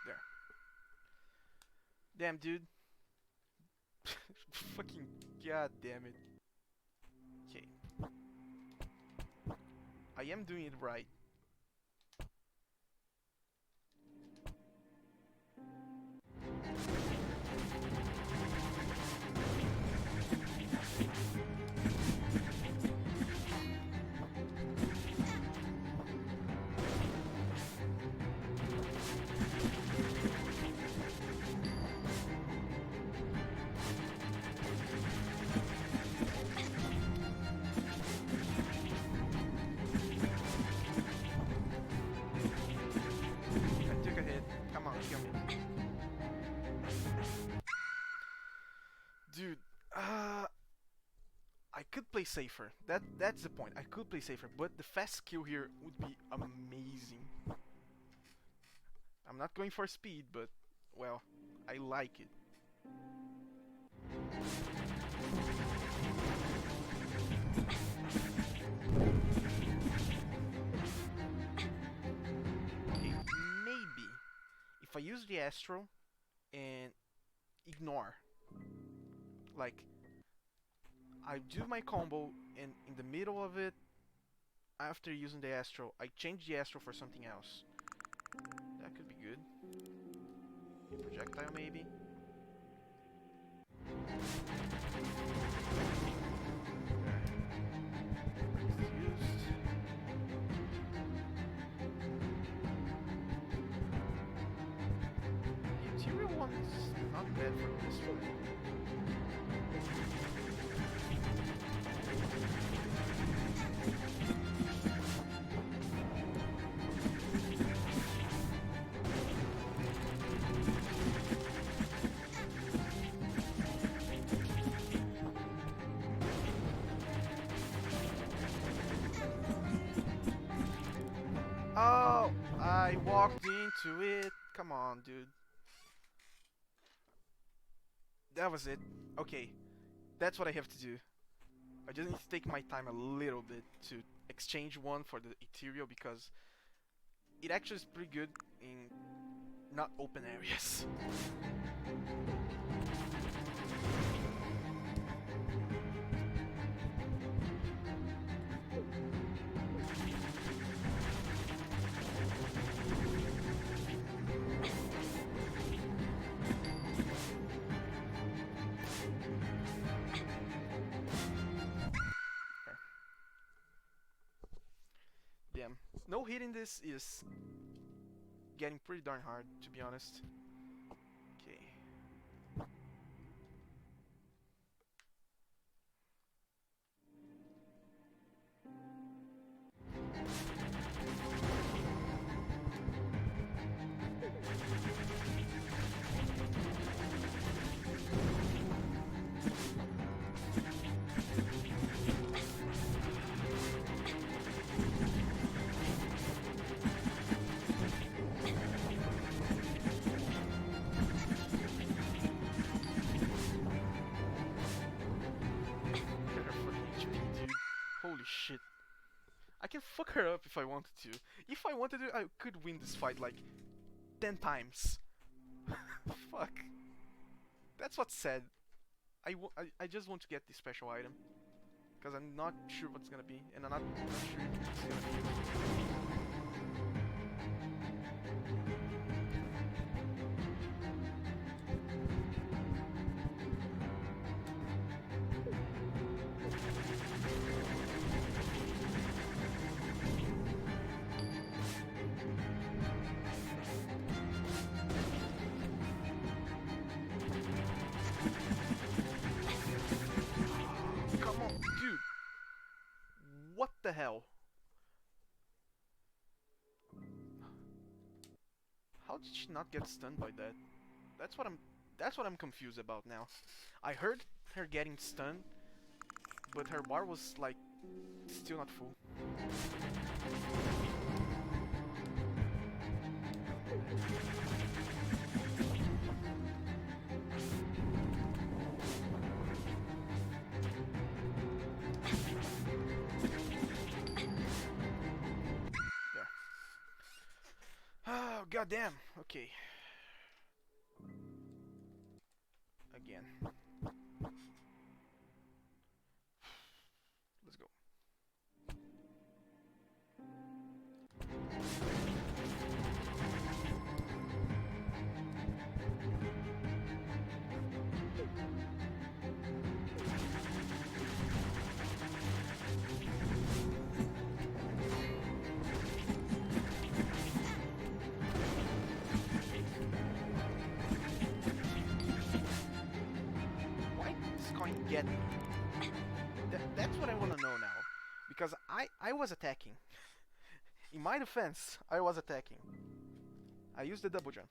Speaker 1: There. Damn, dude. Fucking god damn it. Okay. I am doing it right. I took a hit. Come on, kill me. Dude, I could play safer. That's the point. I could play safer, but the fast kill here would be amazing. I'm not going for speed, but well, I like it. if I use the Astro and ignore, like, I do my combo and in the middle of it, after using the Astro, I change the Astro for something else. That could be good. Projectile maybe. The interior one is not bad for this one. Oh, I walked into it. Come on, dude. That was it. Okay, that's what I have to do. I just need to take my time a little bit to exchange one for the ethereal because it actually is pretty good in not open areas. Damn. No hitting this is getting pretty darn hard, to be honest. Okay. Holy shit. I can fuck her up if I wanted to. If I wanted to, I could win this fight like 10 times. Fuck. That's what's sad. I just want to get this special item. Because I'm not sure what's gonna be, and I'm not sure it's gonna be. What the hell? How did she not get stunned by that? That's what I'm confused about now. I heard her getting stunned, but her bar was like still not full. Oh, goddamn. Okay. Again. Let's go. Get me. That's what I want to know now. Because I was attacking. In my defense, I was attacking. I used the double jump.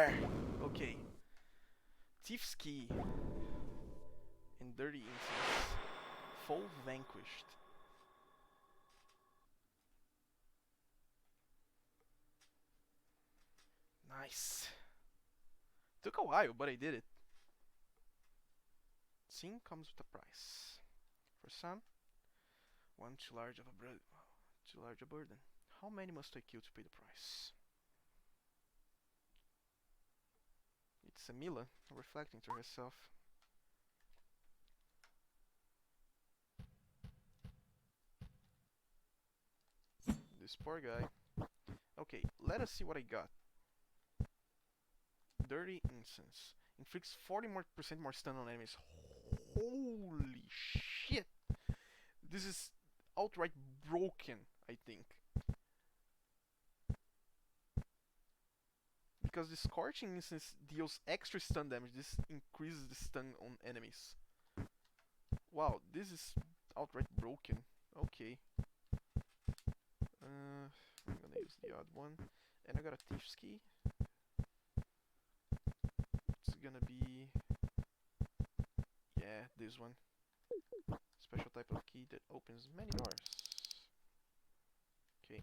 Speaker 1: there! Okay. Thief's Key and Dirty Incense. Foe vanquished. Nice. Took a while, but I did it. Sin comes with a price. For some, one too large a burden. How many must I kill to pay the price? It's Emila reflecting to herself. This poor guy. Okay, let us see what I got. Dirty Incense. Inflicts 40% more stun on enemies. Holy shit! This is outright broken, I think. Because the Scorching Instance deals extra stun damage, this increases the stun on enemies. Wow, this is outright broken. Okay. I'm gonna use the odd one. And I got a Thief's Key. It's gonna be... yeah, this one. Special type of key that opens many doors. Okay.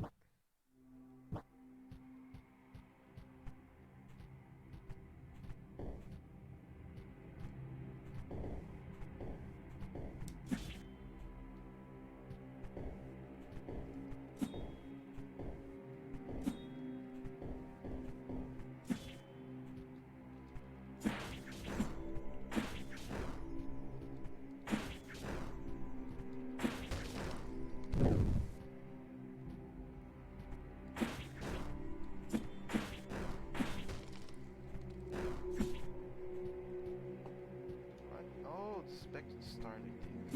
Speaker 1: Back to the start, I think.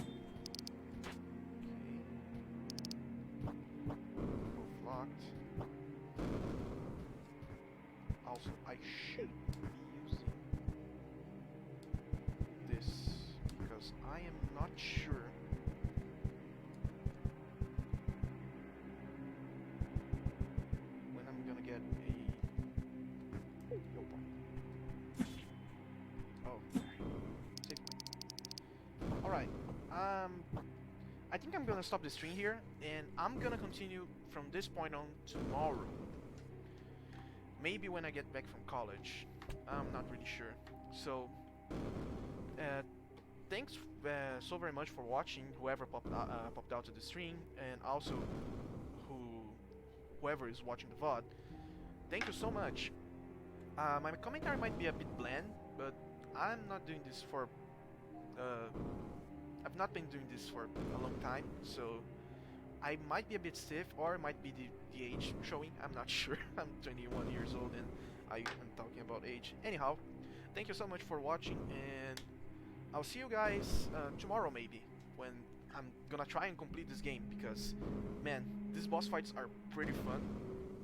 Speaker 1: Okay. Both locked. Also, I should be using this because I am not sure when I'm gonna get a yo point. Oh, there. Alright, I think I'm gonna stop the stream here, and I'm gonna continue from this point on tomorrow. Maybe when I get back from college. I'm not really sure. So, thanks so very much for watching, whoever popped out to the stream, and also whoever is watching the VOD. Thank you so much. My commentary might be a bit bland, but I'm not doing this for... I've not been doing this for a long time, so I might be a bit stiff, or it might be the age showing. I'm not sure. I'm 21 years old and I'm talking about age. Anyhow, thank you so much for watching, and I'll see you guys tomorrow maybe, when I'm gonna try and complete this game, because, man, these boss fights are pretty fun,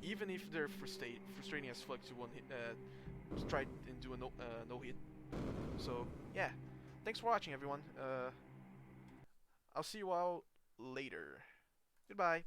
Speaker 1: even if they're frustrating as fuck to try and do a no hit. So, yeah. Thanks for watching, everyone. I'll see you all later. Goodbye.